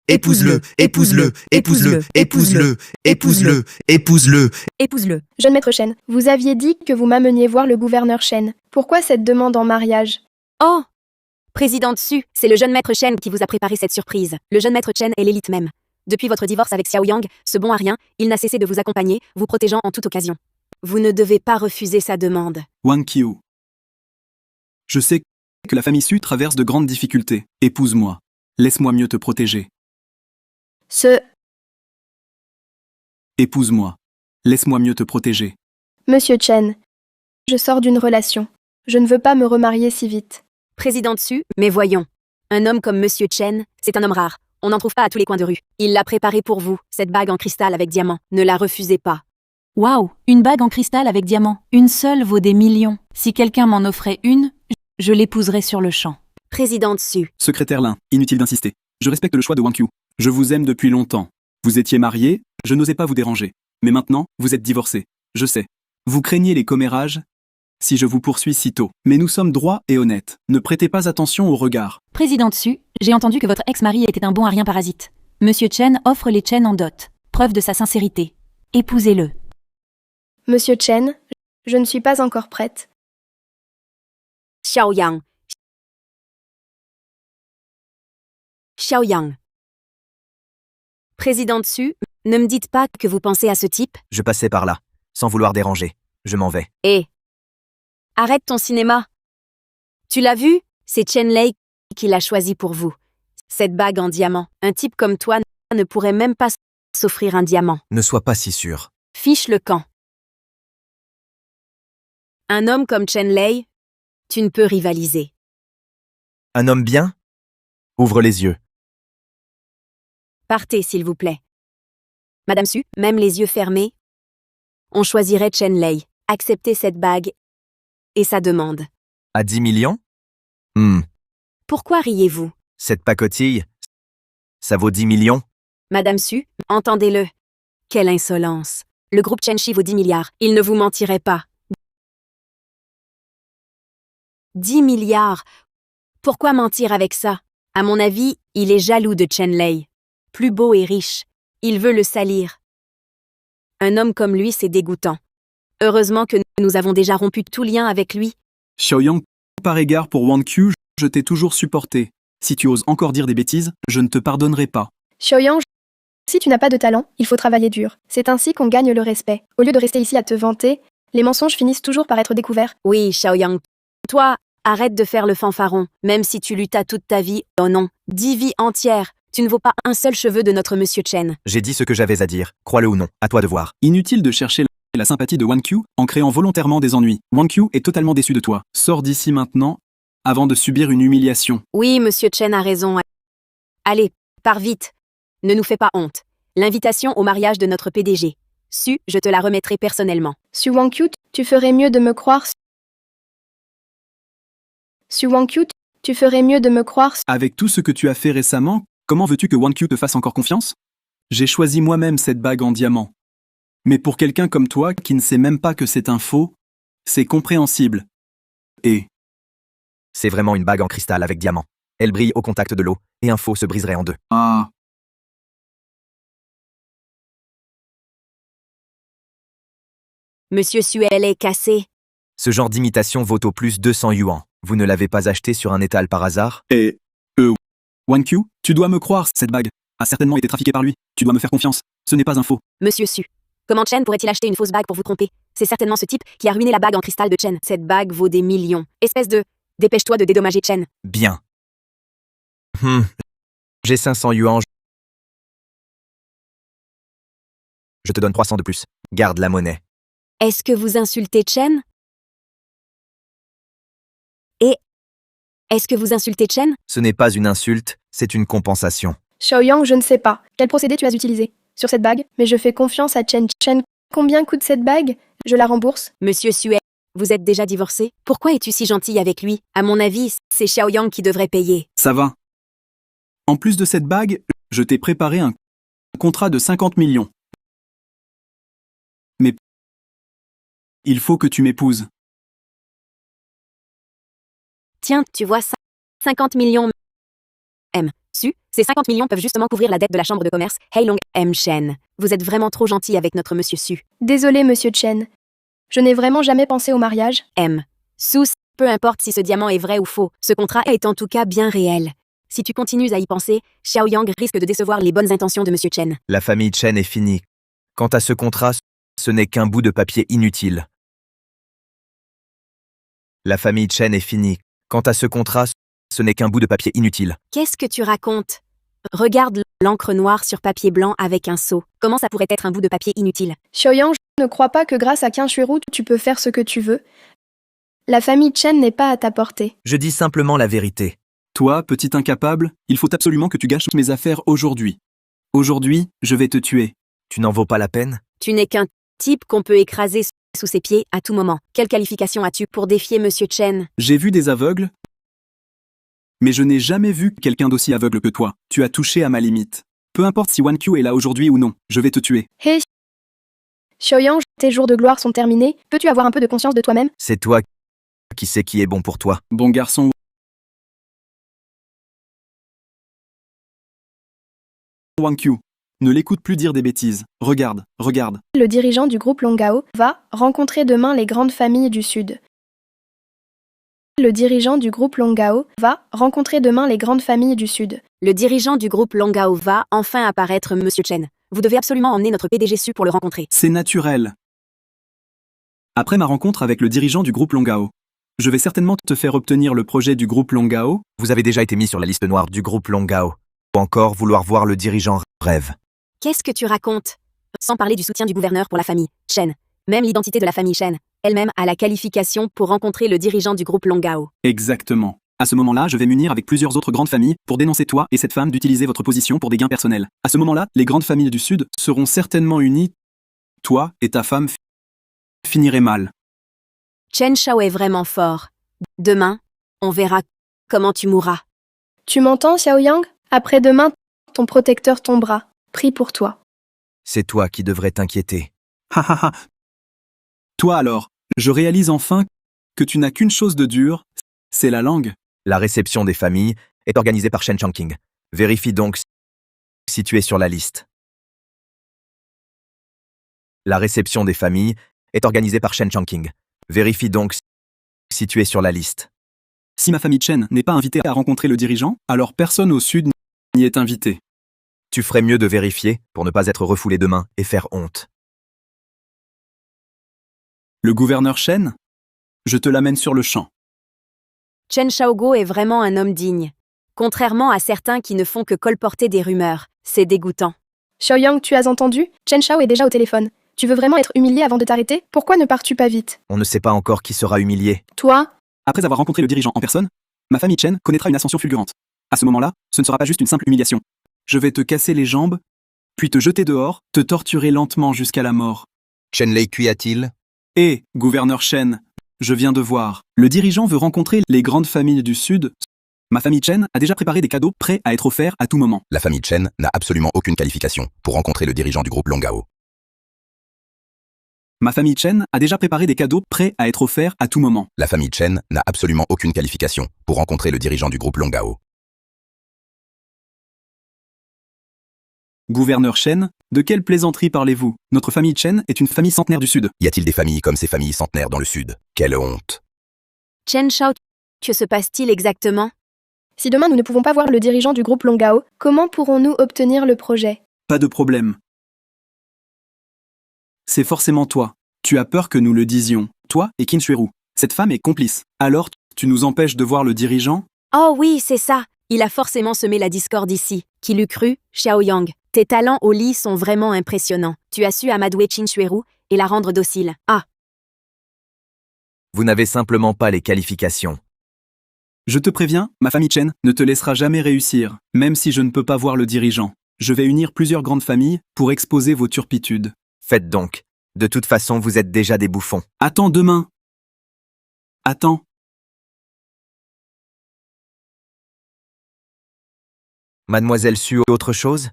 Épouse-le. Épouse-le. Épouse-le. Épouse-le. Épouse-le. Épouse-le. Épouse-le. Jeune maître Chen, vous aviez dit que vous m'ameniez voir le gouverneur Chen. Pourquoi cette demande en mariage? Oh! Président Tsu, c'est le jeune maître Chen qui vous a préparé cette surprise. Le jeune maître Chen est l'élite même. Depuis votre divorce avec Xiao Yang, ce bon à rien, il n'a cessé de vous accompagner, vous protégeant en toute occasion. Vous ne devez pas refuser sa demande. Wang Qiu. Je sais que la famille Su traverse de grandes difficultés. Épouse-moi. Laisse-moi mieux te protéger. Épouse-moi. Laisse-moi mieux te protéger. Monsieur Chen, je sors d'une relation. Je ne veux pas me remarier si vite. Président Tsu, mais voyons. Un homme comme Monsieur Chen, c'est un homme rare. On n'en trouve pas à tous les coins de rue. Il l'a préparé pour vous, cette bague en cristal avec diamant. Ne la refusez pas. Waouh, une bague en cristal avec diamant. Une seule vaut des millions. Si quelqu'un m'en offrait une, je l'épouserais sur le champ. Président Tsu. Secrétaire Lin, inutile d'insister. Je respecte le choix de Wang Qiu. Je vous aime depuis longtemps. Vous étiez marié, je n'osais pas vous déranger. Mais maintenant, vous êtes divorcé. Je sais. Vous craignez les commérages si je vous poursuis si tôt. Mais nous sommes droits et honnêtes. Ne prêtez pas attention aux regards. Président Tsu, j'ai entendu que votre ex-mari était un bon à rien parasite. Monsieur Chen offre les Chen en dot. Preuve de sa sincérité. Épousez-le. Monsieur Chen, je ne suis pas encore prête. Xiao Yang. Xiao Yang. Président Tsu, ne me dites pas que vous pensez à ce type. Je passais par là, sans vouloir déranger. Je m'en vais. Arrête ton cinéma. Tu l'as vu? C'est Chen Lei qui l'a choisi pour vous. Cette bague en diamant. Un type comme toi ne pourrait même pas s'offrir un diamant. Ne sois pas si sûr. Fiche le camp. Un homme comme Chen Lei, tu ne peux rivaliser. Un homme bien? Ouvre les yeux. Partez, s'il vous plaît. Madame Su, même les yeux fermés, on choisirait Chen Lei. Acceptez cette bague et sa demande. À 10 millions? Pourquoi riez-vous? Cette pacotille, ça vaut 10 millions? Madame Su, entendez-le. Quelle insolence. Le groupe Chenshi vaut 10 milliards. Il ne vous mentirait pas. 10 milliards. Pourquoi mentir avec ça? À mon avis, il est jaloux de Chen Lei. Plus beau et riche. Il veut le salir. Un homme comme lui, c'est dégoûtant. Heureusement que nous avons déjà rompu tout lien avec lui. Xiaoyang, par égard pour Wang Qiu, je t'ai toujours supporté. Si tu oses encore dire des bêtises, je ne te pardonnerai pas. Xiaoyang, si tu n'as pas de talent, il faut travailler dur. C'est ainsi qu'on gagne le respect. Au lieu de rester ici à te vanter, les mensonges finissent toujours par être découverts. Oui, Xiaoyang. Toi, arrête de faire le fanfaron, même si tu luttas toute ta vie. Oh non, 10 vies entières. Tu ne vaux pas un seul cheveu de notre Monsieur Chen. J'ai dit ce que j'avais à dire, crois-le ou non, à toi de voir. Inutile de chercher la sympathie de Wang Qiu en créant volontairement des ennuis. Wang Qiu est totalement déçu de toi. Sors d'ici maintenant, avant de subir une humiliation. Oui, Monsieur Chen a raison. Allez, pars vite. Ne nous fais pas honte. L'invitation au mariage de notre PDG. Su, je te la remettrai personnellement. Su Wang Qiu, tu ferais mieux de me croire. Su Wang Qiu, tu ferais mieux de me croire. Avec tout ce que tu as fait récemment, comment veux-tu que Wang Qiu te fasse encore confiance? J'ai choisi moi-même cette bague en diamant. Mais pour quelqu'un comme toi qui ne sait même pas que c'est un faux, c'est compréhensible. Et c'est vraiment une bague en cristal avec diamant. Elle brille au contact de l'eau, et un faux se briserait en deux. Ah. Monsieur Suel est cassé. Ce genre d'imitation vaut au plus 200 yuan. Vous ne l'avez pas acheté sur un étal par hasard? Wang Qiu, tu dois me croire, cette bague a certainement été trafiquée par lui. Tu dois me faire confiance. Ce n'est pas un faux. Monsieur Su, comment Chen pourrait-il acheter une fausse bague pour vous tromper? C'est certainement ce type qui a ruiné la bague en cristal de Chen. Cette bague vaut des millions. Espèce de... Dépêche-toi de dédommager Chen. Bien. J'ai 500 yuan. Je te donne 300 de plus. Garde la monnaie. Est-ce que vous insultez Chen? Est-ce que vous insultez Chen? Ce n'est pas une insulte, c'est une compensation. Xiaoyang, je ne sais pas. Quel procédé tu as utilisé sur cette bague? Mais je fais confiance à Chen. Chen, combien coûte cette bague? Je la rembourse. Monsieur Sue, vous êtes déjà divorcé? Pourquoi es-tu si gentil avec lui? À mon avis, c'est Xiaoyang qui devrait payer. Ça va. En plus de cette bague, je t'ai préparé un contrat de 50 millions. Mais il faut que tu m'épouses. Tiens, tu vois ça? 50 millions. Su, ces 50 millions peuvent justement couvrir la dette de la chambre de commerce Heilong M. Chen. Vous êtes vraiment trop gentil avec notre monsieur Su. Désolé, monsieur Chen. Je n'ai vraiment jamais pensé au mariage. Su, peu importe si ce diamant est vrai ou faux, ce contrat est en tout cas bien réel. Si tu continues à y penser, Xiaoyang risque de décevoir les bonnes intentions de monsieur Chen. La famille Chen est finie. Quant à ce contrat, ce n'est qu'un bout de papier inutile. La famille Chen est finie. Quant à ce contrat, ce n'est qu'un bout de papier inutile. Qu'est-ce que tu racontes? Regarde l'encre noire sur papier blanc avec un seau. Comment ça pourrait être un bout de papier inutile? Xiaoyang, je ne crois pas que grâce à Qinshuiru, tu peux faire ce que tu veux. La famille Chen n'est pas à ta portée. Je dis simplement la vérité. Toi, petit incapable, il faut absolument que tu gâches mes affaires aujourd'hui. Aujourd'hui, je vais te tuer. Tu n'en vaux pas la peine? Tu n'es qu'un type qu'on peut écraser sous ses pieds à tout moment. Quelle qualification as-tu pour défier monsieur Chen? J'ai vu des aveugles, mais je n'ai jamais vu quelqu'un d'aussi aveugle que toi. Tu as touché à ma limite. Peu importe si Wan Qiu est là aujourd'hui ou non, je vais te tuer. Hé Xiaoyang, tes jours de gloire sont terminés. Peux-tu avoir un peu de conscience de toi-même? C'est toi qui sais qui est bon pour toi. Bon garçon. Wang Qiu, ne l'écoute plus dire des bêtises. Regarde, regarde. Le dirigeant du groupe Longao va rencontrer demain les grandes familles du Sud. Le dirigeant du groupe Longao va rencontrer demain les grandes familles du Sud. Le dirigeant du groupe Longao va enfin apparaître, monsieur Chen. Vous devez absolument emmener notre PDG Su pour le rencontrer. C'est naturel. Après ma rencontre avec le dirigeant du groupe Longao, je vais certainement te faire obtenir le projet du groupe Longao. Vous avez déjà été mis sur la liste noire du groupe Longao. Ou encore vouloir voir le dirigeant rêve. Qu'est-ce que tu racontes? Sans parler du soutien du gouverneur pour la famille Chen. Même l'identité de la famille Chen elle-même a la qualification pour rencontrer le dirigeant du groupe Longao. Exactement. À ce moment-là, je vais m'unir avec plusieurs autres grandes familles pour dénoncer toi et cette femme d'utiliser votre position pour des gains personnels. À ce moment-là, les grandes familles du Sud seront certainement unies. Toi et ta femme finirez mal. Chen Shao est vraiment fort. Demain, on verra comment tu mourras. Tu m'entends, Xiaoyang? Après-demain, ton protecteur tombera. Prie pour toi. C'est toi qui devrais t'inquiéter. Ha ha ha. Toi alors, je réalise enfin que tu n'as qu'une chose de dure, c'est la langue. La réception des familles est organisée par Shen Changqing. Vérifie donc si tu es sur la liste. La réception des familles est organisée par Shen Changqing. Vérifie donc si tu es sur la liste. Si ma famille Chen n'est pas invitée à rencontrer le dirigeant, alors personne au Sud n'y est invité. Tu ferais mieux de vérifier pour ne pas être refoulé demain et faire honte. Le gouverneur Chen? Je te l'amène sur le champ. Chen Shaogo est vraiment un homme digne. Contrairement à certains qui ne font que colporter des rumeurs, c'est dégoûtant. Xiaoyang, tu as entendu? Chen Shao est déjà au téléphone. Tu veux vraiment être humilié avant de t'arrêter? Pourquoi ne pars-tu pas vite? On ne sait pas encore qui sera humilié. Toi? Après avoir rencontré le dirigeant en personne, ma famille Chen connaîtra une ascension fulgurante. À ce moment-là, ce ne sera pas juste une simple humiliation. Je vais te casser les jambes, puis te jeter dehors, te torturer lentement jusqu'à la mort. Chen Lei Kui a-t-il? Hé, gouverneur Chen, je viens de voir. Le dirigeant veut rencontrer les grandes familles du Sud. Ma famille Chen a déjà préparé des cadeaux prêts à être offerts à tout moment. La famille Chen n'a absolument aucune qualification pour rencontrer le dirigeant du groupe Longao. Ma famille Chen a déjà préparé des cadeaux prêts à être offerts à tout moment. La famille Chen n'a absolument aucune qualification pour rencontrer le dirigeant du groupe Longao. Gouverneur Chen, de quelle plaisanterie parlez-vous? Notre famille Chen est une famille centenaire du Sud. Y a-t-il des familles comme ces familles centenaires dans le Sud? Quelle honte! Chen Shao, que se passe-t-il exactement? Si demain nous ne pouvons pas voir le dirigeant du groupe Longao, comment pourrons-nous obtenir le projet? Pas de problème. C'est forcément toi. Tu as peur que nous le disions. Toi et Qinshuiru. Cette femme est complice. Alors, tu nous empêches de voir le dirigeant? Oh oui, c'est ça. Il a forcément semé la discorde ici. Qui l'eût cru, Xiaoyang? Tes talents au lit sont vraiment impressionnants. Tu as su amadouer Qinshuiru et la rendre docile. Ah! Vous n'avez simplement pas les qualifications. Je te préviens, ma famille Chen ne te laissera jamais réussir, même si je ne peux pas voir le dirigeant. Je vais unir plusieurs grandes familles pour exposer vos turpitudes. Faites donc. De toute façon, vous êtes déjà des bouffons. Attends demain. Attends. Mademoiselle Su, autre chose?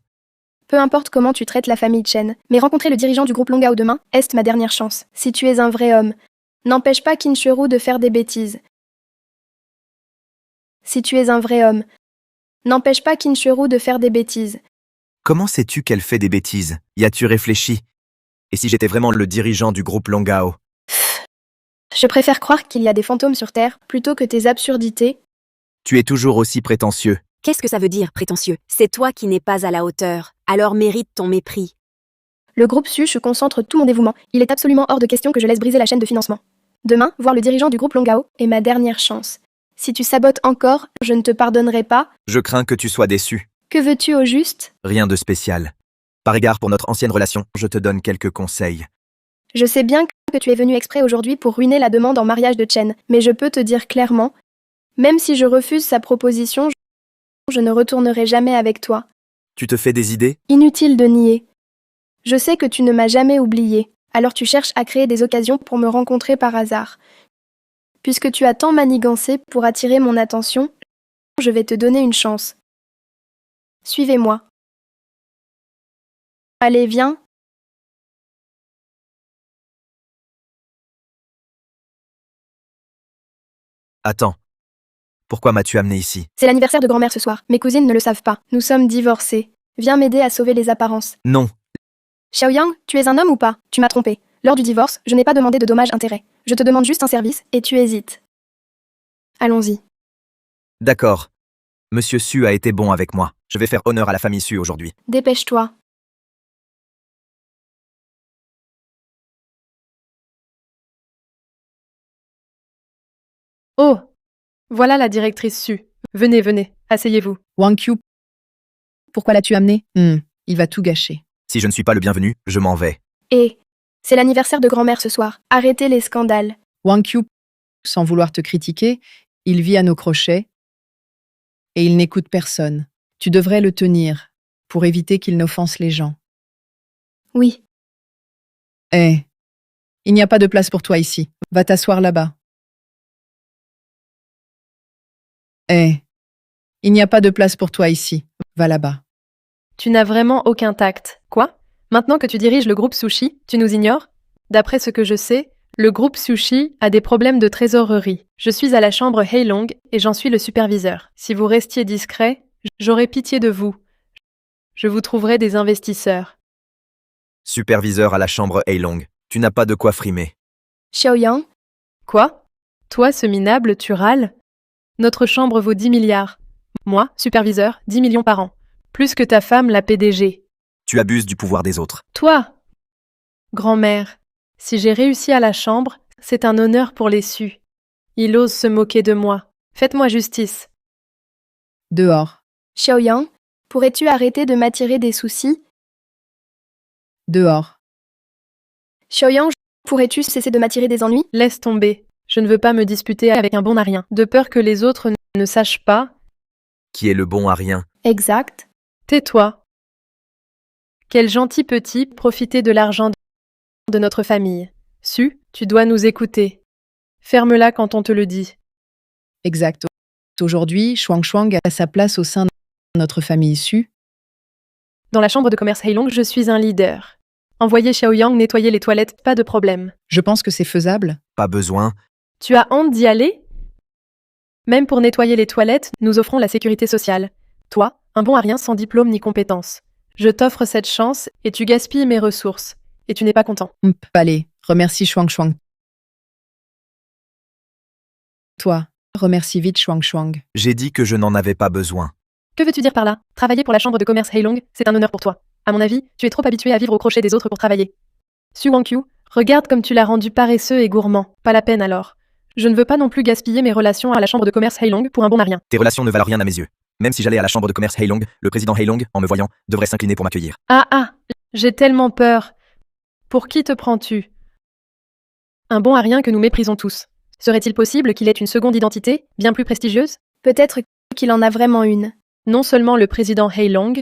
Peu importe comment tu traites la famille Chen, mais rencontrer le dirigeant du groupe Longao demain est ma dernière chance. Si tu es un vrai homme, n'empêche pas Kinshuru de faire des bêtises. Si tu es un vrai homme, n'empêche pas Kinshuru de faire des bêtises. Comment sais-tu qu'elle fait des bêtises? Y as-tu réfléchi? Et si j'étais vraiment le dirigeant du groupe Longao? Je préfère croire qu'il y a des fantômes sur Terre plutôt que tes absurdités. Tu es toujours aussi prétentieux. Qu'est-ce que ça veut dire, prétentieux? C'est toi qui n'es pas à la hauteur. Alors mérite ton mépris. Le groupe Su concentre tout mon dévouement. Il est absolument hors de question que je laisse briser la chaîne de financement. Demain, voir le dirigeant du groupe Longao est ma dernière chance. Si tu sabotes encore, je ne te pardonnerai pas. Je crains que tu sois déçu. Que veux-tu au juste? Rien de spécial. Par égard pour notre ancienne relation, je te donne quelques conseils. Je sais bien que tu es venu exprès aujourd'hui pour ruiner la demande en mariage de Chen, mais je peux te dire clairement, même si je refuse sa proposition, je ne retournerai jamais avec toi. Tu te fais des idées? Inutile de nier. Je sais que tu ne m'as jamais oublié, alors tu cherches à créer des occasions pour me rencontrer par hasard. Puisque tu as tant manigancé pour attirer mon attention, je vais te donner une chance. Suivez-moi. Allez, viens. Attends. Pourquoi m'as-tu amené ici? C'est l'anniversaire de grand-mère ce soir. Mes cousines ne le savent pas. Nous sommes divorcés. Viens m'aider à sauver les apparences. Non. Xiaoyang, tu es un homme ou pas? Tu m'as trompé. Lors du divorce, je n'ai pas demandé de dommages-intérêts. Je te demande juste un service, et tu hésites. Allons-y. D'accord. Monsieur Su a été bon avec moi. Je vais faire honneur à la famille Su aujourd'hui. Dépêche-toi. Oh! Voilà la directrice Su. Venez, venez, asseyez-vous. Wang Qiu, pourquoi l'as-tu amené? Il va tout gâcher. Si je ne suis pas le bienvenu, je m'en vais. Et c'est l'anniversaire de grand-mère ce soir. Arrêtez les scandales. Wang Qiu, sans vouloir te critiquer, il vit à nos crochets et il n'écoute personne. Tu devrais le tenir pour éviter qu'il n'offense les gens. Oui. Il n'y a pas de place pour toi ici. Va t'asseoir là-bas. Il n'y a pas de place pour toi ici. Va là-bas. Tu n'as vraiment aucun tact. Quoi? Maintenant que tu diriges le groupe Sushi, tu nous ignores? D'après ce que je sais, le groupe Sushi a des problèmes de trésorerie. Je suis à la chambre Heilong et j'en suis le superviseur. Si vous restiez discret, j'aurais pitié de vous. Je vous trouverai des investisseurs. Superviseur à la chambre Heilong. Tu n'as pas de quoi frimer. Xiaoyang? Quoi? Toi, ce minable, tu râles? Notre chambre vaut 10 milliards. Moi, superviseur, 10 millions par an. Plus que ta femme, la PDG. Tu abuses du pouvoir des autres. Toi! Grand-mère, si j'ai réussi à la chambre, c'est un honneur pour les Su. Il ose se moquer de moi. Faites-moi justice. Dehors. Xiaoyang, pourrais-tu arrêter de m'attirer des soucis? Dehors. Xiaoyang, pourrais-tu cesser de m'attirer des ennuis? Laisse tomber. Je ne veux pas me disputer avec un bon à rien, de peur que les autres ne sachent pas. Qui est le bon à rien? Exact. Tais-toi. Quel gentil petit profiter de l'argent de notre famille. Su, tu dois nous écouter. Ferme-la quand on te le dit. Exact. Aujourd'hui, Shuang a sa place au sein de notre famille Su. Dans la chambre de commerce Heilong, je suis un leader. Envoyez Xiaoyang nettoyer les toilettes, pas de problème. Je pense que c'est faisable. Pas besoin. Tu as honte d'y aller? Même pour nettoyer les toilettes, nous offrons la sécurité sociale. Toi, un bon à rien sans diplôme ni compétence. Je t'offre cette chance et tu gaspilles mes ressources. Et tu n'es pas content. Allez, remercie Shuang. Toi, remercie vite Shuang. J'ai dit que je n'en avais pas besoin. Que veux-tu dire par là? Travailler pour la chambre de commerce Heilong, c'est un honneur pour toi. À mon avis, tu es trop habitué à vivre au crochet des autres pour travailler. Su Wangqiu, regarde comme tu l'as rendu paresseux et gourmand. Pas la peine alors. Je ne veux pas non plus gaspiller mes relations à la chambre de commerce Heilong pour un bon à rien. Tes relations ne valent rien à mes yeux. Même si j'allais à la chambre de commerce Heilong, le président Heilong, en me voyant, devrait s'incliner pour m'accueillir. Ah, j'ai tellement peur. Pour qui te prends-tu? Un bon à rien que nous méprisons tous. Serait-il possible qu'il ait une seconde identité, bien plus prestigieuse? Peut-être qu'il en a vraiment une. Non seulement le président Heilong,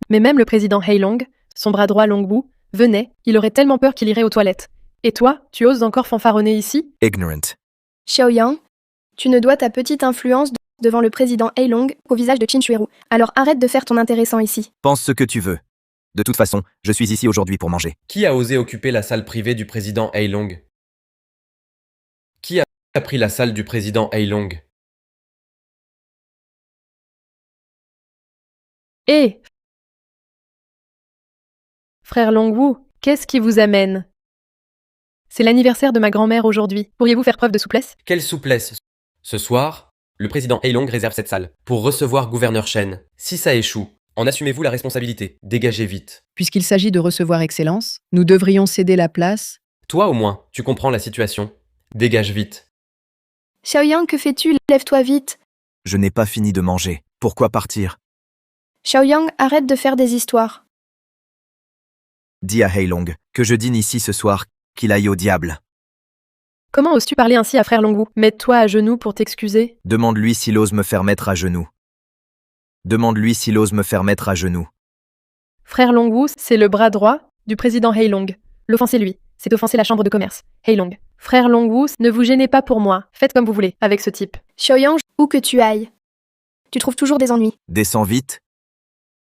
mais même le président Heilong, son bras droit Longwu, venait, il aurait tellement peur qu'il irait aux toilettes. Et toi, tu oses encore fanfaronner ici? Ignorant. Xiaoyang, tu ne dois ta petite influence devant le président Heilong au visage de Qin Shuiru. Alors arrête de faire ton intéressant ici. Pense ce que tu veux. De toute façon, je suis ici aujourd'hui pour manger. Qui a osé occuper la salle privée du président Heilong? Qui a pris la salle du président Heilong? Hé! Frère Longwu, qu'est-ce qui vous amène? C'est l'anniversaire de ma grand-mère aujourd'hui. Pourriez-vous faire preuve de souplesse? Quelle souplesse! Ce soir, le président Heilong réserve cette salle pour recevoir gouverneur Shen. Si ça échoue, en assumez-vous la responsabilité. Dégagez vite. Puisqu'il s'agit de recevoir Excellence, nous devrions céder la place. Toi au moins, tu comprends la situation. Dégage vite. Xiaoyang, que fais-tu? Lève-toi vite. Je n'ai pas fini de manger. Pourquoi partir? Xiaoyang, arrête de faire des histoires. Dis à Heilong que je dîne ici ce soir, qu'il aille au diable. Comment oses-tu parler ainsi à frère Longwu? Mets-toi à genoux pour t'excuser. Demande-lui s'il ose me faire mettre à genoux. Demande-lui s'il ose me faire mettre à genoux. Frère Longwu, c'est le bras droit du président Heilong. L'offenser lui, c'est offenser la chambre de commerce. Heilong. Frère Longwu, ne vous gênez pas pour moi. Faites comme vous voulez avec ce type. Xiaoyang, où que tu ailles. Tu trouves toujours des ennuis. Descends vite.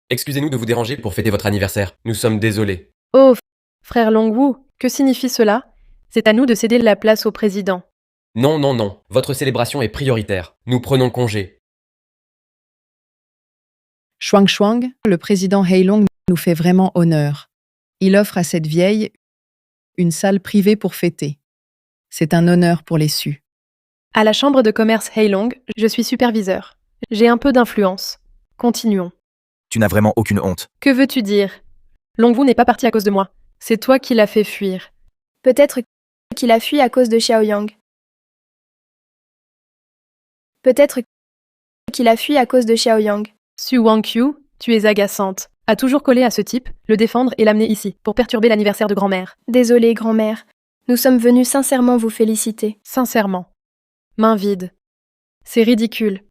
Excusez-nous de vous déranger pour fêter votre anniversaire. Nous sommes désolés. Oh, frère Longwu, que signifie cela? C'est à nous de céder la place au président. Non, non, non. Votre célébration est prioritaire. Nous prenons congé. Shuang, le président Heilong nous fait vraiment honneur. Il offre à cette vieille une salle privée pour fêter. C'est un honneur pour les Su. À la chambre de commerce Heilong, je suis superviseur. J'ai un peu d'influence. Continuons. Tu n'as vraiment aucune honte. Que veux-tu dire? Longwu n'est pas parti à cause de moi. C'est toi qui l'as fait fuir. Peut-être qu'il a fui à cause de Xiaoyang. Peut-être qu'il a fui à cause de Xiaoyang. Su Wangqiu, tu es agaçante. A toujours collé à ce type, le défendre et l'amener ici, pour perturber l'anniversaire de grand-mère. Désolée, grand-mère. Nous sommes venus sincèrement vous féliciter. Sincèrement. Main vide. C'est ridicule.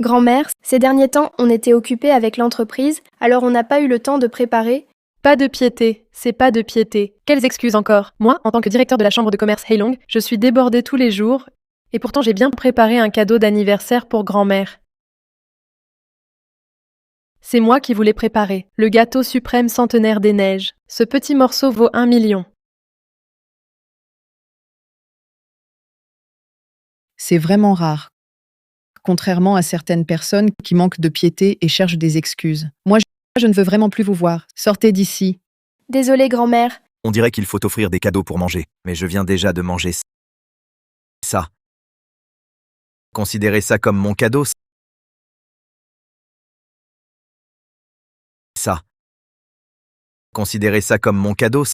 Grand-mère, ces derniers temps, on était occupés avec l'entreprise, alors on n'a pas eu le temps de préparer. Pas de piété, c'est pas de piété. Quelles excuses encore? Moi, en tant que directeur de la chambre de commerce Heilong, je suis débordée tous les jours, et pourtant j'ai bien préparé un cadeau d'anniversaire pour grand-mère. C'est moi qui vous l'ai préparé, le gâteau suprême centenaire des neiges. Ce petit morceau vaut 1 million. C'est vraiment rare. Contrairement à certaines personnes qui manquent de piété et cherchent des excuses. Moi, je ne veux vraiment plus vous voir. Sortez d'ici. Désolée, grand-mère. On dirait qu'il faut offrir des cadeaux pour manger, mais je viens déjà de manger ça. Considérez ça comme mon cadeau. Ça. Considérez ça comme mon cadeau.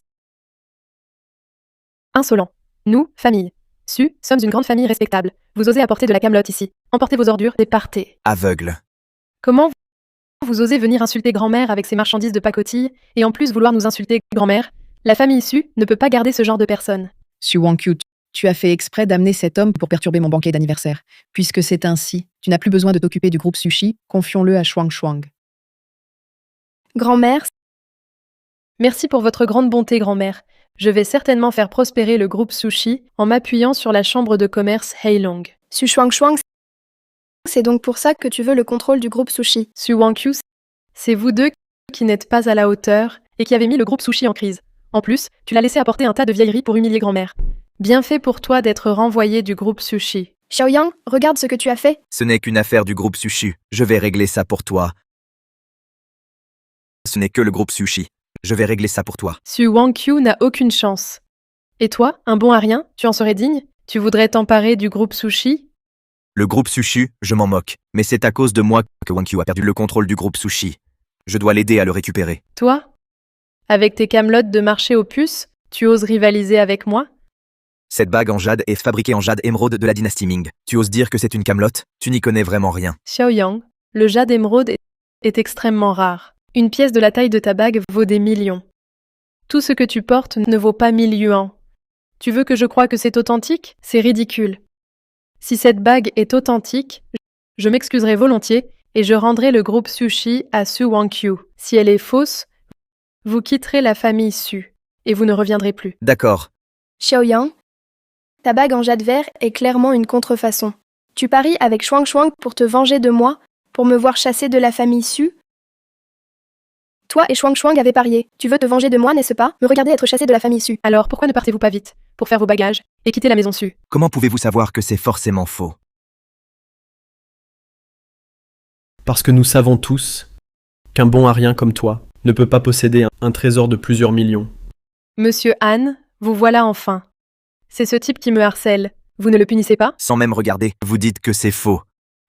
Insolent. Nous, famille. Su, sommes une grande famille respectable. Vous osez apporter de la camelote ici. Emportez vos ordures et partez. Aveugle. Comment vous osez venir insulter grand-mère avec ses marchandises de pacotille, et en plus vouloir nous insulter, grand-mère? La famille Su ne peut pas garder ce genre de personne. Su Wangqiu, tu as fait exprès d'amener cet homme pour perturber mon banquet d'anniversaire. Puisque c'est ainsi, tu n'as plus besoin de t'occuper du groupe Sushi, confions-le à Shuang. Grand-mère. Merci pour votre grande bonté, grand-mère. Je vais certainement faire prospérer le groupe Sushi en m'appuyant sur la chambre de commerce Heilong. Su Shuang, c'est donc pour ça que tu veux le contrôle du groupe Sushi. Su Wangqiu, c'est vous deux qui n'êtes pas à la hauteur et qui avez mis le groupe Sushi en crise. En plus, tu l'as laissé apporter un tas de vieilleries pour humilier grand-mère. Bien fait pour toi d'être renvoyé du groupe Sushi. Xiaoyang, regarde ce que tu as fait. Ce n'est qu'une affaire du groupe Sushi. Je vais régler ça pour toi. Ce n'est que le groupe Sushi. Je vais régler ça pour toi. Su Wangqiu n'a aucune chance. Et toi, un bon à rien, tu en serais digne? Tu voudrais t'emparer du groupe Sushi? Le groupe Sushi, je m'en moque. Mais c'est à cause de moi que Wangqiu a perdu le contrôle du groupe Sushi. Je dois l'aider à le récupérer. Toi? Avec tes camelotes de marché aux puces, tu oses rivaliser avec moi? Cette bague en jade est fabriquée en jade émeraude de la dynastie Ming. Tu oses dire que c'est une camelote? Tu n'y connais vraiment rien. Xiaoyang, le jade émeraude est extrêmement rare. Une pièce de la taille de ta bague vaut des millions. Tout ce que tu portes ne vaut pas 1000 yuans. Tu veux que je croie que c'est authentique? C'est ridicule. Si cette bague est authentique, Je m'excuserai volontiers et je rendrai le groupe Sushi à Su Wangqiu. Si elle est fausse, vous quitterez la famille Su et vous ne reviendrez plus. D'accord. Xiaoyang, ta bague en jade vert est clairement une contrefaçon. Tu paries avec Shuang Shuang pour te venger de moi, pour me voir chasser de la famille Su? Toi et Shuang Shuang avez parié. Tu veux te venger de moi, n'est-ce pas? Me regarder être chassé de la famille Su. Alors pourquoi ne partez-vous pas vite pour faire vos bagages et quitter la maison Su? Comment pouvez-vous savoir que c'est forcément faux? Parce que nous savons tous qu'un bon à rien comme toi ne peut pas posséder un trésor de plusieurs millions. Monsieur Han, vous voilà enfin. C'est ce type qui me harcèle. Vous ne le punissez pas? Sans même regarder, vous dites que c'est faux.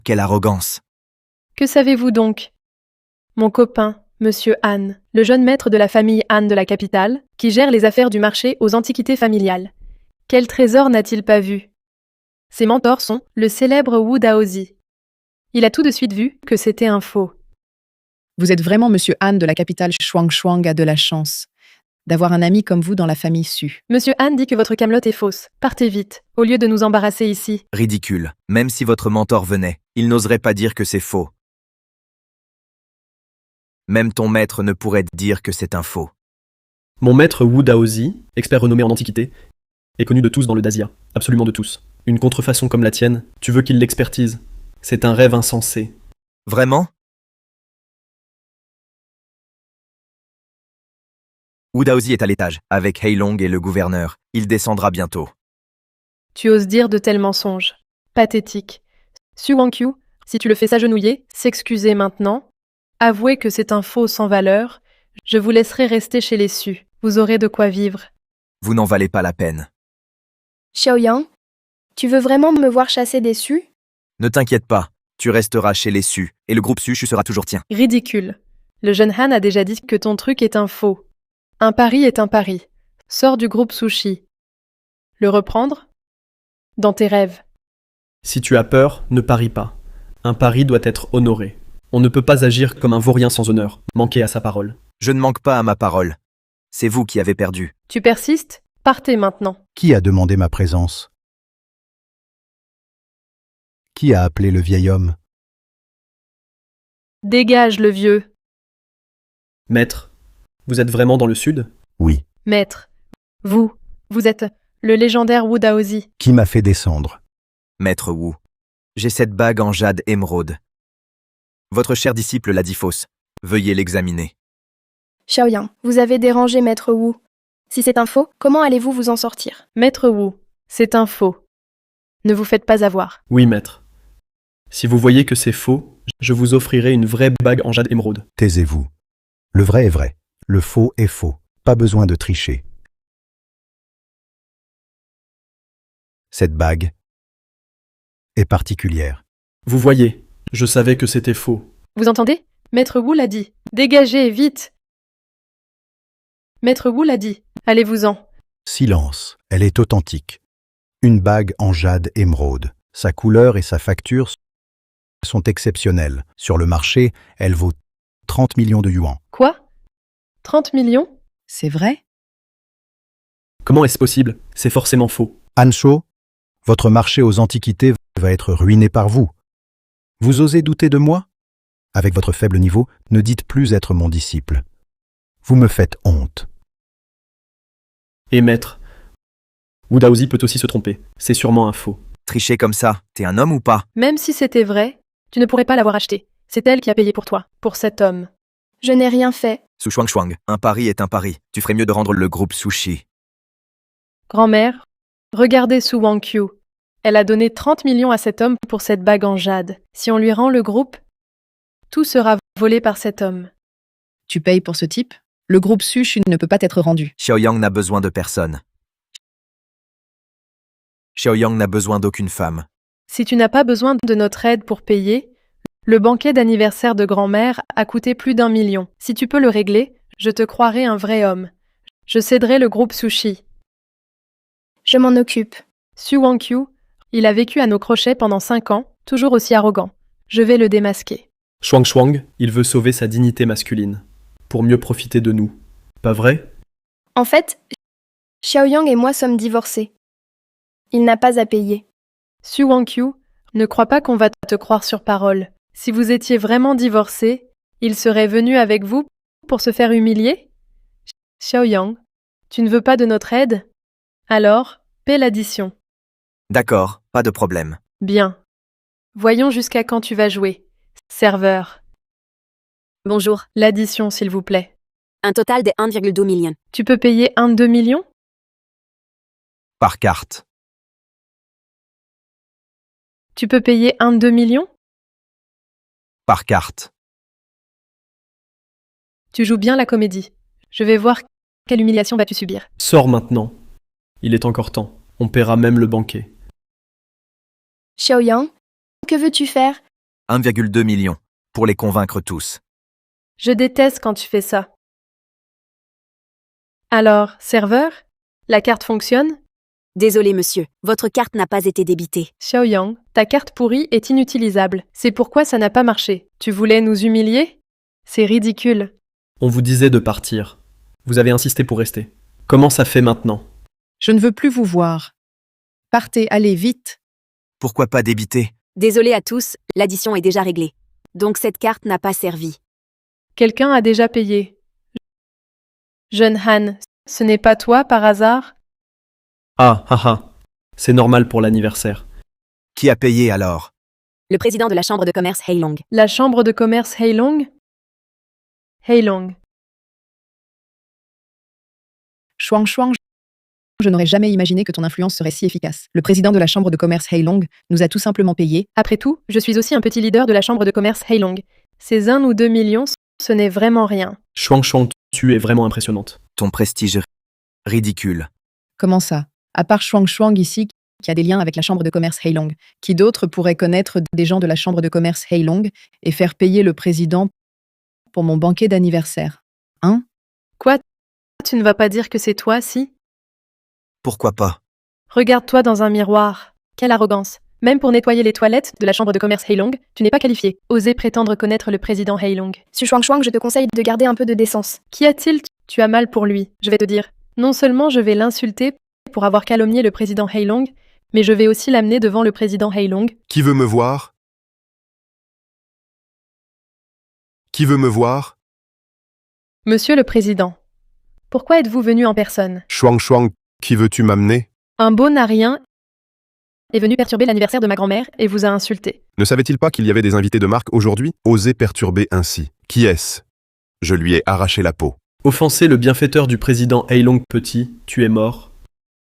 Quelle arrogance. Que savez-vous donc? Mon copain, Monsieur Han, le jeune maître de la famille Han de la capitale, qui gère les affaires du marché aux antiquités familiales. Quel trésor n'a-t-il pas vu? Ses mentors sont le célèbre Wu Daozi. Il a tout de suite vu que c'était un faux. Vous êtes vraiment Monsieur Han de la capitale. Shuang Shuang a de la chance d'avoir un ami comme vous dans la famille Su. Monsieur Han dit que votre camelote est fausse. Partez vite, au lieu de nous embarrasser ici. Ridicule. Même si votre mentor venait, il n'oserait pas dire que c'est faux. Même ton maître ne pourrait dire que c'est un faux. Mon maître Wu Daozi, expert renommé en antiquité, est connu de tous dans le Daxia. Absolument de tous. Une contrefaçon comme la tienne, tu veux qu'il l'expertise. C'est un rêve insensé. Vraiment? Wu Daozi est à l'étage, avec Hei Long et le gouverneur. Il descendra bientôt. Tu oses dire de tels mensonges. Pathétique. Su Wangqiu, si tu le fais s'agenouiller, s'excuser maintenant, avouer que c'est un faux sans valeur, je vous laisserai rester chez les Su. Vous aurez de quoi vivre. Vous n'en valez pas la peine. Xiaoyang, tu veux vraiment me voir chasser des Su? Ne t'inquiète pas, tu resteras chez les Su, et le groupe Su sera toujours tien. Ridicule. Le jeune Han a déjà dit que ton truc est un faux. Un pari est un pari. Sors du groupe Sushi. Le reprendre? Dans tes rêves. Si tu as peur, ne parie pas. Un pari doit être honoré. On ne peut pas agir comme un vaurien sans honneur, manquer à sa parole. Je ne manque pas à ma parole. C'est vous qui avez perdu. Tu persistes? Partez maintenant. Qui a demandé ma présence? Qui a appelé le vieil homme? Dégage le vieux. Maître, vous êtes vraiment dans le sud? Oui. Maître, vous êtes le légendaire Wu Daozi. Qui m'a fait descendre? Maître Wu, j'ai cette bague en jade émeraude. Votre cher disciple l'a dit fausse. Veuillez l'examiner. Xiaoyang, vous avez dérangé Maître Wu. Si c'est un faux, comment allez-vous vous en sortir? Maître Wu, c'est un faux. Ne vous faites pas avoir. Oui, maître. Si vous voyez que c'est faux, je vous offrirai une vraie bague en jade émeraude. Taisez-vous. Le vrai est vrai. Le faux est faux. Pas besoin de tricher. Cette bague est particulière. Vous voyez, je savais que c'était faux. Vous entendez? Maître Wu l'a dit. Dégagez, vite! Maître Wu l'a dit. Allez-vous-en. Silence. Elle est authentique. Une bague en jade émeraude. Sa couleur et sa facture sont exceptionnelles. Sur le marché, elle vaut 30 millions de yuans. Quoi? 30 millions? C'est vrai? Comment est-ce possible? C'est forcément faux. Anshou, votre marché aux antiquités va être ruiné par vous. Vous osez douter de moi? Avec votre faible niveau, ne dites plus être mon disciple. Vous me faites honte. Et maître, Wu Daozi peut aussi se tromper. C'est sûrement un faux. Tricher comme ça, t'es un homme ou pas? Même si c'était vrai, tu ne pourrais pas l'avoir acheté. C'est elle qui a payé pour toi, pour cet homme. Je n'ai rien fait. Su Shuang Shuang, un pari est un pari. Tu ferais mieux de rendre le groupe Sushi. Grand-mère, regardez Su Wangqiu. Elle a donné 30 millions à cet homme pour cette bague en jade. Si on lui rend le groupe, tout sera volé par cet homme. Tu payes pour ce type? Le groupe Sushi ne peut pas être rendu. Xiaoyang n'a besoin de personne. Xiaoyang n'a besoin d'aucune femme. Si tu n'as pas besoin de notre aide pour payer, le banquet d'anniversaire de grand-mère a coûté plus d'1 million. Si tu peux le régler, je te croirai un vrai homme. Je céderai le groupe Sushi. Je m'en occupe. Su Wangqiu, il a vécu à nos crochets pendant 5 ans, toujours aussi arrogant. Je vais le démasquer. Shuang Shuang, il veut sauver sa dignité masculine, pour mieux profiter de nous. Pas vrai? En fait, Xiaoyang et moi sommes divorcés. Il n'a pas à payer. Su Wangqiu, Ne crois pas qu'on va te croire sur parole. Si vous étiez vraiment divorcés, il serait venu avec vous pour se faire humilier? Xiaoyang, tu ne veux pas de notre aide? Alors, paie l'addition. D'accord, pas de problème. Bien. Voyons jusqu'à quand tu vas jouer. Serveur. Bonjour. L'addition, s'il vous plaît. Un total de 1,2 million. Tu peux payer 1,2 million? Par carte. Tu peux payer 1,2 million? Par carte. Tu joues bien la comédie. Je vais voir quelle humiliation vas-tu subir. Sors maintenant. Il est encore temps. On paiera même le banquet. Xiaoyang, que veux-tu faire? 1,2 million. Pour les convaincre tous. Je déteste quand tu fais ça. Alors, serveur, la carte fonctionne? Désolé, monsieur. Votre carte n'a pas été débitée. Xiaoyang, ta carte pourrie est inutilisable. C'est pourquoi ça n'a pas marché. Tu voulais nous humilier? C'est ridicule. On vous disait de partir. Vous avez insisté pour rester. Comment ça fait maintenant? Je ne veux plus vous voir. Partez, allez, vite. Pourquoi pas débiter? Désolé à tous, l'addition est déjà réglée. Donc cette carte n'a pas servi. Quelqu'un a déjà payé. Jeune Han, ce n'est pas toi par hasard? Ah, haha. C'est normal pour l'anniversaire. Qui a payé alors? Le président de la chambre de commerce Heilong. La chambre de commerce Heilong? Heilong. Shuang, je n'aurais jamais imaginé que ton influence serait si efficace. Le président de la chambre de commerce Heilong nous a tout simplement payé. Après tout, je suis aussi un petit leader de la chambre de commerce Heilong. Ces 1 ou 2 millions, ce n'est vraiment rien. Shuang, tu es vraiment impressionnante. Ton prestige ridicule. Comment ça? À part Shuang ici, qui a des liens avec la chambre de commerce Heilong, qui d'autre pourrait connaître des gens de la chambre de commerce Heilong et faire payer le président pour mon banquet d'anniversaire? Hein? Quoi? Tu ne vas pas dire que c'est toi, si? Pourquoi pas? Regarde-toi dans un miroir. Quelle arrogance. Même pour nettoyer les toilettes de la chambre de commerce Heilong, tu n'es pas qualifié. Osez prétendre connaître le président Heilong. Su Shuang, je te conseille de garder un peu de décence. Qu'y a-t-il? Tu as mal pour lui, je vais te dire. Non seulement je vais l'insulter pour avoir calomnié le président Heilong, mais je vais aussi l'amener devant le président Heilong. Qui veut me voir? Qui veut me voir? Monsieur le président, pourquoi êtes-vous venu en personne? Shuang, qui veux-tu m'amener? Un beau narien est venu perturber l'anniversaire de ma grand-mère et vous a insulté. Ne savait-il pas qu'il y avait des invités de marque aujourd'hui? Osez perturber ainsi. Qui est-ce? Je lui ai arraché la peau. Offenser le bienfaiteur du président Heilong Petit, tu es mort.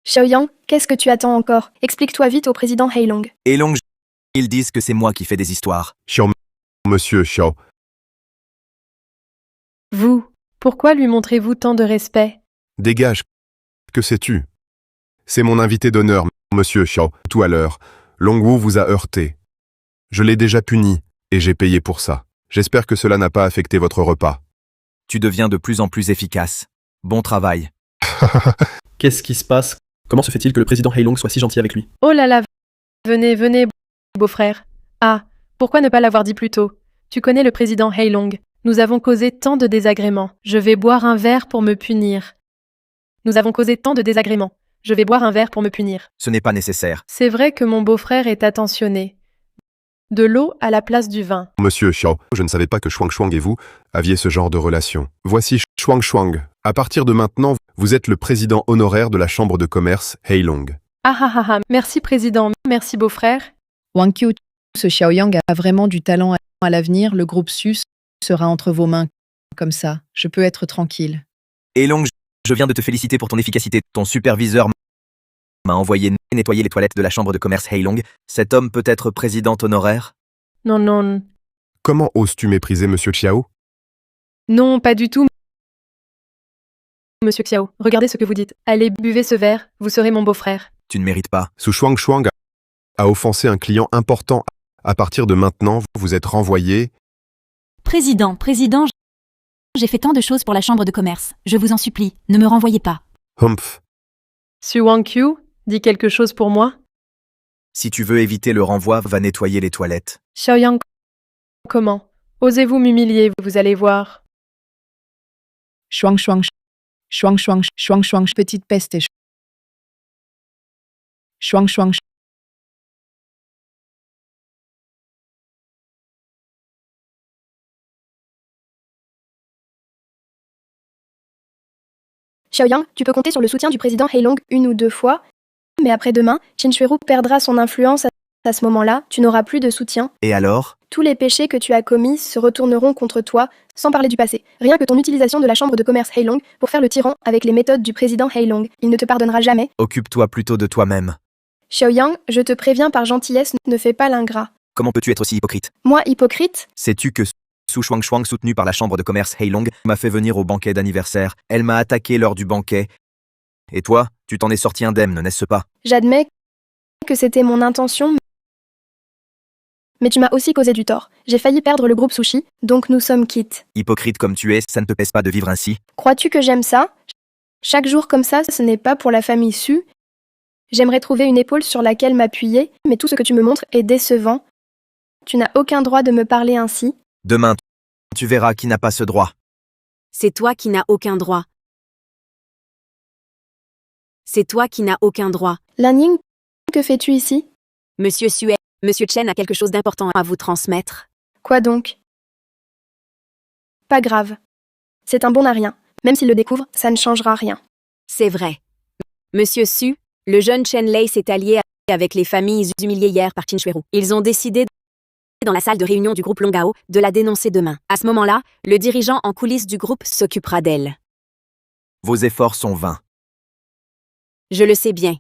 Xiaoyang, qu'est-ce que tu attends encore? Explique-toi vite au président Heilong. Heilong, ils disent que c'est moi qui fais des histoires. Xiao, monsieur Xiao. Vous, pourquoi lui montrez-vous tant de respect? Dégage. Que sais-tu? C'est mon invité d'honneur, monsieur Xiao. Tout à l'heure, Longwu vous a heurté. Je l'ai déjà puni, et j'ai payé pour ça. J'espère que cela n'a pas affecté votre repas. Tu deviens de plus en plus efficace. Bon travail. Qu'est-ce qui se passe? Comment se fait-il que le président Heilong soit si gentil avec lui? Oh là là, venez, beau-frère. Ah, pourquoi ne pas l'avoir dit plus tôt? Tu connais le président Heilong. Nous avons causé tant de désagréments. Je vais boire un verre pour me punir. Nous avons causé tant de désagréments. Je vais boire un verre pour me punir. Ce n'est pas nécessaire. C'est vrai que mon beau-frère est attentionné. De l'eau à la place du vin. Monsieur Xiao, je ne savais pas que Shuang et vous aviez ce genre de relation. Voici Shuang. À partir de maintenant, vous êtes le président honoraire de la chambre de commerce Heilong. Ah, merci président, merci beau-frère. Wang Qiu, ce Xiaoyang a vraiment du talent à l'avenir. Le groupe SUS sera entre vos mains. Comme ça, je peux être tranquille. Heilong, je viens de te féliciter pour ton efficacité. Ton superviseur m'a envoyé nettoyer les toilettes de la chambre de commerce Heilong. Cet homme peut être président honoraire? Non. Comment oses-tu mépriser monsieur Xiao? Non, pas du tout. Monsieur Xiao, regardez ce que vous dites. Allez, buvez ce verre, vous serez mon beau-frère. Tu ne mérites pas. Ce Shuang a offensé un client important. À partir de maintenant, vous êtes renvoyé. Président, j'ai fait tant de choses pour la chambre de commerce. Je vous en supplie, ne me renvoyez pas. Humph. Su Wang Qiu, dis quelque chose pour moi? Si tu veux éviter le renvoi, va nettoyer les toilettes. Xiaoyang, comment? Osez-vous m'humilier, vous allez voir. Shuang, petite peste et Shuang. Xiaoyang, tu peux compter sur le soutien du président Heilong une ou deux fois, mais après-demain, Qin Shuiru perdra son influence. À ce moment-là, tu n'auras plus de soutien. Et alors? Tous les péchés que tu as commis se retourneront contre toi, sans parler du passé. Rien que ton utilisation de la chambre de commerce Heilong pour faire le tyran avec les méthodes du président Heilong, il ne te pardonnera jamais. Occupe-toi plutôt de toi-même. Xiaoyang, je te préviens par gentillesse, ne fais pas l'ingrat. Comment peux-tu être aussi hypocrite? Moi, hypocrite? Sais-tu que Su Shuangshuang, soutenue par la chambre de commerce Heilong, m'a fait venir au banquet d'anniversaire. Elle m'a attaqué lors du banquet. Et toi, tu t'en es sorti indemne, n'est-ce pas? J'admets que c'était mon intention, mais tu m'as aussi causé du tort. J'ai failli perdre le groupe Sushi, donc nous sommes quittes. Hypocrite comme tu es, ça ne te pèse pas de vivre ainsi? Crois-tu que j'aime ça? Chaque jour comme ça, ce n'est pas pour la famille Su. J'aimerais trouver une épaule sur laquelle m'appuyer, mais tout ce que tu me montres est décevant. Tu n'as aucun droit de me parler ainsi. Demain, tu verras qui n'a pas ce droit. C'est toi qui n'as aucun droit. C'est toi qui n'as aucun droit. Lanning, que fais-tu ici? Monsieur Sue, Monsieur Chen a quelque chose d'important à vous transmettre. Quoi donc? Pas grave. C'est un bon à rien. Même s'il le découvre, ça ne changera rien. C'est vrai. Monsieur Su, le jeune Chen Lei s'est allié avec les familles humiliées hier par Qin Shuiru. Ils ont décidé, dans la salle de réunion du groupe Longao, de la dénoncer demain. À ce moment-là, le dirigeant en coulisses du groupe s'occupera d'elle. Vos efforts sont vains. Je le sais bien.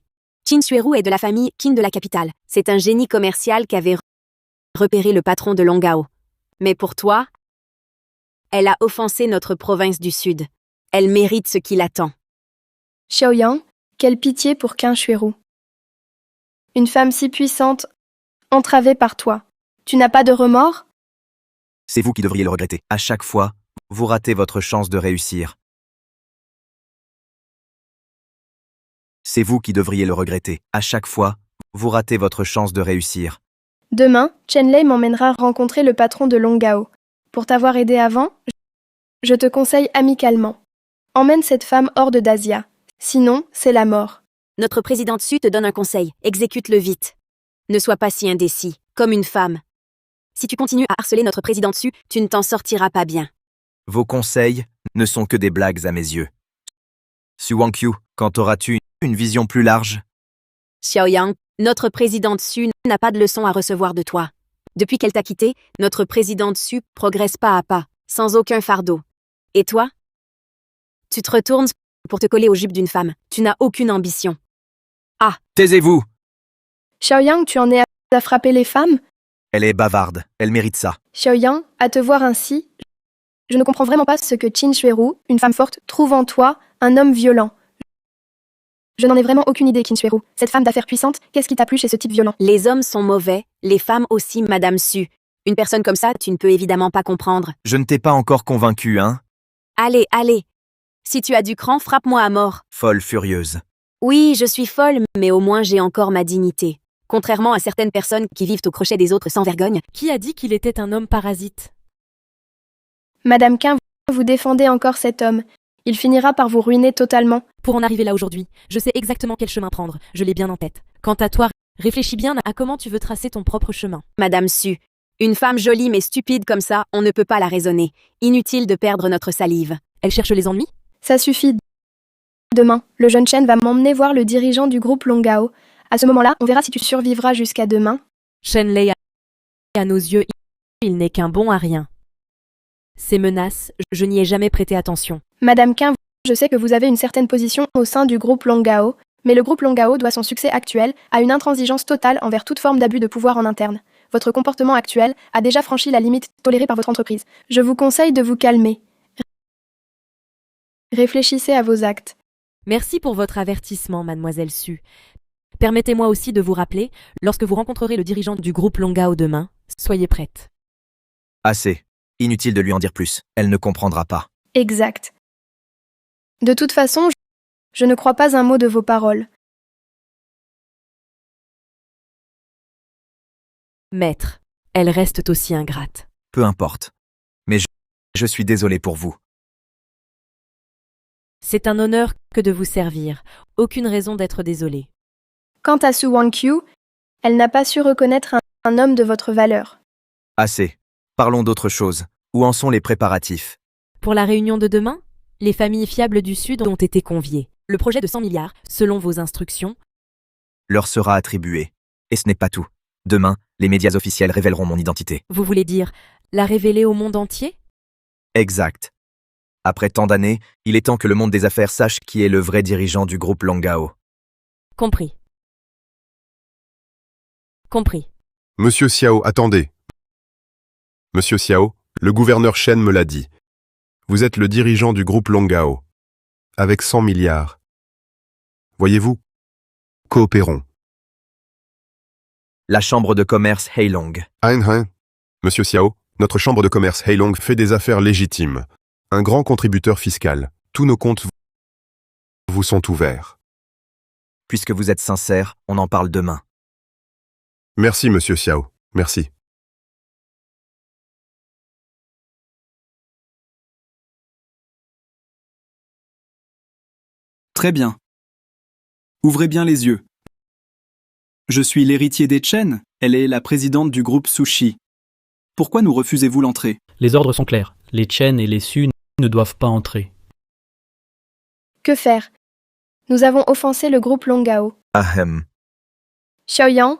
Qin Shuiru est de la famille Qin de la capitale. C'est un génie commercial qu'avait repéré le patron de Longao. Mais pour toi, elle a offensé notre province du Sud. Elle mérite ce qui l'attend. Xiaoyang, quelle pitié pour Qin Shuiru. Une femme si puissante, entravée par toi. Tu n'as pas de remords? C'est vous qui devriez le regretter. À chaque fois, vous ratez votre chance de réussir. C'est vous qui devriez le regretter. À chaque fois, vous ratez votre chance de réussir. Demain, Chen Lei m'emmènera rencontrer le patron de Longao. Pour t'avoir aidé avant, je te conseille amicalement. Emmène cette femme hors de Dacia. Sinon, c'est la mort. Notre président Su te donne un conseil. Exécute-le vite. Ne sois pas si indécis, comme une femme. Si tu continues à harceler notre président Su, tu ne t'en sortiras pas bien. Vos conseils ne sont que des blagues à mes yeux. Su Wangqiu, quand auras-tu une vision plus large? Xiaoyang, notre présidente Su n'a pas de leçon à recevoir de toi. Depuis qu'elle t'a quitté, notre présidente Su progresse pas à pas, sans aucun fardeau. Et toi? Tu te retournes pour te coller aux jupes d'une femme. Tu n'as aucune ambition. Ah! Taisez-vous! Xiaoyang, tu en es à frapper les femmes? Elle est bavarde, elle mérite ça. Xiaoyang, à te voir ainsi, je ne comprends vraiment pas ce que Qin Shuiru, une femme forte, trouve en toi, un homme violent. Je n'en ai vraiment aucune idée, Qin Shuiru. Cette femme d'affaires puissante, qu'est-ce qui t'a plu chez ce type violent? Les hommes sont mauvais, les femmes aussi, Madame Su. Une personne comme ça, tu ne peux évidemment pas comprendre. Je ne t'ai pas encore convaincu, hein? Allez, allez. Si tu as du cran, frappe-moi à mort. Folle furieuse. Oui, je suis folle, mais au moins j'ai encore ma dignité. Contrairement à certaines personnes qui vivent au crochet des autres sans vergogne. Qui a dit qu'il était un homme parasite? Madame Qin, vous défendez encore cet homme. Il finira par vous ruiner totalement. Pour en arriver là aujourd'hui, je sais exactement quel chemin prendre, je l'ai bien en tête. Quant à toi, réfléchis bien à comment tu veux tracer ton propre chemin. Madame Su, une femme jolie mais stupide comme ça, on ne peut pas la raisonner. Inutile de perdre notre salive. Elle cherche les ennuis? Ça suffit. Demain, le jeune Chen va m'emmener voir le dirigeant du groupe Longao. À ce moment-là, on verra si tu survivras jusqu'à demain. Chen Lei, à nos yeux, il n'est qu'un bon à rien. Ces menaces, je n'y ai jamais prêté attention. Madame Qin, je sais que vous avez une certaine position au sein du groupe Longao, mais le groupe Longao doit son succès actuel à une intransigeance totale envers toute forme d'abus de pouvoir en interne. Votre comportement actuel a déjà franchi la limite tolérée par votre entreprise. Je vous conseille de vous calmer. Réfléchissez à vos actes. Merci pour votre avertissement, mademoiselle Su. Permettez-moi aussi de vous rappeler, lorsque vous rencontrerez le dirigeant du groupe Longao demain, soyez prête. Assez. Inutile de lui en dire plus. Elle ne comprendra pas. Exact. De toute façon, je ne crois pas un mot de vos paroles. Maître, elles restent aussi ingrates. Peu importe. Mais je suis désolé pour vous. C'est un honneur que de vous servir. Aucune raison d'être désolé. Quant à Su Wangqiu, elle n'a pas su reconnaître un homme de votre valeur. Assez. Parlons d'autre chose. Où en sont les préparatifs? Pour la réunion de demain? Les familles fiables du Sud ont été conviées. Le projet de 100 milliards, selon vos instructions, leur sera attribué. Et ce n'est pas tout. Demain, les médias officiels révéleront mon identité. vous voulez dire la révéler au monde entier? Exact. Après tant d'années, il est temps que le monde des affaires sache qui est le vrai dirigeant du groupe Longao. Compris. Compris. Monsieur Xiao, attendez. Monsieur Xiao, le gouverneur Shen me l'a dit. Vous êtes le dirigeant du groupe Longao. Avec 100 milliards. Voyez-vous? Coopérons. La chambre de commerce Heilong. Hein. Monsieur Xiao, notre chambre de commerce Heilong fait des affaires légitimes. Un grand contributeur fiscal. Tous nos comptes vous sont ouverts. Puisque vous êtes sincère, on en parle demain. Merci, monsieur Xiao. Merci. Très bien. Ouvrez bien les yeux. Je suis l'héritier des Chen, elle est la présidente du groupe Sushi. Pourquoi nous refusez-vous l'entrée? Les ordres sont clairs. Les Chen et les Su ne doivent pas entrer. Que faire? Nous avons offensé le groupe Longao. Ahem. Xiaoyang,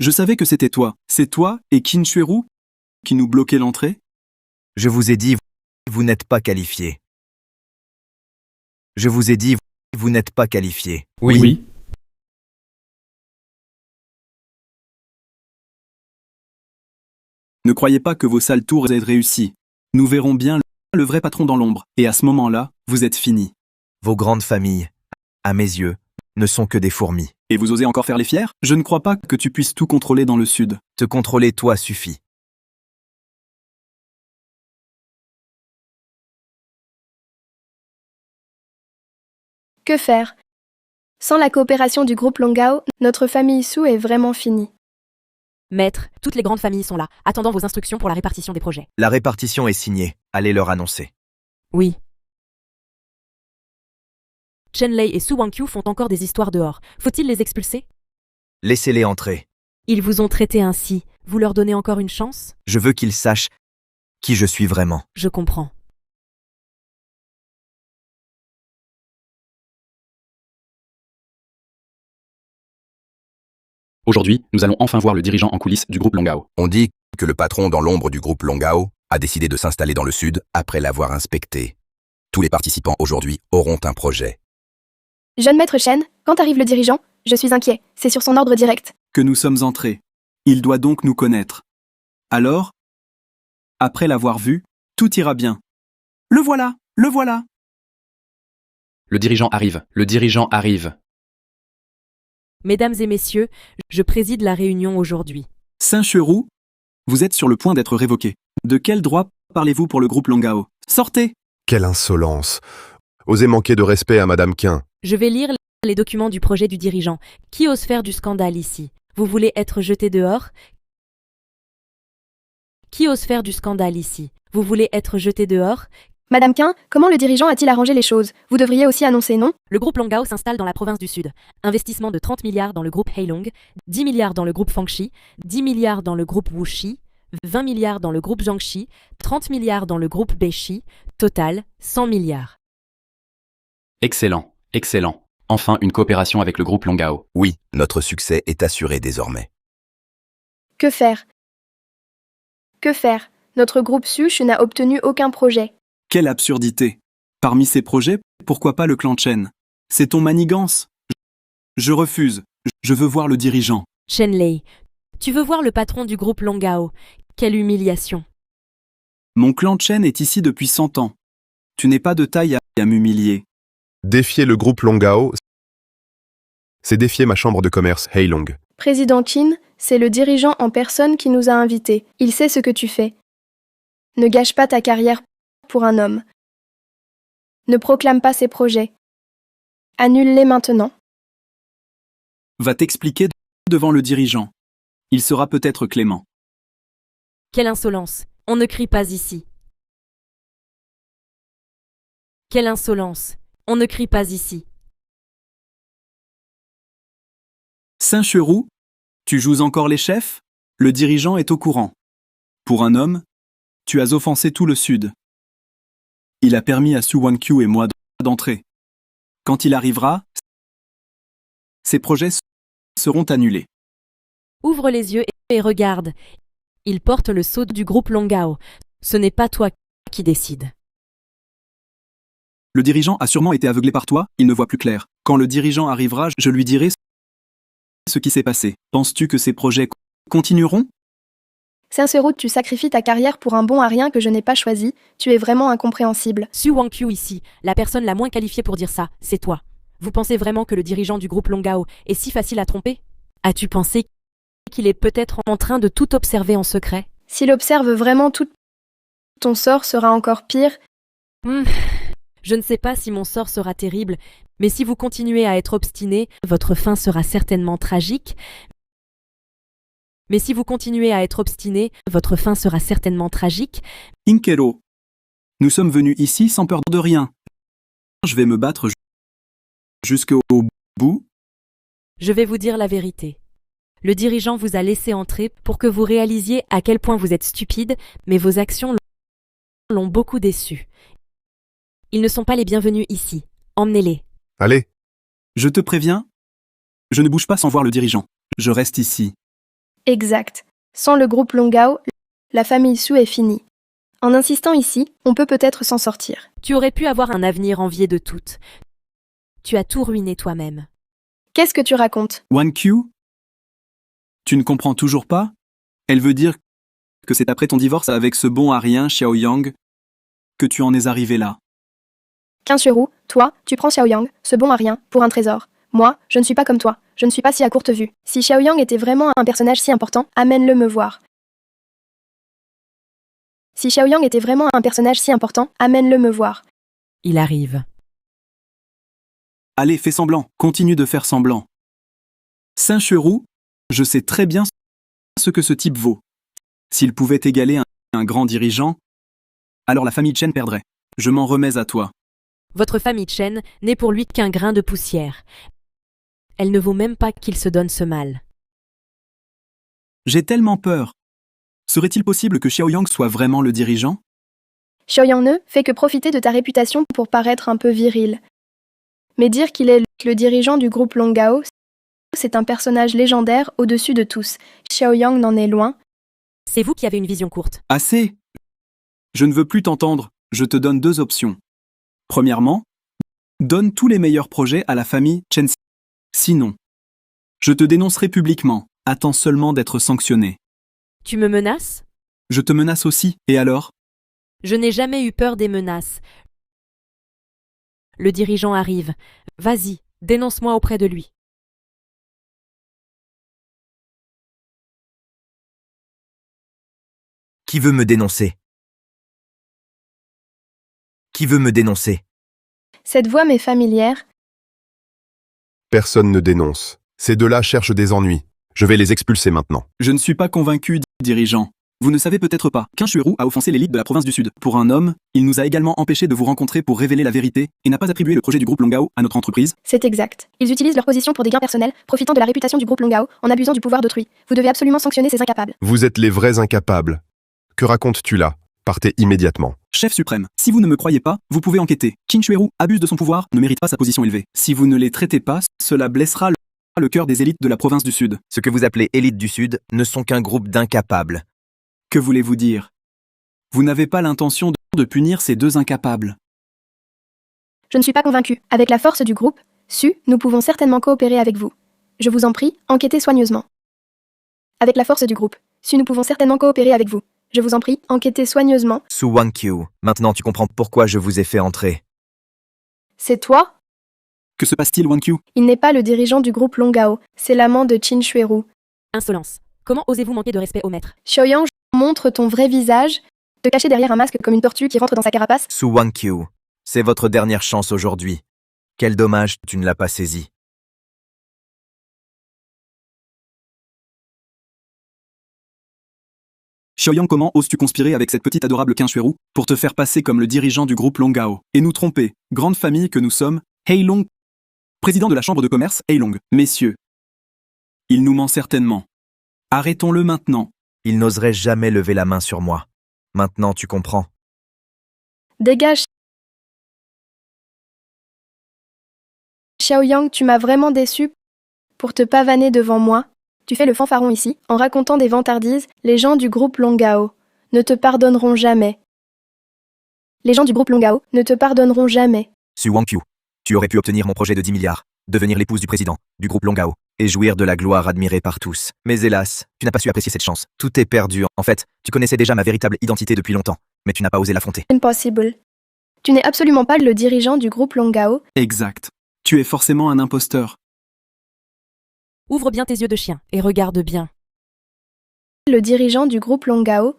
Je savais que c'était toi. C'est toi et Qin Shuiru qui nous bloquaient l'entrée? Je vous ai dit, vous n'êtes pas qualifié. Je vous ai dit, vous n'êtes pas qualifié. Oui. Ne croyez pas que vos sales tours aient réussi. Nous verrons bien le vrai patron dans l'ombre. Et à ce moment-là, vous êtes finis. Vos grandes familles, à mes yeux, ne sont que des fourmis. Et vous osez encore faire les fiers? Je ne crois pas que tu puisses tout contrôler dans le Sud. Te contrôler toi suffit. que faire? Sans la coopération du groupe Longao, notre famille Su est vraiment finie. Maître, toutes les grandes familles sont là, attendant vos instructions pour la répartition des projets. La répartition est signée. Allez leur annoncer. Oui. Chen Lei et Su Wangqiu font encore des histoires dehors. Faut-il les expulser? Laissez-les entrer. Ils vous ont traité ainsi. Vous leur donnez encore une chance? Je veux qu'ils sachent qui je suis vraiment. Je comprends. Aujourd'hui, nous allons enfin voir le dirigeant en coulisses du groupe Longao. On dit que le patron dans l'ombre du groupe Longao a décidé de s'installer dans le sud après l'avoir inspecté. Tous les participants aujourd'hui auront un projet. Jeune maître Shen, quand arrive le dirigeant, je suis inquiet. C'est sur son ordre direct. Que nous sommes entrés. Il doit donc nous connaître. Alors, après l'avoir vu, tout ira bien. Le voilà, le voilà. Le dirigeant arrive, le dirigeant arrive. Mesdames et messieurs, je préside la réunion aujourd'hui. Saint-Cheroux, vous êtes sur le point d'être révoqué. De quel droit parlez-vous pour le groupe Longao? Sortez! Quelle insolence! Osez manquer de respect à Madame Quin. Je vais lire les documents du projet du dirigeant. Qui ose faire du scandale ici? Vous voulez être jeté dehors? Qui ose faire du scandale ici? Vous voulez être jeté dehors? Madame Quin, comment le dirigeant a-t-il arrangé les choses? Vous devriez aussi annoncer, non? Le groupe Longao s'installe dans la province du Sud. Investissement de 30 milliards dans le groupe Heilong, 10 milliards dans le groupe Fangxi, 10 milliards dans le groupe Wuxi, 20 milliards dans le groupe Jiangxi, 30 milliards dans le groupe Beishi, total 100 milliards. Excellent, excellent. Enfin une coopération avec le groupe Longao. Oui, notre succès est assuré désormais. Que faire? Que faire? Notre groupe Sush n'a obtenu aucun projet. Quelle absurdité! Parmi ces projets, pourquoi pas le clan Chen? C'est ton manigance. Je refuse. Je veux voir le dirigeant. Chen Lei, tu veux voir le patron du groupe Longao? Quelle humiliation! Mon clan Chen est ici depuis 100 ans. Tu n'es pas de taille à m'humilier. Défier le groupe Longao, c'est défier ma chambre de commerce Heilong. Président Qin, c'est le dirigeant en personne qui nous a invités. Il sait ce que tu fais. Ne gâche pas ta carrière pour un homme. Ne proclame pas ses projets. Annule-les maintenant. Va t'expliquer devant le dirigeant. Il sera peut-être clément. Quelle insolence! On ne crie pas ici. Quelle insolence! On ne crie pas ici. Saint-Cheroux, tu joues encore les chefs? Le dirigeant est au courant. Pour un homme, tu as offensé tout le Sud. Il a permis à Su Wankyu et moi d'entrer. Quand il arrivera, ces projets seront annulés. Ouvre les yeux et regarde. Il porte le sceau du groupe Longao. Ce n'est pas toi qui décide. Le dirigeant a sûrement été aveuglé par toi, il ne voit plus clair. Quand le dirigeant arrivera, je lui dirai ce qui s'est passé. Penses-tu que ces projets continueront? Sincero, tu sacrifies ta carrière pour un bon à rien que je n'ai pas choisi. Tu es vraiment incompréhensible. Su Wankyu ici, la personne la moins qualifiée pour dire ça, c'est toi. Vous pensez vraiment que le dirigeant du groupe Longao est si facile à tromper? As-tu pensé qu'il est peut-être en train de tout observer en secret? S'il observe vraiment tout, ton sort sera encore pire. Je ne sais pas si mon sort sera terrible, mais si vous continuez à être obstiné, votre fin sera certainement tragique. Inkero, nous sommes venus ici sans peur de rien. Je vais me battre jusqu'au bout. Je vais vous dire la vérité. Le dirigeant vous a laissé entrer pour que vous réalisiez à quel point vous êtes stupide, mais vos actions l'ont beaucoup déçu. Ils ne sont pas les bienvenus ici. Emmenez-les. Allez. Je te préviens, je ne bouge pas sans voir le dirigeant. Je reste ici. Exact. Sans le groupe Longao, la famille Su est finie. En insistant ici, on peut peut-être s'en sortir. Tu aurais pu avoir un avenir envié de toutes. Tu as tout ruiné toi-même. Qu'est-ce que tu racontes? Wankyu? Tu ne comprends toujours pas? Elle veut dire que c'est après ton divorce avec ce bon à rien, Xiaoyang, que tu en es arrivé là. Qianxuerou, toi, tu prends Xiaoyang, ce bon à rien, pour un trésor. Moi, je ne suis pas comme toi. Je ne suis pas si à courte vue. Si Xiaoyang était vraiment un personnage si important, amène-le me voir. Si Xiaoyang était vraiment un personnage si important, amène-le me voir. Il arrive. Allez, fais semblant. Continue de faire semblant. Saint-Cherou, je sais très bien ce que ce type vaut. S'il pouvait égaler un grand dirigeant, alors la famille Chen perdrait. Je m'en remets à toi. Votre famille Chen n'est pour lui qu'un grain de poussière. Elle ne vaut même pas qu'il se donne ce mal. J'ai tellement peur. Serait-il possible que Xiaoyang soit vraiment le dirigeant? Xiaoyang ne fait que profiter de ta réputation pour paraître un peu viril. Mais dire qu'il est le dirigeant du groupe Longao, c'est un personnage légendaire au-dessus de tous. Xiaoyang n'en est loin. C'est vous qui avez une vision courte. Assez. Je ne veux plus t'entendre. Je te donne 2 options. Premièrement, donne tous les meilleurs projets à la famille Chen. Sinon, je te dénoncerai publiquement. Attends seulement d'être sanctionné. Tu me menaces? Je te menace aussi. Et alors? Je n'ai jamais eu peur des menaces. Le dirigeant arrive. Vas-y, dénonce-moi auprès de lui. Qui veut me dénoncer? Qui veut me dénoncer? Cette voix m'est familière. Personne ne dénonce. Ces deux-là cherchent des ennuis. Je vais les expulser maintenant. Je ne suis pas convaincu, dirigeant. Vous ne savez peut-être pas qu'Qianxuerou a offensé l'élite de la province du Sud. Pour un homme, il nous a également empêchés de vous rencontrer pour révéler la vérité et n'a pas attribué le projet du groupe Longao à notre entreprise. C'est exact. Ils utilisent leur position pour des gains personnels, profitant de la réputation du groupe Longao, en abusant du pouvoir d'autrui. Vous devez absolument sanctionner ces incapables. Vous êtes les vrais incapables. Que racontes-tu là? Partez immédiatement. Chef suprême, si vous ne me croyez pas, vous pouvez enquêter. Qianxuerou abuse de son pouvoir, ne mérite pas sa position élevée. Si vous ne les traitez pas, cela blessera le cœur des élites de la province du Sud. Ce que vous appelez élites du Sud ne sont qu'un groupe d'incapables. Que voulez-vous dire? Vous n'avez pas l'intention de punir ces 2 incapables. Je ne suis pas convaincu. Avec la force du groupe, Su, nous pouvons certainement coopérer avec vous. Je vous en prie, enquêtez soigneusement. Avec la force du groupe, Su, nous pouvons certainement coopérer avec vous. Je vous en prie, enquêtez soigneusement. Su Wankyu, maintenant tu comprends pourquoi je vous ai fait entrer. C'est toi? Que se passe-t-il, Wankyu? Il n'est pas le dirigeant du groupe Longao, c'est l'amant de Qianxuerou. Insolence. Comment osez-vous manquer de respect au maître? Xiaoyang, montre ton vrai visage, te cacher derrière un masque comme une tortue qui rentre dans sa carapace. Su Wankyu, c'est votre dernière chance aujourd'hui. Quel dommage, tu ne l'as pas saisi. Xiaoyang, comment oses-tu conspirer avec cette petite adorable Qianxuerou pour te faire passer comme le dirigeant du groupe Longao et nous tromper, grande famille que nous sommes, Heilong, président de la chambre de commerce, Heilong. Messieurs, il nous ment certainement. Arrêtons-le maintenant. Il n'oserait jamais lever la main sur moi. Maintenant tu comprends. Dégage, Xiaoyang, tu m'as vraiment déçu pour te pavaner devant moi. Tu fais le fanfaron ici, en racontant des vantardises. Les gens du groupe Longao ne te pardonneront jamais. Les gens du groupe Longao ne te pardonneront jamais. Su Wangqiu, tu aurais pu obtenir mon projet de 10 milliards, devenir l'épouse du président, du groupe Longao, et jouir de la gloire admirée par tous. Mais hélas, tu n'as pas su apprécier cette chance. Tout est perdu. En fait, tu connaissais déjà ma véritable identité depuis longtemps, mais tu n'as pas osé l'affronter. Impossible. Tu n'es absolument pas le dirigeant du groupe Longao. Exact. Tu es forcément un imposteur. Ouvre bien tes yeux de chien et regarde bien. Le dirigeant du groupe Longao,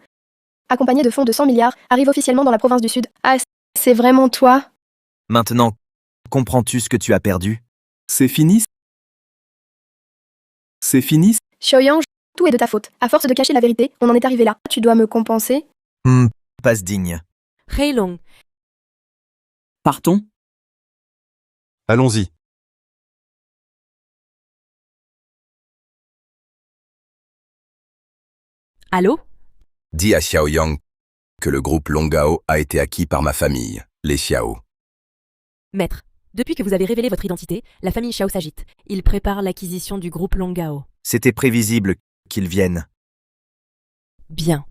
accompagné de fonds de 100 milliards, arrive officiellement dans la province du Sud. Ah, c'est vraiment toi? Maintenant, comprends-tu ce que tu as perdu? C'est fini? C'est fini? Xiaoyang, tout est de ta faute. À force de cacher la vérité, on en est arrivé là. Tu dois me compenser. Passe digne. Heilong, Partons? Allons-y. allô? Dis à Xiaoyang que le groupe Longao a été acquis par ma famille, les Xiao. Maître, depuis que vous avez révélé votre identité, la famille Xiao s'agite. Ils préparent l'acquisition du groupe Longao. C'était prévisible qu'ils viennent. Bien.